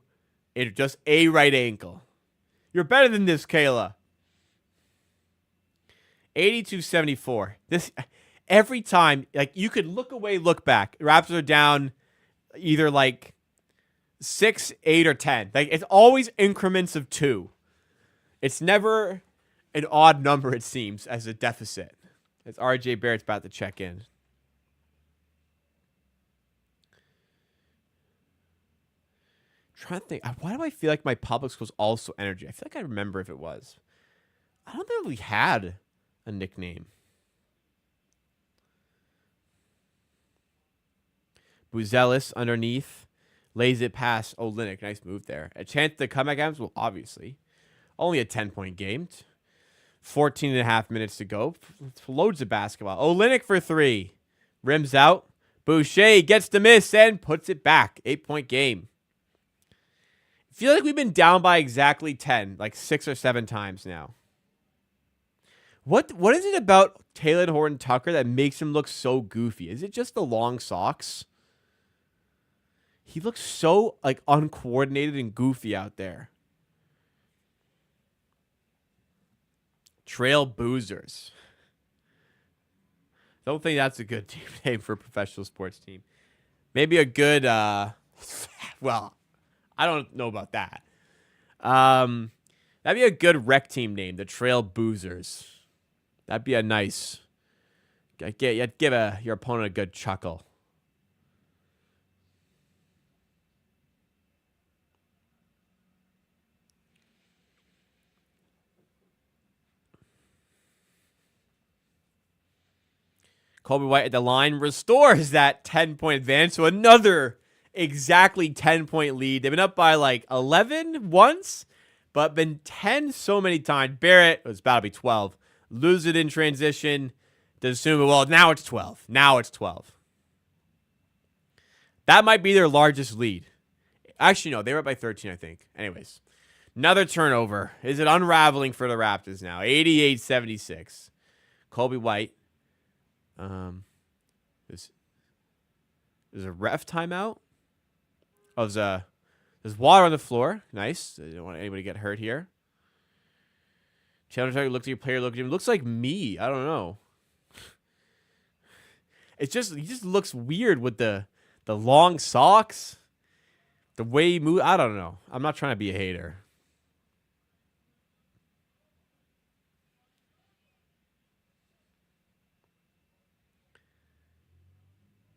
it's just a right ankle. You're better than this, Kayla. 82-74. This every time, like, you could look away, look back. Raptors are down either like 6, 8, or 10. Like, it's always increments of 2. It's never an odd number, it seems, as a deficit. As RJ Barrett's about to check in. Trying to think. Why do I feel like my public school was also energy? I feel like I remember if it was. I don't think we had a nickname. Buzelis underneath. Lays it past Olynyk. Nice move there. A chance to comeback games? Well, obviously. Only a 10-point game. 14 and a half minutes to go. Loads of basketball. Olynyk for 3. Rims out. Boucher gets the miss and puts it back. 8-point game. I feel like we've been down by exactly 10, like 6 or 7 times now. What is it about Taylor Horton Tucker that makes him look so goofy? Is it just the long socks? He looks so like uncoordinated and goofy out there. Trail Boozers. Don't think that's a good team name for a professional sports team. Maybe a good well, I don't know about that. That'd be a good rec team name, the Trail Boozers. That'd be a nice. You'd give your opponent a good chuckle. Kobe White at the line restores that 10-point advance to another exactly 10-point lead. They've been up by like 11 once, but been 10 so many times. Barrett was about to be 12. Lose it in transition. Does assume, well, now it's 12. Now it's 12. That might be their largest lead. Actually, no, they were up by 13, I think. Anyways, another turnover. Is it unraveling for the Raptors now? 88-76. Kobe White. There's a ref timeout. Oh, there's water on the floor. Nice. I don't want anybody to get hurt here. Chandler Tucker looked at your player, looked at him. Looks like me. I don't know. He just looks weird with the long socks. The way he moves. I don't know. I'm not trying to be a hater.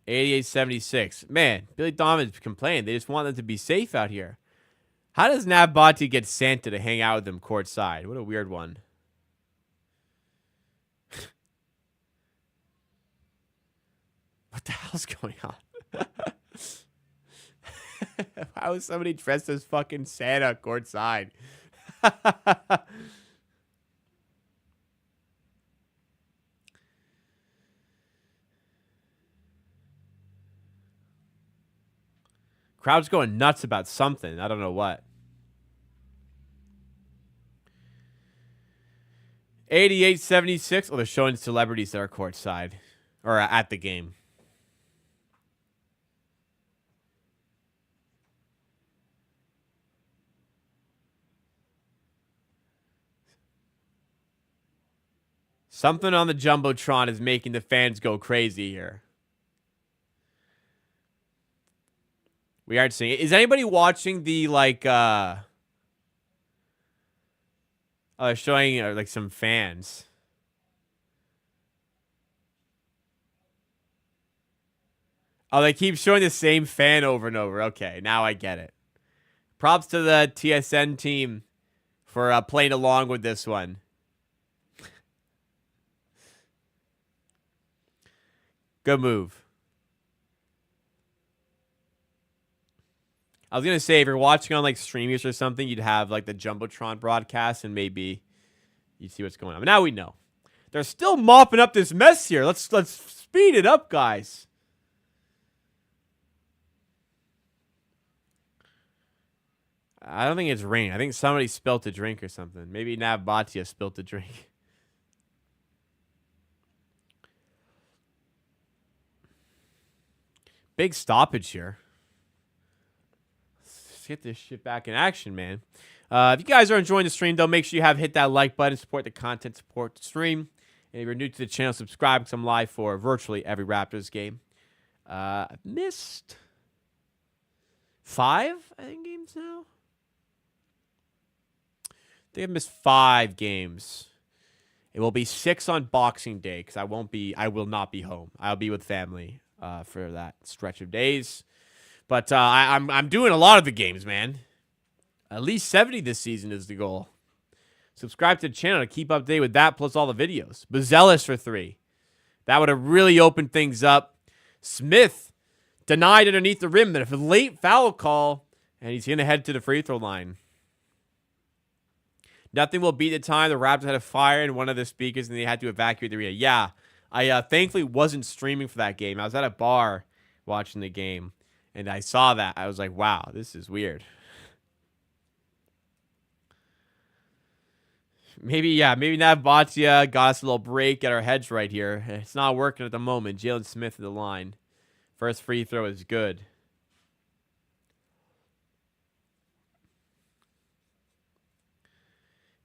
88-76. Man, Billy Donovan's complaining. They just want them to be safe out here. How does Nabati get Santa to hang out with them courtside? What a weird one. What the hell's going on? How is somebody dressed as fucking Santa courtside? Crowd's going nuts about something. I don't know what. 88-76. Oh, they're showing celebrities that are courtside. Or at the game. Something on the Jumbotron is making the fans go crazy here. We aren't seeing it. Is anybody watching the, like, showing, like, some fans? Oh, they keep showing the same fan over and over. Okay, now I get it. Props to the TSN team for playing along with this one. Good move. I was going to say, if you're watching on, like, Streamers or something, you'd have, like, the Jumbotron broadcast, and maybe you'd see what's going on. But now we know. They're still mopping up this mess here. Let's speed it up, guys. I don't think it's rain. I think somebody spilt a drink or something. Maybe Navbatia spilt a drink. Big stoppage here. Let's get this shit back in action, man. If you guys are enjoying the stream, though, make sure you have hit that like button, support the content, support the stream. And if you're new to the channel, subscribe because I'm live for virtually every Raptors game. I've missed 5, I think, games now. I think I've missed 5 games. It will be 6 on Boxing Day because I will not be home. I'll be with family for that stretch of days. But I'm doing a lot of the games, man. At least 70 this season is the goal. Subscribe to the channel to keep up to date with that, plus all the videos. Bazelis for 3. That would have really opened things up. Smith denied underneath the rim, but if a late foul call, and he's going to head to the free throw line. Nothing will beat the time the Raptors had a fire in one of the speakers, and they had to evacuate the arena. Yeah, I thankfully wasn't streaming for that game. I was at a bar watching the game, and I saw that. I was like, wow, this is weird. Maybe Navbatia got us a little break, get our heads right here. It's not working at the moment. Jalen Smith at the line. First free throw is good.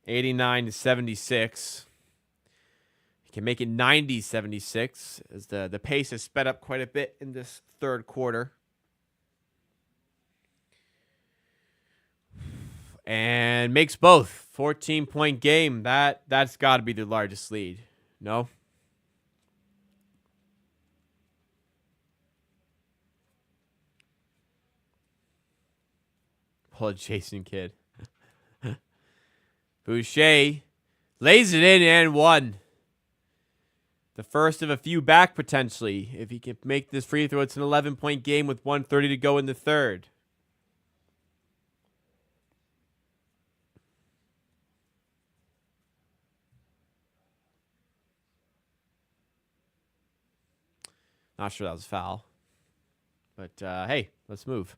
$89-76. He can make it 90-76 as the pace has sped up quite a bit in this third quarter. And makes both. 14-point game. That's got to be the largest lead. No? Pull a Jason Kidd. Boucher lays it in and one. The first of a few back, potentially. If he can make this free throw, it's an 11-point game with 1:30 to go in the third. Not sure that was a foul. But, hey, let's move.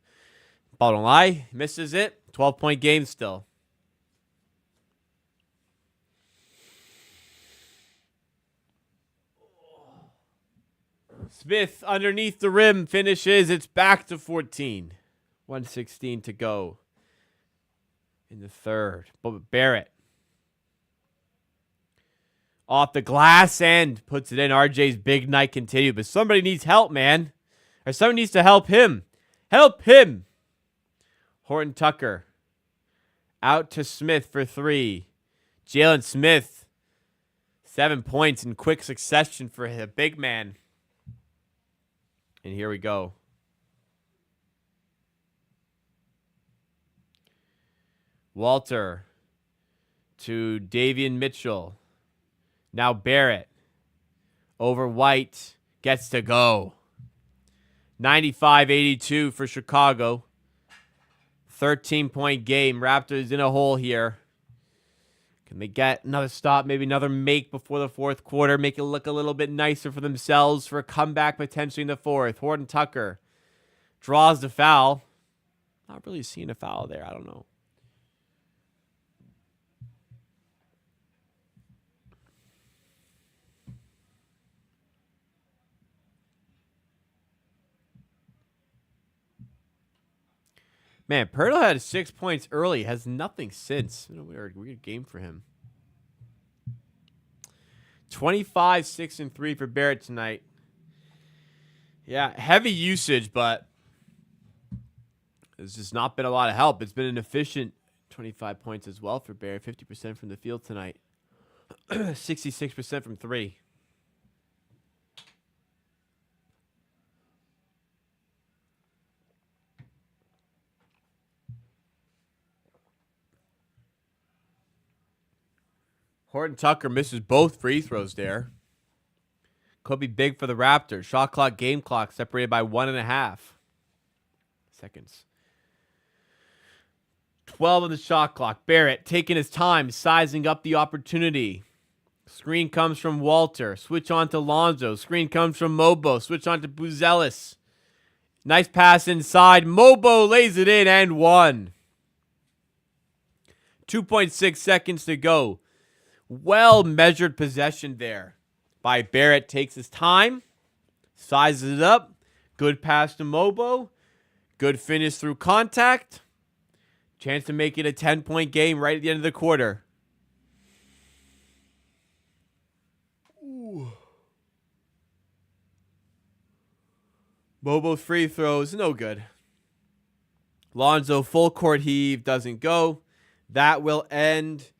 Ball don't lie. Misses it. 12-point game still. Smith underneath the rim finishes. It's back to 14. 1:16 to go in the third. Barrett. Off the glass end. Puts it in. RJ's big night continued. But somebody needs help, man. Or somebody needs to help him. Help him. Horton Tucker. Out to Smith for 3. Jalen Smith. 7 points in quick succession for a big man. And here we go. Walter to Davian Mitchell. Now Barrett over White. Gets to go. 95-82 for Chicago. 13-point game. Raptors in a hole here. Can they get another stop, maybe another make before the fourth quarter, make it look a little bit nicer for themselves for a comeback potentially in the fourth? Horton Tucker draws the foul. Not really seeing a foul there. I don't know. Man, Pirtle had 6 points early. Has nothing since. Weird game for him. 25, 6, and 3 for Barrett tonight. Yeah, heavy usage, but there's just not been a lot of help. It's been an efficient 25 points as well for Barrett. 50% from the field tonight. 66% from 3. Horton Tucker misses both free throws there. Could be big for the Raptors. Shot clock, game clock separated by 1.5 seconds. 12 on the shot clock. Barrett taking his time, sizing up the opportunity. Screen comes from Walter. Switch on to Lonzo. Screen comes from Mobo. Switch on to Buzelis. Nice pass inside. Mobo lays it in and one. 2.6 seconds to go. Well-measured possession there by Barrett. Takes his time, sizes it up. Good pass to Mobo. Good finish through contact. Chance to make it a 10-point game right at the end of the quarter. Ooh. Mobo's free throws, no good. Lonzo full court heave, doesn't go. That will end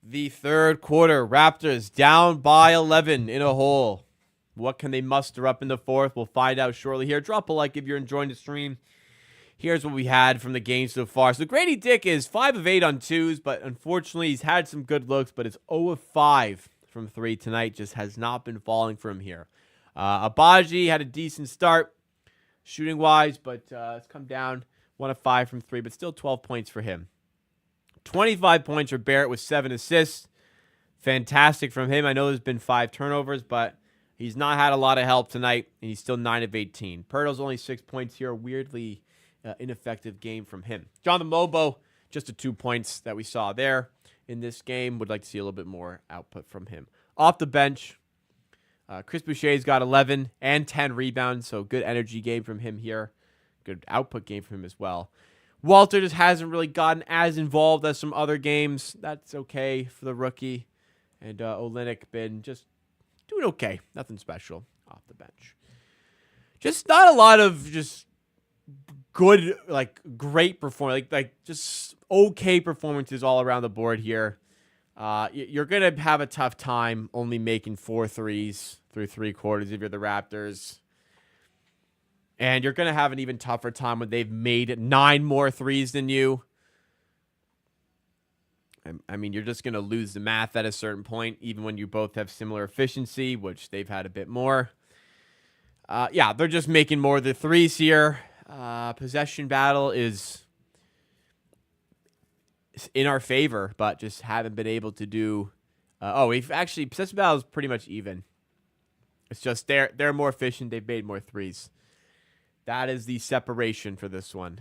the third quarter. Raptors down by 11 in a hole. What can they muster up in the fourth? We'll find out shortly here. Drop a like if you're enjoying the stream. Here's what we had from the game so far. So Grady Dick is 5 of 8 on twos, but unfortunately he's had some good looks, but it's 0 of 5 from 3 tonight. Just has not been falling from here. Abaji had a decent start shooting-wise, but it's come down 1 of 5 from 3, but still 12 points for him. 25 points for Barrett with 7 assists. Fantastic from him. I know there's been 5 turnovers, but he's not had a lot of help tonight, and he's still 9 of 18. Pirtle's only 6 points here. Weirdly ineffective game from him. Jonathan Mobo, just the 2 points that we saw there in this game. Would like to see a little bit more output from him. Off the bench, Chris Boucher's got 11 and 10 rebounds, so good energy game from him here. Good output game from him as well. Walter just hasn't really gotten as involved as some other games. That's okay for the rookie. And Olynyk been just doing okay. Nothing special off the bench. Just not a lot of just good, like great performance. Like just okay performances all around the board here. You're going to have a tough time only making 4 threes through 3 quarters if you're the Raptors. And you're going to have an even tougher time when they've made 9 more threes than you. I mean, you're just going to lose the math at a certain point, even when you both have similar efficiency, which they've had a bit more. Yeah, they're just making more of the threes here. Possession battle is in our favor, but just haven't been able to do. We've actually possession battle is pretty much even. It's just they're more efficient. They've made more threes. That is the separation for this one.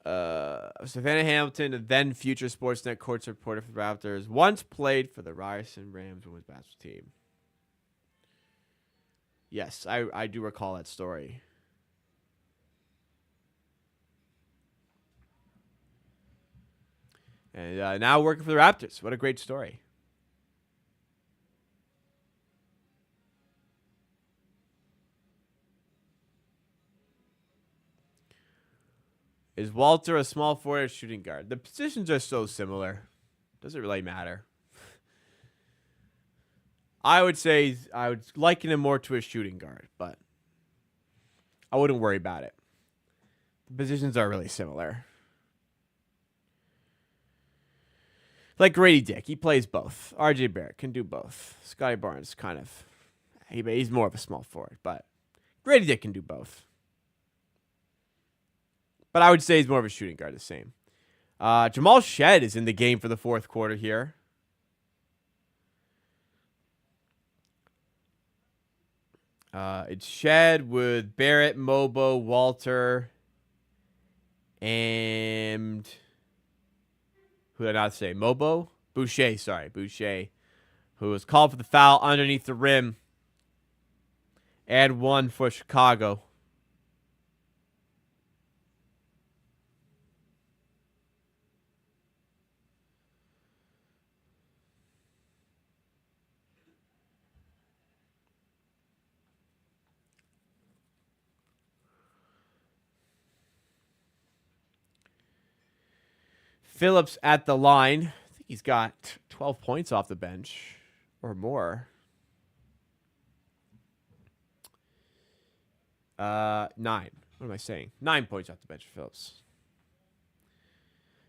Savannah Hamilton, then future Sportsnet courts reporter for the Raptors, once played for the Ryerson Rams women's basketball team. Yes, I do recall that story. And now working for the Raptors. What a great story. Is Walter a small forward or shooting guard? The positions are so similar. Doesn't really matter. I would say I would liken him more to a shooting guard, but I wouldn't worry about it. The positions are really similar. Like Grady Dick, he plays both. RJ Barrett can do both. Scotty Barnes kind of, he's more of a small forward, but Grady Dick can do both. But I would say he's more of a shooting guard, the same. Jamal Shed is in the game for the fourth quarter here. It's Shed with Barrett, Mobo, Walter, and who did I not say? Mobo? Boucher, sorry. Boucher, who was called for the foul underneath the rim. And one for Chicago. Phillips at the line. I think he's got 12 points off the bench or more. 9. What am I saying? 9 points off the bench for Phillips.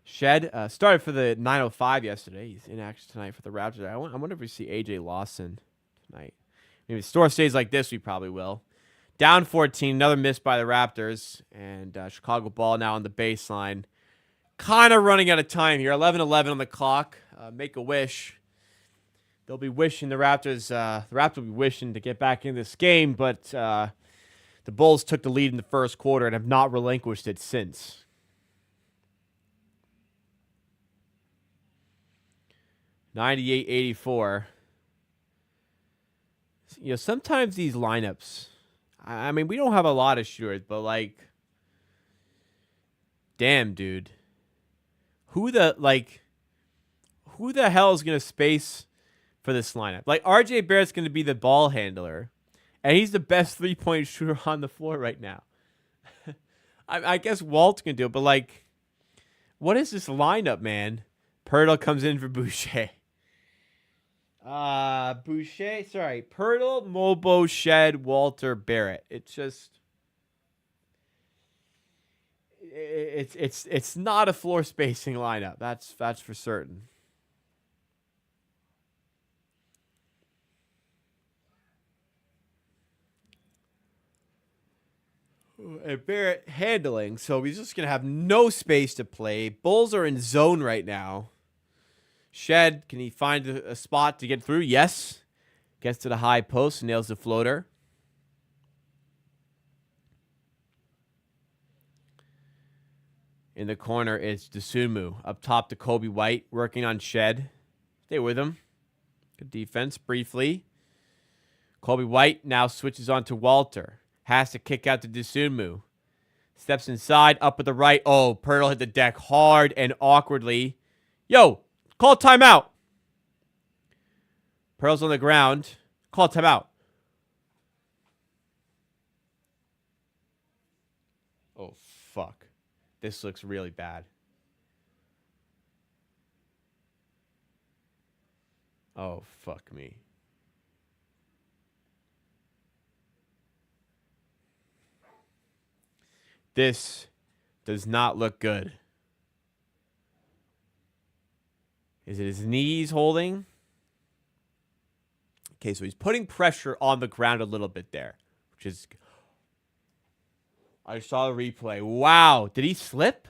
Shed started for the 9:05 yesterday. He's in action tonight for the Raptors. I wonder if we see AJ Lawson tonight. Maybe if the score stays like this, we probably will. Down 14, another miss by the Raptors. And Chicago ball now on the baseline. Kind of running out of time here. 11:11 on the clock. Make a wish. They'll be wishing the Raptors. The Raptors will be wishing to get back in this game, but the Bulls took the lead in the first quarter and have not relinquished it since. (98-84). You know, sometimes these lineups. I mean, we don't have a lot of shooters, but like, damn, dude. Who the hell is going to space for this lineup? Like, RJ Barrett's going to be the ball handler, and he's the best three-point shooter on the floor right now. I guess Walt's going to do it, but, like, what is this lineup, man? Pirtle comes in for Boucher. Pirtle, Mobo, Shed, Walter, Barrett. It's just... It's not a floor spacing lineup. That's for certain. And Barrett handling, so he's just gonna have no space to play. Bulls are in zone right now. Shed, can he find a spot to get through? Yes. Gets to the high post, nails the floater. In the corner, it's Dosunmu. Up top to Kobe White, working on Shed. Stay with him. Good defense, briefly. Kobe White now switches on to Walter. Has to kick out to Dosunmu. Steps inside, up at the right. Oh, Pirtle hit the deck hard and awkwardly. Yo, call timeout. Pirtle's on the ground. Call timeout. Oh, fuck. This looks really bad. Oh, fuck me. This does not look good. Is it his knees holding? Okay, so he's putting pressure on the ground a little bit there, which is... I saw the replay. Wow. Did he slip?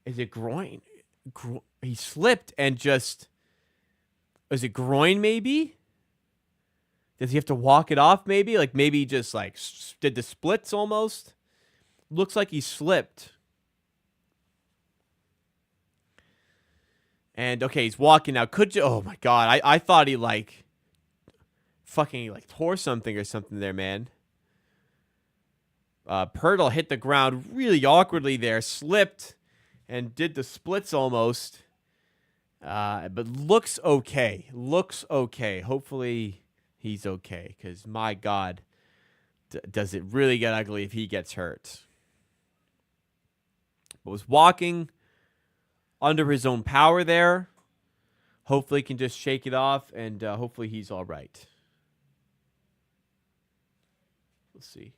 Is it groin? He slipped and just... Is it groin maybe? Does he have to walk it off maybe? Like maybe he just like did the splits almost? Looks like he slipped. And okay, he's walking now. Could you... Oh my God. I thought he like... Fucking like tore something or something there, man. Pirtle hit the ground really awkwardly there, slipped, and did the splits almost. But looks okay. Looks okay. Hopefully he's okay, because my God, does it really get ugly if he gets hurt. But was walking under his own power there. Hopefully he can just shake it off, and hopefully he's all right. Let's see.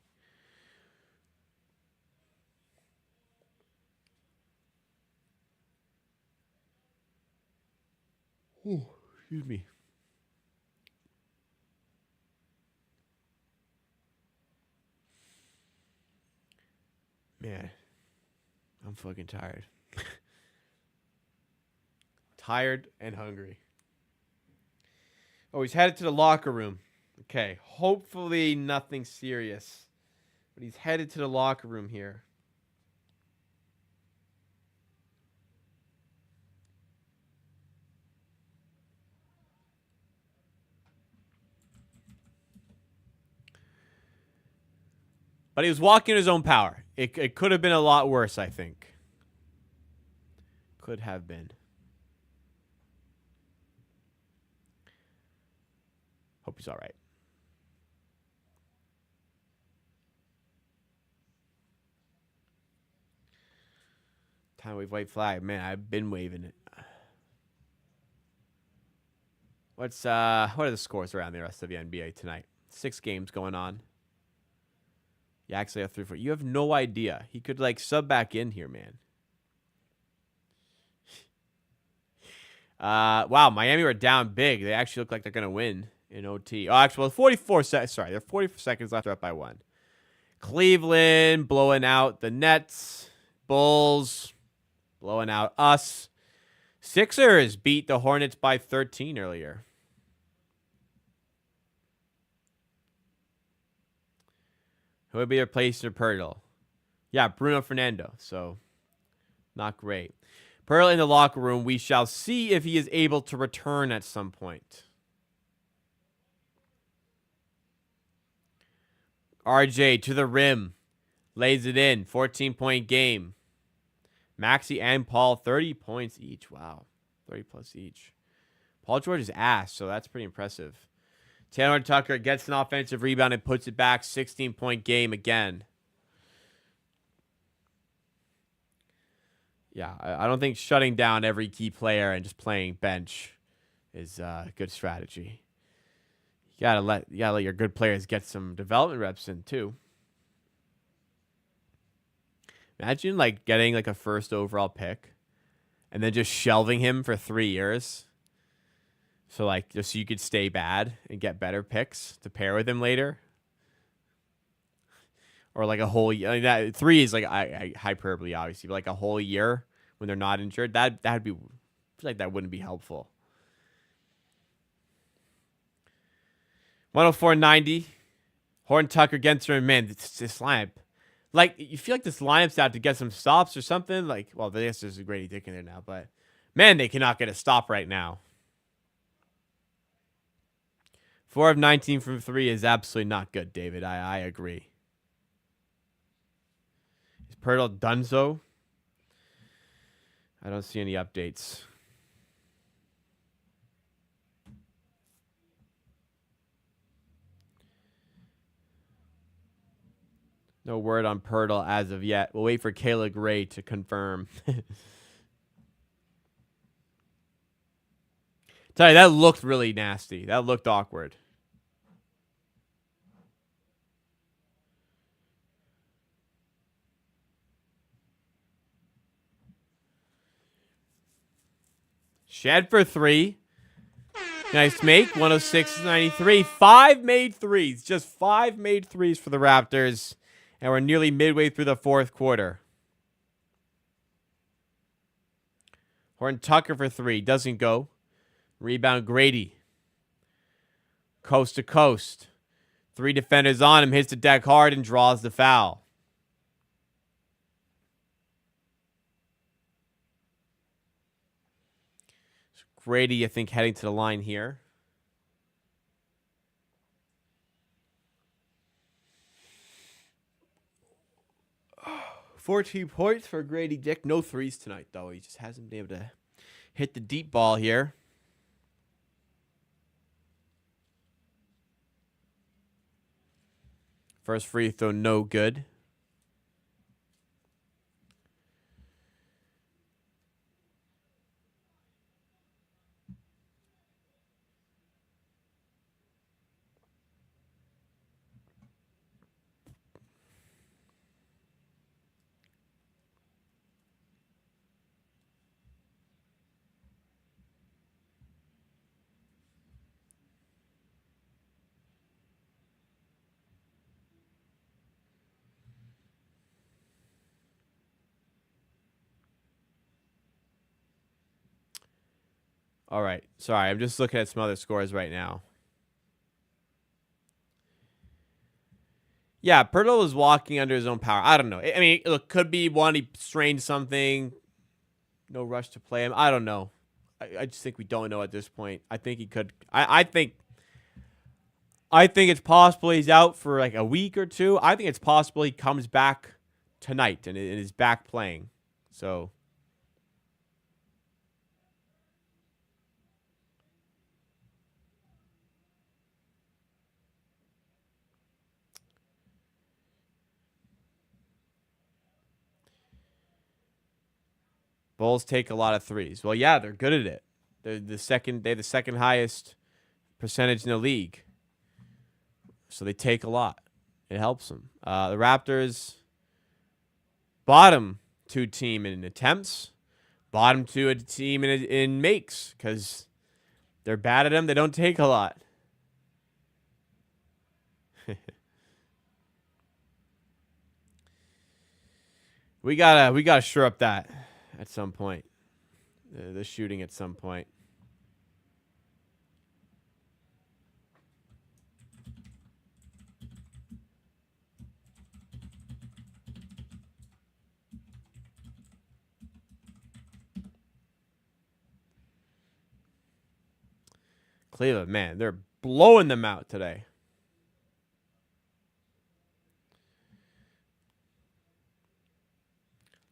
Ooh, excuse me. Man, I'm fucking tired. Tired and hungry. Oh, he's headed to the locker room. Okay, hopefully nothing serious. But he's headed to the locker room here. But he was walking in his own power. It could have been a lot worse, I think. Could have been. Hope he's all right. Time to wave white flag. Man, I've been waving it. What are the scores around the rest of the NBA tonight? 6 games going on. You actually have 3-4. You have no idea. He could like sub back in here, man. Wow, Miami were down big. They actually look like they're gonna win in OT. Oh, actually, 44 seconds. Sorry, they're 44 seconds left. They're up by 1. Cleveland blowing out the Nets. Bulls blowing out us. Sixers beat the Hornets by 13 earlier. Who would be replacing Pirtle? Yeah, Bruno Fernando. So, not great. Pirtle in the locker room. We shall see if he is able to return at some point. RJ to the rim. Lays it in. 14-point game. Maxey and Paul, 30 points each. Wow. 30 plus each. Paul George is ass, so that's pretty impressive. Taylor Tucker gets an offensive rebound and puts it back. 16-point game again. Yeah, I don't think shutting down every key player and just playing bench is a good strategy. You gotta let your good players get some development reps in too. Imagine like getting like a first overall pick and then just shelving him for 3 years. So like just so you could stay bad and get better picks to pair with him later. Or like a whole year. I mean, that 3 is like hyperbole, obviously, but like a whole year when they're not injured, that'd be. I feel like that wouldn't be helpful. 104.90. Horton Tucker against him. Man, this lineup. Like, you feel like this lineup's out to get some stops or something. Like, well, I guess there's a Grady Dick in there now, but man, they cannot get a stop right now. 4 of 19 from 3 is absolutely not good, David. I agree. Is Pirtle Dunzo? I don't see any updates. No word on Pirtle as of yet. We'll wait for Kayla Gray to confirm. Tell you, that looked really nasty. That looked awkward. Shed for 3. Nice make. 106.93. 5 made threes. Just 5 made threes for the Raptors. And we're nearly midway through the 4th quarter. Horton Tucker for 3. Doesn't go. Rebound Grady. Coast to coast. 3 defenders on him. Hits the deck hard and draws the foul. Grady, I think, heading to the line here. Oh, 14 points for Grady Dick. No threes tonight, though. He just hasn't been able to hit the deep ball here. First free throw, no good. All right. Sorry, I'm just looking at some other scores right now. Yeah, Pirtle is walking under his own power. I don't know. I mean, it could be one, he strained something. No rush to play him. I don't know. I just think we don't know at this point. I think he could. I think it's possible he's out for like a week or two. I think it's possible he comes back tonight and is back playing. So Bulls take a lot of threes. Well, yeah, they're good at it. They have the second highest percentage in the league. So they take a lot. It helps them. The Raptors, bottom 2 team in attempts, bottom 2 team in makes because they're bad at them. They don't take a lot. we gotta shore up that at some point. The shooting at some point. Cleveland, man, they're blowing them out today.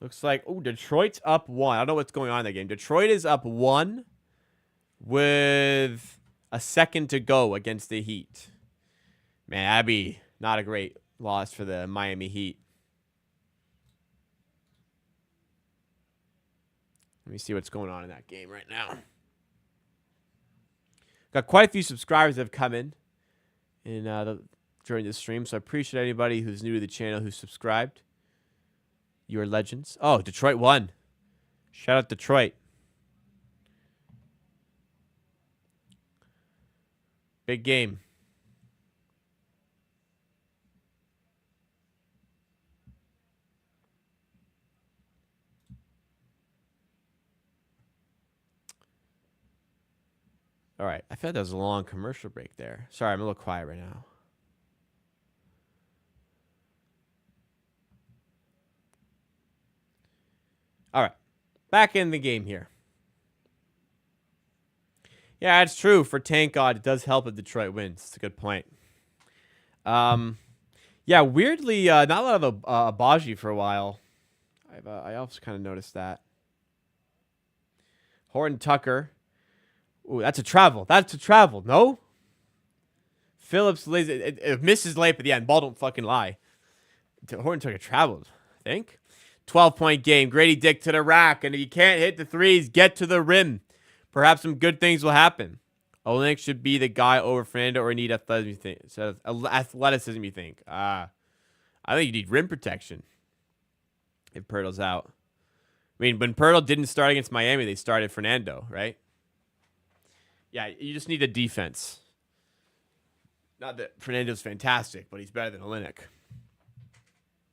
Looks like, Detroit's up 1. I don't know what's going on in that game. Detroit is up 1 with a second to go against the Heat. Man, that'd be not a great loss for the Miami Heat. Let me see what's going on in that game right now. Got quite a few subscribers that have come in during this stream, so I appreciate anybody who's new to the channel who's subscribed. You are legends. Oh, Detroit won. Shout out Detroit. Big game. All right. I feel like that was a long commercial break there. Sorry, I'm a little quiet right now. All right. Back in the game here. Yeah, it's true. For tank God, it does help if Detroit wins. It's a good point. Yeah, weirdly, not a lot of Abaji for a while. I also kind of noticed that. Horton Tucker. Ooh, that's a travel. That's a travel. No? Phillips lays it misses layup at the end. Ball don't fucking lie. Horton Tucker traveled, I think. 12-point game. Grady Dick to the rack. And if you can't hit the threes, get to the rim. Perhaps some good things will happen. Olenek should be the guy over Fernando or need athleticism, you think? So, athleticism, you think? I think you need rim protection if Pirtle's out. I mean, when Pirtle didn't start against Miami, they started Fernando, right? Yeah, you just need the defense. Not that Fernando's fantastic, but he's better than Olenek.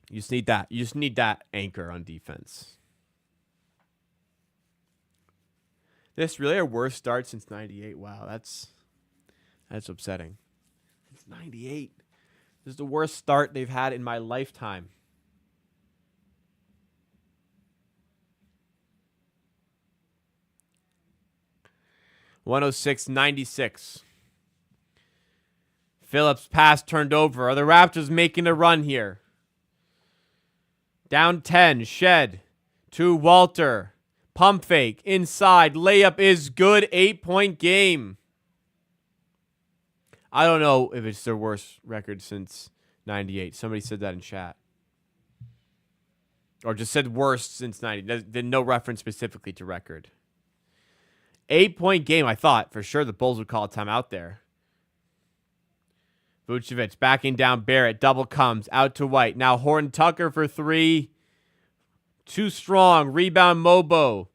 You just need that. You just need that anchor on defense. This really our worst start since '98. Wow, that's upsetting. It's '98. This is the worst start they've had in my lifetime. (106-96). Phillips pass turned over. Are the Raptors making a run here? Down 10. Shed to Walter. Pump fake. Inside. Layup is good. 8-point game. I don't know if it's their worst record since '98. Somebody said that in chat. Or just said worst since '90. There's no reference specifically to record. 8-point game. I thought for sure the Bulls would call a timeout there. Vucevic backing down Barrett. Double comes out to White. Now Horton Tucker for 3. Too strong. Rebound Mobo.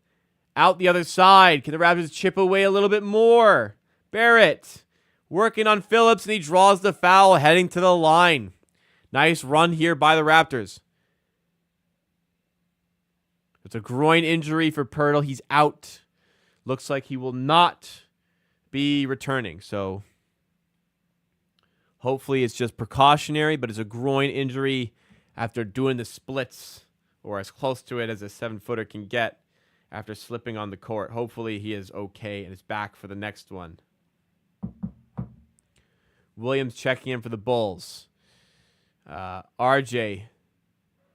Out the other side. Can the Raptors chip away a little bit more? Barrett working on Phillips, and he draws the foul heading to the line. Nice run here by the Raptors. It's a groin injury for Pirtle. He's out. looks like he will not be returning. So hopefully it's just precautionary, but it's a groin injury after doing the splits, or as close to it as a 7-footer can get after slipping on the court. Hopefully he is okay and is back for the next one. Williams checking in for the Bulls. RJ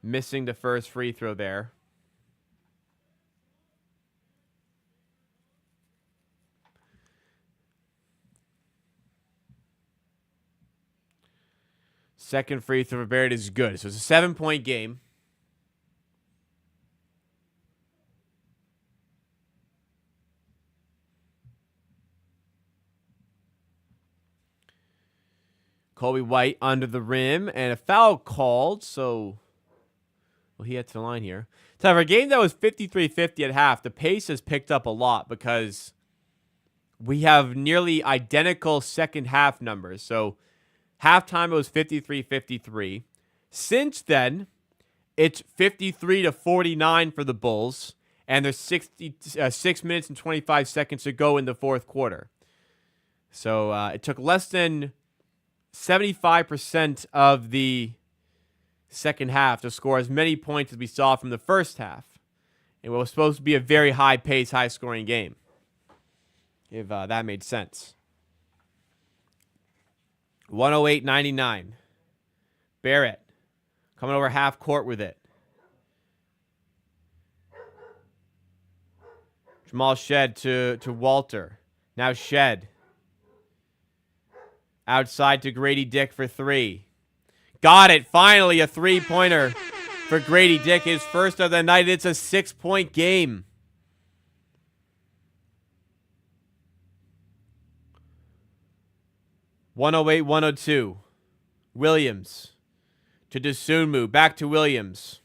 missing the first free throw there. Second free throw for Barrett is good. So it's a 7-point game. Kobe White under the rim and a foul called. So, well, he hits the line here. So for a game that was 53-50 at half, the pace has picked up a lot because we have nearly identical second half numbers. So halftime it was 53-53. Since then, it's 53-49 for the Bulls, and there's 6 minutes and 25 seconds to go in the fourth quarter. So it took less than 75% of the second half to score as many points as we saw from the first half in what was supposed to be a very high-paced, high-scoring game, if that made sense. 108-99. Barrett coming over half court with it. Jamal Shed to Walter. Now Shed. Outside to Grady Dick for three. Got it. Finally, a three-pointer for Grady Dick. His first of the night. It's a 6-point game. (108-102). Williams to Dosunmu. Back to Williams.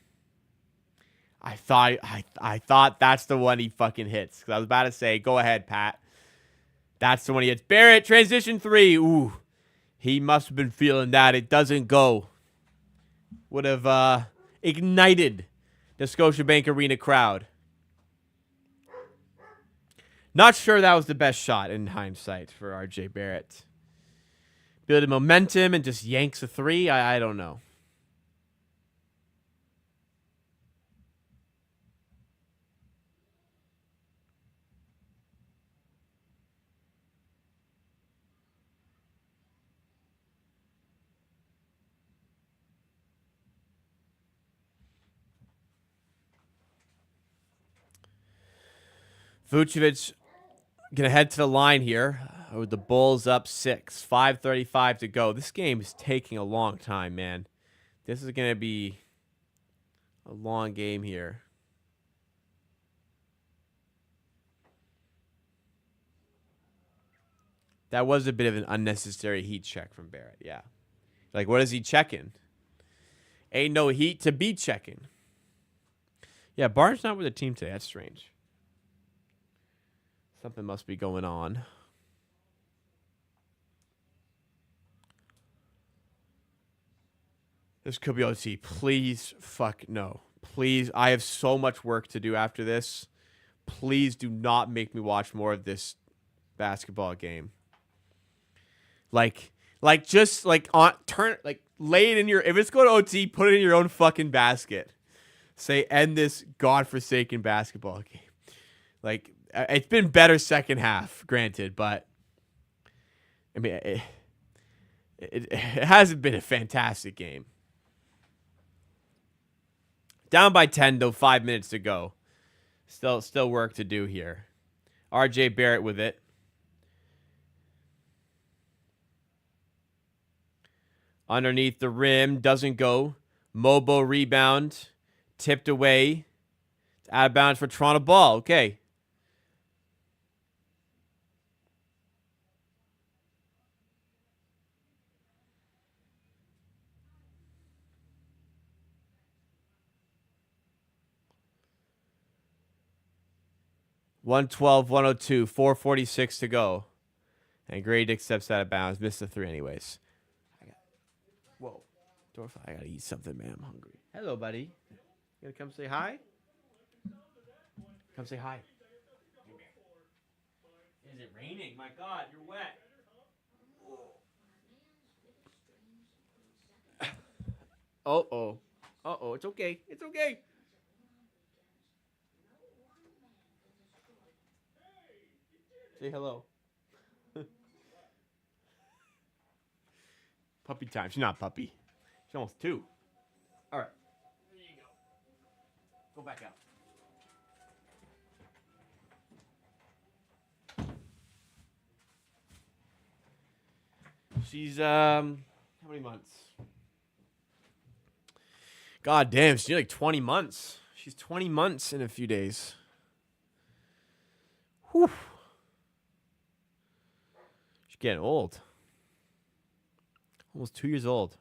I thought that's the one he fucking hits. Because I was about to say, go ahead, Pat. That's the one he hits. Barrett, transition three. Ooh. He must have been feeling that. It doesn't go. Would have ignited the Scotiabank Arena crowd. Not sure that was the best shot in hindsight for RJ Barrett. Building momentum and just yanks a three. I don't know. Vucevic going to head to the line here with the Bulls up 6. 5:35 to go. This game is taking a long time, man. This is going to be a long game here. That was a bit of an unnecessary heat check from Barrett, yeah. Like, what is he checking? Ain't no heat to be checking. Yeah, Barnes not with the team today. That's strange. Something must be going on. This could be OT. Please, fuck no. Please, I have so much work to do after this. Please do not make me watch more of this basketball game. Like just like lay it in your. If it's going to OT, put it in your own fucking basket. Say end this godforsaken basketball game. Like. It's been better second half, granted, but I mean, it hasn't been a fantastic game. Down by 10, though, 5 minutes to go. Still work to do here. RJ Barrett with it. Underneath the rim, doesn't go. Mobo rebound, tipped away. It's out of bounds for Toronto ball. Okay. (112-102), 4:46 to go. And Grady Dick steps out of bounds. Missed the three anyways. Whoa. I gotta eat something, man. I'm hungry. Hello, buddy. You gonna come say hi? Come say hi. it raining? My God, you're wet. Uh-oh. Uh-oh, it's okay. It's okay. Say hello. Puppy time. She's not a puppy. She's almost 2. All right. There you go. Go back out. She's, how many months? God damn, she's like 20 months. She's 20 months in a few days. Whew. She's getting old. Almost 2 years old.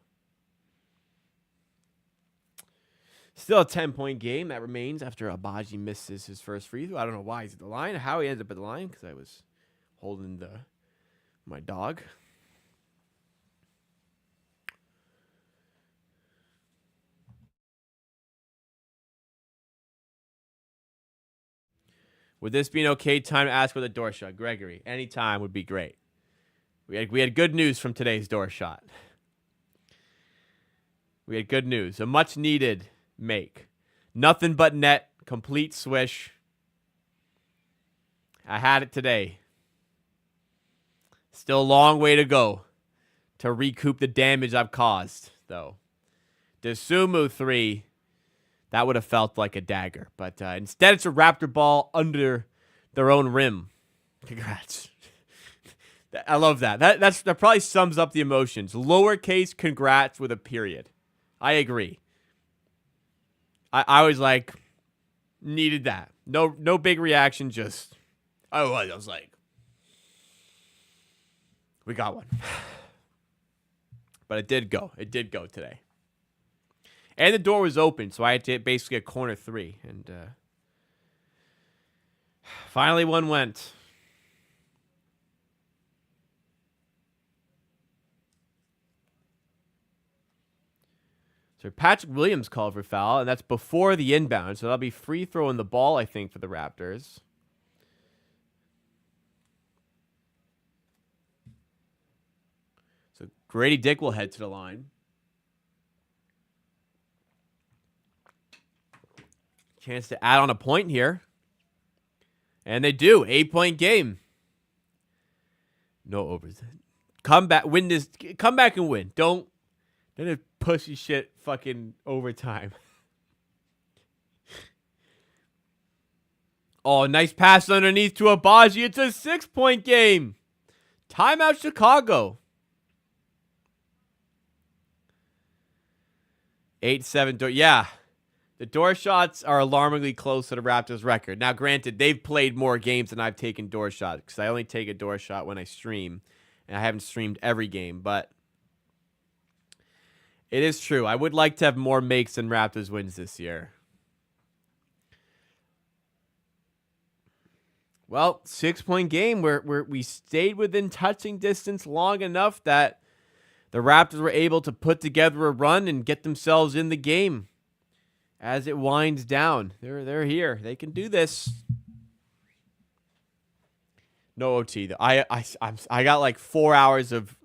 Still a 10-point game that remains after Abaji misses his first free throw. I don't know why he's at the line, how he ended up at the line, because I was holding my dog. Would this be an okay time to ask for the door shot? Gregory, any time would be great. We had good news from today's door shot. We had good news. A much-needed make. Nothing but net. Complete swish. I had it today. Still a long way to go to recoup the damage I've caused, though. The Sumu 3, that would have felt like a dagger. But instead, it's a Raptor ball under their own rim. Congrats. I love that. That probably sums up the emotions. Lowercase congrats with a period. I agree. I was like, needed that. No big reaction, just I was like, we got one. But it did go. It did go today. And the door was open, so I had to hit basically a corner 3. And finally one went. So Patrick Williams called for foul, and that's before the inbound. So that'll be free throwing the ball, I think, for the Raptors. So Grady Dick will head to the line. Chance to add on a point here. And they do. 8-point game. No overs. Come back. Win this. Come back and win. Don't pussy shit fucking overtime. Oh, nice pass underneath to Abaji. It's a 6-point game. Timeout Chicago. 8-7. Yeah. The door shots are alarmingly close to the Raptors' record. Now, granted, they've played more games than I've taken door shots because I only take a door shot when I stream, and I haven't streamed every game, but it is true. I would like to have more makes than Raptors wins this year. Well, 6-point game where we stayed within touching distance long enough that the Raptors were able to put together a run and get themselves in the game. As it winds down, they're here. They can do this. No OT though. I got like 4 hours of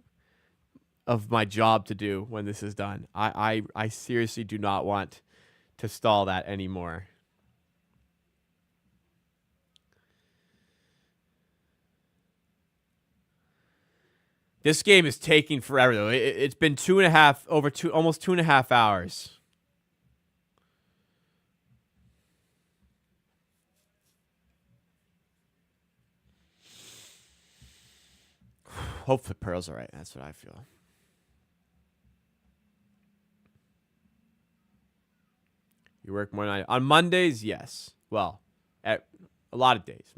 my job to do when this is done. I seriously do not want to stall that anymore. This game is taking forever though. It's been almost 2.5 hours. Hopefully Pearl's all right. That's what I feel. You work more than on Mondays, yes. Well, at a lot of days.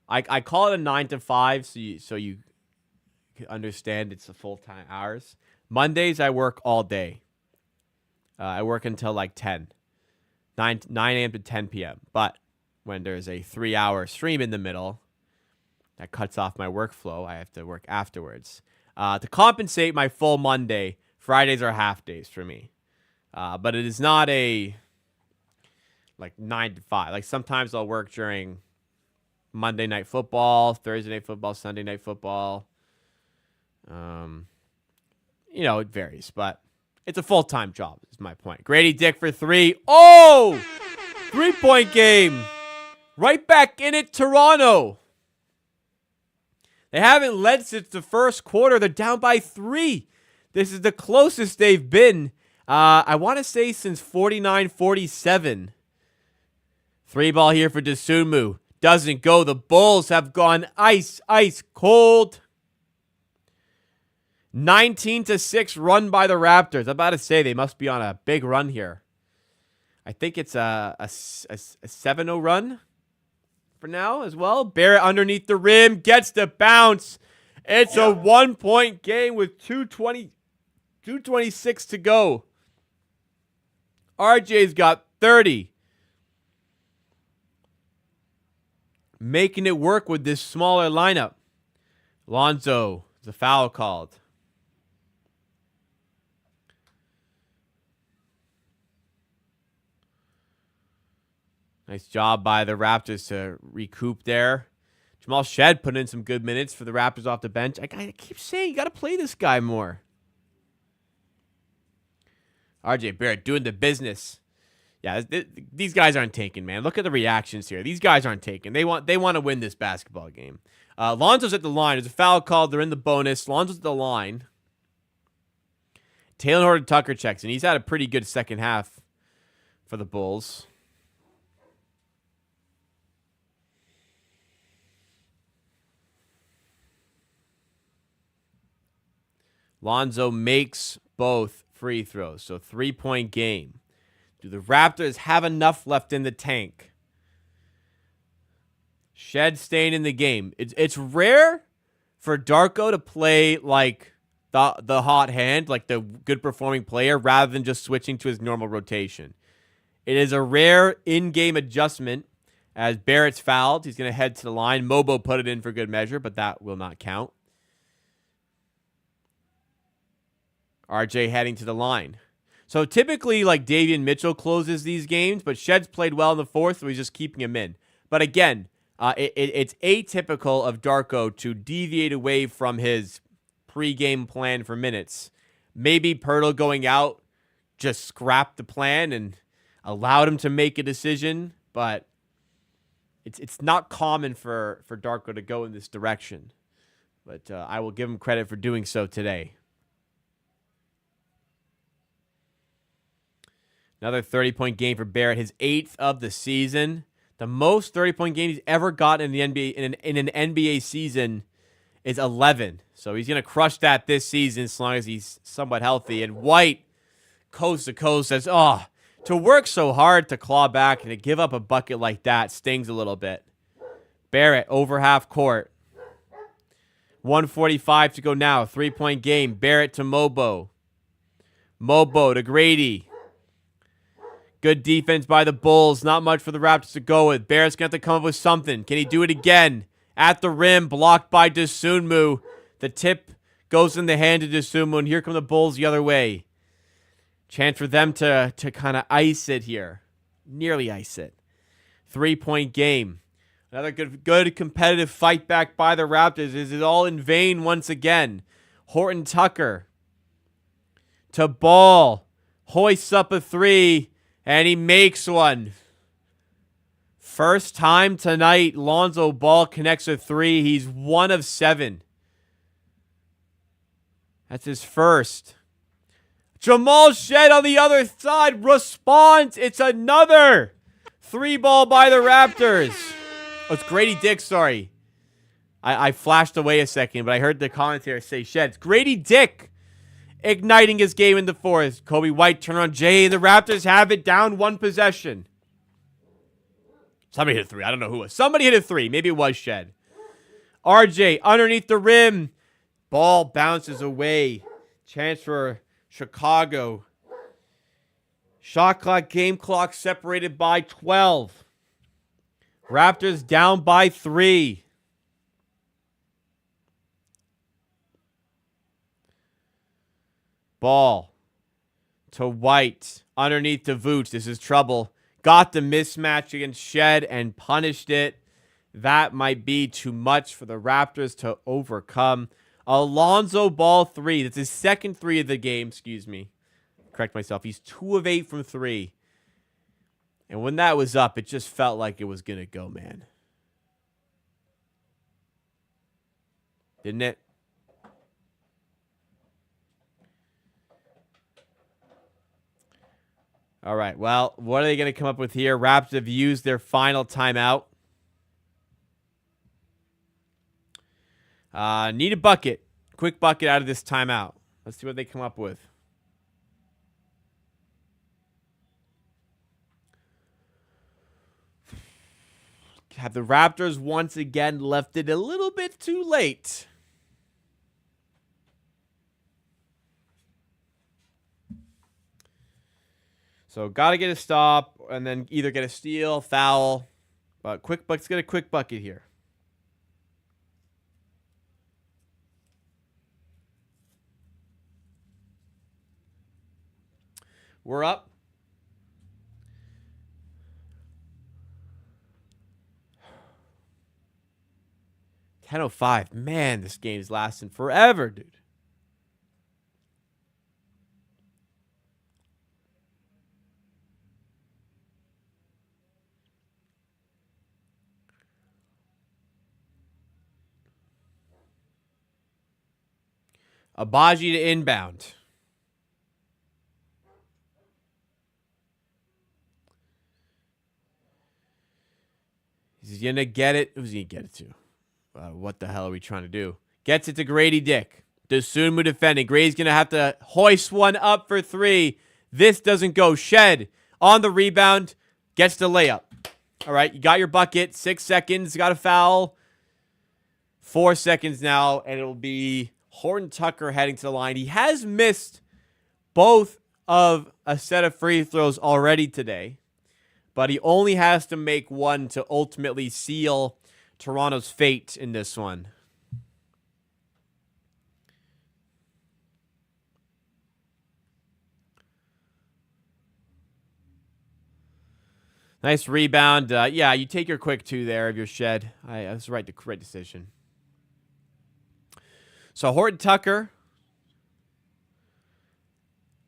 I call it a 9 to 5, so you can understand it's a full-time hours. Mondays I work all day. I work until like 9 a.m. to 10 p.m. But when there's a 3-hour stream in the middle, that cuts off my workflow. I have to work afterwards. To compensate my full Monday, Fridays are half days for me. But it is not a like 9 to 5. Like sometimes I'll work during Monday Night Football, Thursday Night Football, Sunday Night Football. It varies, but it's a full-time job is my point. Grady Dick for 3. Oh! 3-point game. Right back in it, Toronto. They haven't led since the first quarter. They're down by 3. This is the closest they've been, I want to say, since 49-47. 3-ball here for Dosunmu. Doesn't go. The Bulls have gone ice cold. 19-6 run by the Raptors. I'm about to say they must be on a big run here. I think it's a 7-0 run for now as well. Barrett underneath the rim. Gets the bounce. It's a 1-point game with 2:26 to go. RJ's got 30. Making it work with this smaller lineup. Lonzo, the foul called. Nice job by the Raptors to recoup there. Jamal Shed put in some good minutes for the Raptors off the bench. I keep saying you got to play this guy more. RJ Barrett doing the business. Yeah, these guys aren't taking, man. Look at the reactions here. These guys aren't taking. They want to win this basketball game. Lonzo's at the line. There's a foul called. They're in the bonus. Lonzo's at the line. Taylor Horton-Tucker checks in. He's had a pretty good second half for the Bulls. Lonzo makes both free throws. So 3-point game. Do the Raptors have enough left in the tank? Shed staying in the game. It's rare for Darko to play like the hot hand, like the good performing player, rather than just switching to his normal rotation. It is a rare in-game adjustment as Barrett's fouled. He's going to head to the line. Mobo put it in for good measure, but that will not count. RJ heading to the line. So typically, like Davion Mitchell closes these games, but Shed's played well in the fourth, so he's just keeping him in. But again, it's atypical of Darko to deviate away from his pregame plan for minutes. Maybe Pirtle going out just scrapped the plan and allowed him to make a decision, but it's not common for Darko to go in this direction. But I will give him credit for doing so today. Another 30-point game for Barrett, his 8th of the season. The most 30-point game he's ever gotten in the NBA in an NBA season is 11. So he's going to crush that this season as long as he's somewhat healthy. And White, coast to coast, says, to work so hard to claw back and to give up a bucket like that stings a little bit. Barrett over half court. 1:45 to go now. 3-point game. Barrett to Mobo. Mobo to Grady. Good defense by the Bulls. Not much for the Raptors to go with. Barrett's going to have to come up with something. Can he do it again? At the rim, blocked by Dosunmu. The tip goes in the hand of Dosunmu, and here come the Bulls the other way. Chance for them to kind of ice it here. Nearly ice it. 3-point game. Another good competitive fight back by the Raptors. Is it all in vain once again? Horton-Tucker to Ball. Hoists up a 3. And he makes one. First time tonight, Lonzo Ball connects a 3. He's 1 of 7. That's his first. Jamal Shed on the other side responds. It's another 3-ball by the Raptors. Oh, it's Grady Dick, sorry. I flashed away a second, but I heard the commentator say Shed. It's Grady Dick. Igniting his game in the fourth. Kobe White turn on Jay. The Raptors have it down 1 possession. Somebody hit a 3. I don't know who it was. Somebody hit a 3. Maybe it was Shed. RJ underneath the rim. Ball bounces away. Chance for Chicago. Shot clock, game clock separated by 12. Raptors down by 3. Ball to White. Underneath to Vooch. This is trouble. Got the mismatch against Shed and punished it. that might be too much for the Raptors to overcome. Alonzo Ball 3. That's his second 3 of the game. Excuse me. Correct myself. He's 2 of 8 from 3. And when that was up, it just felt like it was going to go, man. Didn't it? All right, well, what are they going to come up with here? Raptors have used their final timeout. Need a bucket. Quick bucket out of this timeout. Let's see what they come up with. Have the Raptors once again left it a little bit too late? So got to get a stop and then either get a steal, foul. But let's get a quick bucket here. We're up. $10:05. Man, this game's lasting forever, dude. Abaji to inbound. He's going to get it. Who's he going to get it to? What the hell are we trying to do? Gets it to Grady Dick. Dosunmu defending. Grady's going to have to hoist one up for 3. This doesn't go. Shed on the rebound. Gets the layup. All right, you got your bucket. 6 seconds. Got a foul. 4 seconds now, and it'll be Horton Tucker heading to the line. He has missed both of a set of free throws already today, but he only has to make one to ultimately seal Toronto's fate in this one. Nice rebound. Yeah, you take your quick 2 there of your Shed. That's the right decision. So Horton Tucker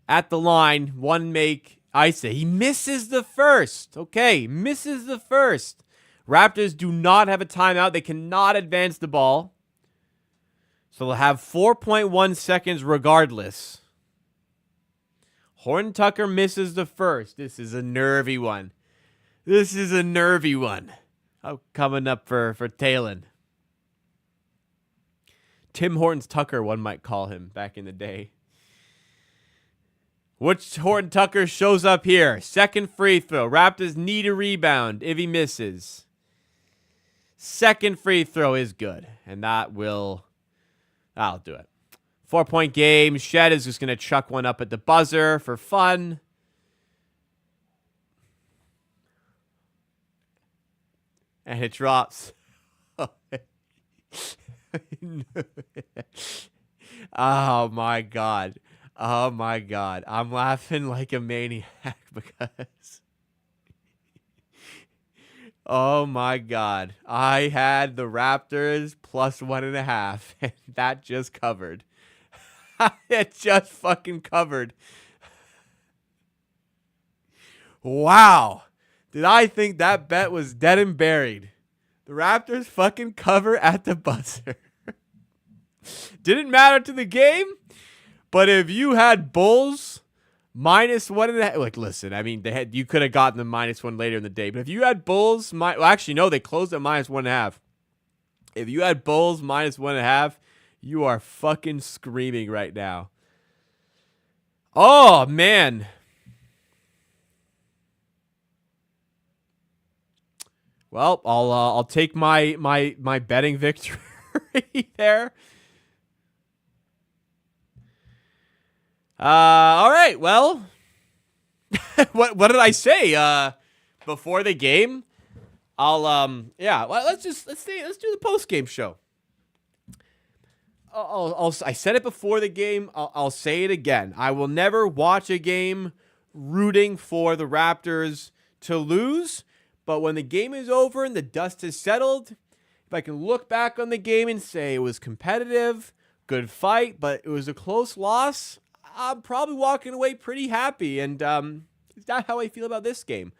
at the line, one make, I say. He misses the first. Okay, misses the first. Raptors do not have a timeout. They cannot advance the ball. So they'll have 4.1 seconds regardless. Horton Tucker misses the first. This is a nervy one. This is a nervy one. Oh, coming up for Talon. Tim Hortons Tucker, one might call him back in the day. Which Horton Tucker shows up here? Second free throw. Raptors need a rebound if he misses. Second free throw is good. And that'll do it. 4-point game. Shed is just going to chuck one up at the buzzer for fun. And it drops. Oh my god. Oh my god. I'm laughing like a maniac because oh my god. I had the Raptors plus 1.5 and that just covered. It just fucking covered. Wow. Did I think that bet was dead and buried? The Raptors fucking cover at the buzzer. Didn't matter to the game, but if you had Bulls minus 1.5, like listen, I mean you could have gotten the -1 later in the day, but if you had Bulls, well actually no, they closed at -1.5. If you had Bulls -1.5, you are fucking screaming right now. Oh man. Well, I'll take my betting victory there. All right. Well, what did I say before the game? Yeah. Well, let's do the post game show. I said it before the game. I'll say it again. I will never watch a game rooting for the Raptors to lose. But when the game is over and the dust has settled, if I can look back on the game and say it was competitive, good fight, but it was a close loss, I'm probably walking away pretty happy. And is that how I feel about this game?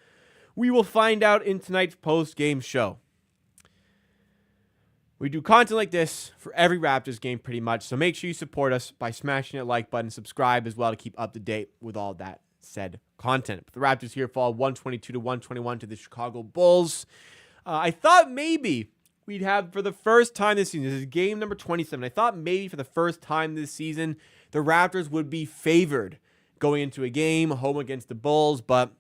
We will find out in tonight's post-game show. We do content like this for every Raptors game pretty much, so make sure you support us by smashing that like button, subscribe as well to keep up to date with all that said content. But the Raptors here fall 122-121 to the Chicago Bulls. I thought maybe we'd have, for the first time this season, this is game number 27, I thought maybe for the first time this season, the Raptors would be favored going into a game home against the Bulls, but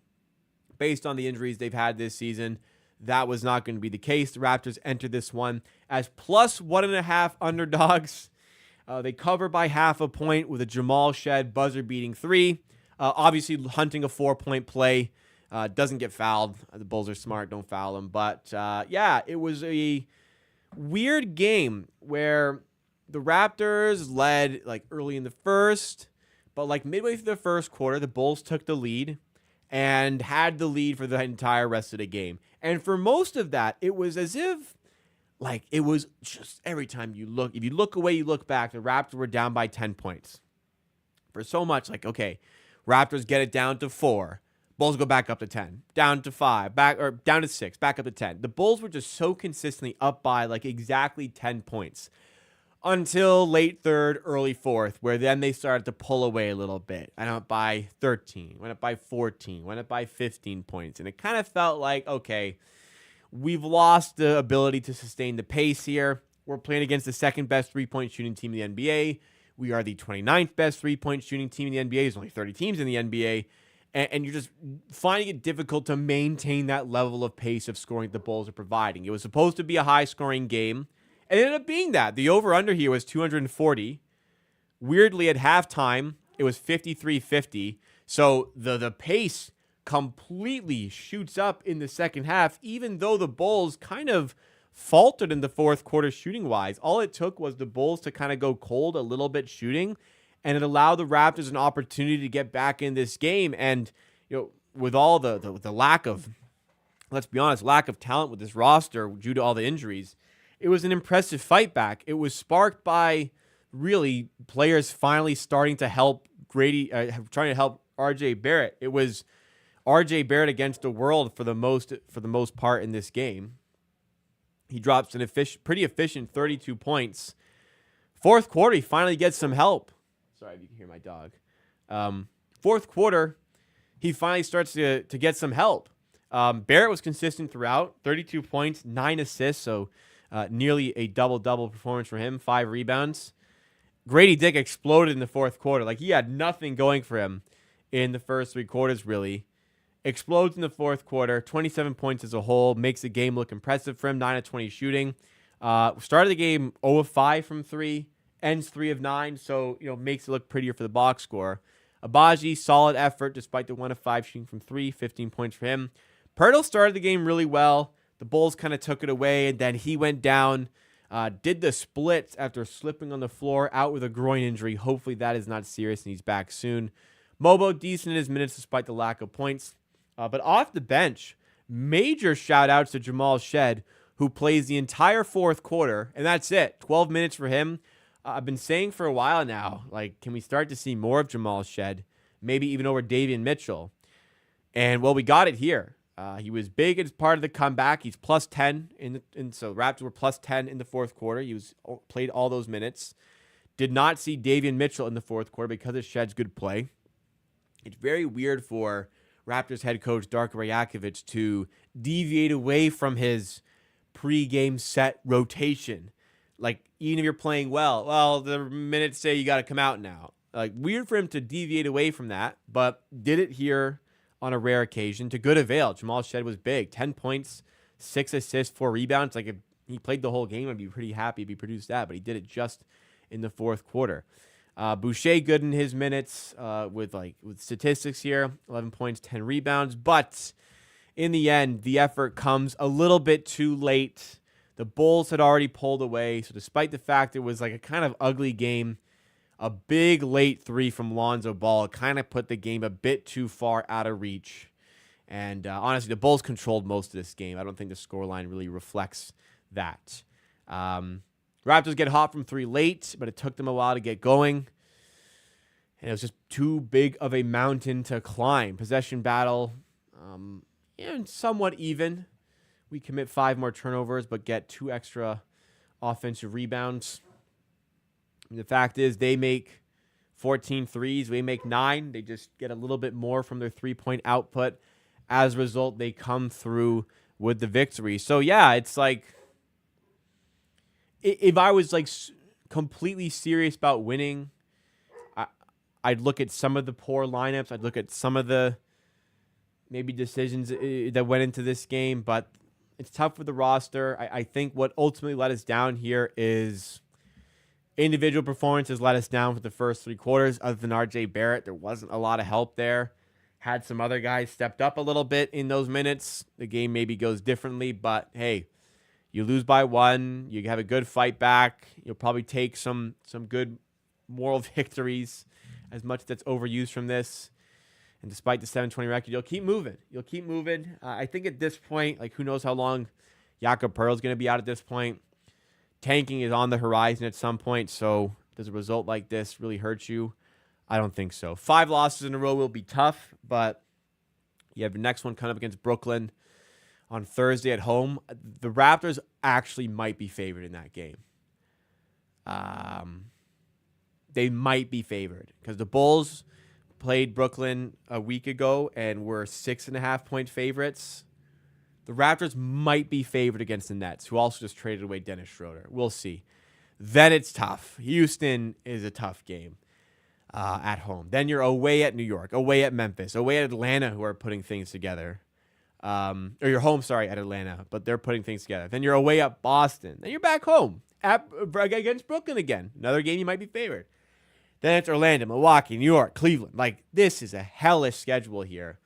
based on the injuries they've had this season, that was not going to be the case. The Raptors entered this one as plus 1.5 underdogs. They cover by half a point with a Jamal Shed buzzer-beating three. Obviously, hunting a 4-point play. Doesn't get fouled. The Bulls are smart. Don't foul him. But, yeah, it was a weird game where the Raptors led, like, early in the first. But, like, midway through the first quarter, the Bulls took the lead and had the lead for the entire rest of the game. And for most of that, it was as if, like, it was just every time you look, if you look away, you look back, the Raptors were down by 10 points. For so much, like, okay, Raptors get it down to 4. Bulls go back up to 10, down to 5, down to 6, back up to 10. The Bulls were just so consistently up by, like, exactly 10 points. Until late third, early fourth, where then they started to pull away a little bit. Went up by 13, went up by 14, went up by 15 points. And it kind of felt like, okay, we've lost the ability to sustain the pace here. We're playing against the second best three-point shooting team in the NBA. We are the 29th best three-point shooting team in the NBA. There's only 30 teams in the NBA. And you're just finding it difficult to maintain that level of pace of scoring the Bulls are providing. It was supposed to be a high-scoring game. It ended up being that. The over-under here was 240. Weirdly, at halftime, it was 53-50. So the pace completely shoots up in the second half, even though the Bulls kind of faltered in the fourth quarter shooting-wise. All it took was the Bulls to kind of go cold a little bit shooting, and it allowed the Raptors an opportunity to get back in this game. And, you know, with all the lack of, let's be honest, lack of talent with this roster due to all the injuries, it was an impressive fight back. It was sparked by really players finally starting to help Grady, trying to help R.J. Barrett. It was R.J. Barrett against the world for the most part in this game. He drops an pretty efficient 32 points. Fourth quarter, he finally gets some help. Sorry if you can hear my dog. Fourth quarter, he finally starts to get some help. Barrett was consistent throughout, 32 points, 9 assists, so nearly a double-double performance for him, 5 rebounds. Grady Dick exploded in the fourth quarter. Like, he had nothing going for him in the first 3 quarters, really. Explodes in the fourth quarter, 27 points as a whole, makes the game look impressive for him, 9 of 20 shooting. Started the game 0 of 5 from 3, ends 3 of 9, so, you know, makes it look prettier for the box score. Abaji, solid effort despite the 1 of 5 shooting from 3, 15 points for him. Pirtle started the game really well. The Bulls kind of took it away, and then he went down, did the splits after slipping on the floor, out with a groin injury. Hopefully that is not serious, and he's back soon. Mobo, decent in his minutes despite the lack of points. But off the bench, major shout-outs to Jamal Shed, who plays the entire fourth quarter, and that's it. 12 minutes for him. I've been saying for a while now, like, can we start to see more of Jamal Shed? Maybe even over Davion Mitchell. And, well, we got it here. He was big as part of the comeback. He's plus 10, so Raptors were plus 10 in the fourth quarter. He played all those minutes. Did not see Davion Mitchell in the fourth quarter because of Shed's good play. It's very weird for Raptors head coach Darko Rajakovic to deviate away from his pregame set rotation. Like, even if you're playing well, the minutes say you got to come out now. Like, weird for him to deviate away from that, but did it here on a rare occasion to good avail. Jamal Shed was big. 10 points, 6 assists, 4 rebounds. Like, if he played the whole game, I'd be pretty happy if he produced that, but he did it just in the fourth quarter. Boucher good in his minutes with statistics here, 11 points, 10 rebounds. But in the end, the effort comes a little bit too late. The Bulls had already pulled away, so despite the fact it was like a kind of ugly game, a big late 3 from Lonzo Ball kind of put the game a bit too far out of reach. And honestly, the Bulls controlled most of this game. I don't think the scoreline really reflects that. Raptors get hot from 3 late, but it took them a while to get going. And it was just too big of a mountain to climb. Possession battle, somewhat even. We commit 5 more turnovers, but get 2 extra offensive rebounds. And the fact is, they make 14 threes. We make 9. They just get a little bit more from their 3-point output. As a result, they come through with the victory. So, yeah, it's like, if I was like completely serious about winning, I'd look at some of the poor lineups. I'd look at some of the maybe decisions that went into this game, but it's tough with the roster. I think what ultimately let us down here is individual performances let us down for the first 3 quarters. Other than RJ Barrett, there wasn't a lot of help there. Had some other guys stepped up a little bit in those minutes. The game maybe goes differently, but hey, you lose by 1. You have a good fight back. You'll probably take some good moral victories, as much that's overused from this. And despite the 7-20 record, you'll keep moving. You'll keep moving. I think at this point, like, who knows how long Jakob Pearl's going to be out at this point. Tanking is on the horizon at some point, so does a result like this really hurt you? I don't think so. 5 losses in a row will be tough, but you have the next one coming up against Brooklyn on Thursday at home. The Raptors actually might be favored in that game. They might be favored because the Bulls played Brooklyn a week ago and were 6.5-point favorites. The Raptors might be favored against the Nets, who also just traded away Dennis Schroeder. We'll see. Then it's tough. Houston is a tough game at home. Then you're away at New York, away at Memphis, away at Atlanta, who are putting things together. Or you're home, at Atlanta, but they're putting things together. Then you're away at Boston. Then you're back home against Brooklyn again. Another game you might be favored. Then it's Orlando, Milwaukee, New York, Cleveland. Like, this is a hellish schedule here.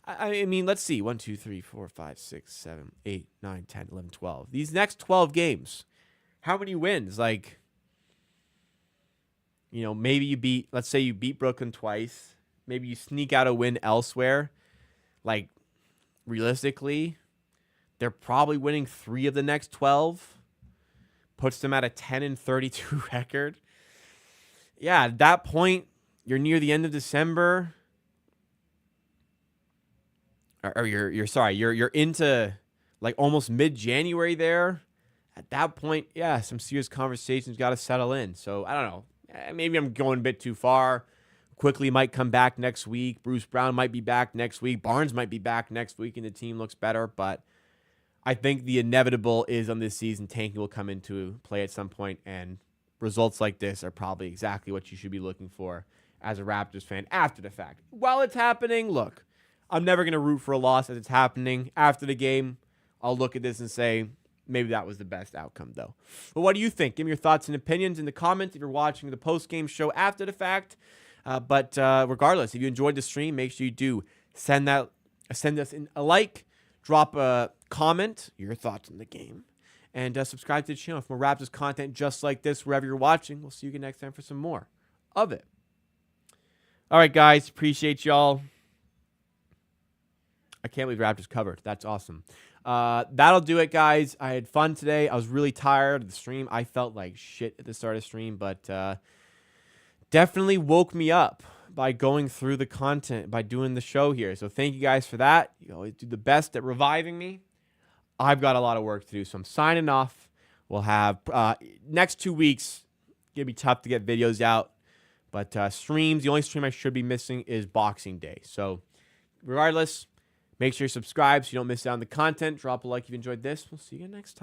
I mean, let's see. 1, 2, 3, 4, 5, 6, 7, 8, 9, 10, 11, 12. These next 12 games, how many wins? Like, maybe let's say you beat Brooklyn twice. Maybe you sneak out a win elsewhere. Like, realistically, they're probably winning 3 of the next 12. Puts them at a 10-32 record. Yeah, at that point, you're near the end of December. Or you're into like almost mid-January there. At that point, yeah, some serious conversations got to settle in. So, I don't know. Maybe I'm going a bit too far. Quickly might come back next week. Bruce Brown might be back next week. Barnes might be back next week, and the team looks better. But I think the inevitable is on this season, tanking will come into play at some point, and results like this are probably exactly what you should be looking for as a Raptors fan after the fact. While it's happening, look, I'm never going to root for a loss as it's happening. After the game, I'll look at this and say, maybe that was the best outcome, though. But what do you think? Give me your thoughts and opinions in the comments if you're watching the post-game show after the fact. But regardless, if you enjoyed the stream, make sure you do send us a like, drop a comment, your thoughts on the game, and subscribe to the channel for more Raptors content just like this wherever you're watching. We'll see you again next time for some more of it. All right, guys. Appreciate y'all. I can't believe Raptors covered. That's awesome. That'll do it, guys. I had fun today. I was really tired of the stream. I felt like shit at the start of the stream, but definitely woke me up by going through the content, by doing the show here. So thank you guys for that. You always do the best at reviving me. I've got a lot of work to do, so I'm signing off. We'll have next 2 weeks. Gonna be tough to get videos out, but streams. The only stream I should be missing is Boxing Day. So regardless, make sure you subscribe so you don't miss out on the content. Drop a like if you enjoyed this. We'll see you again next time.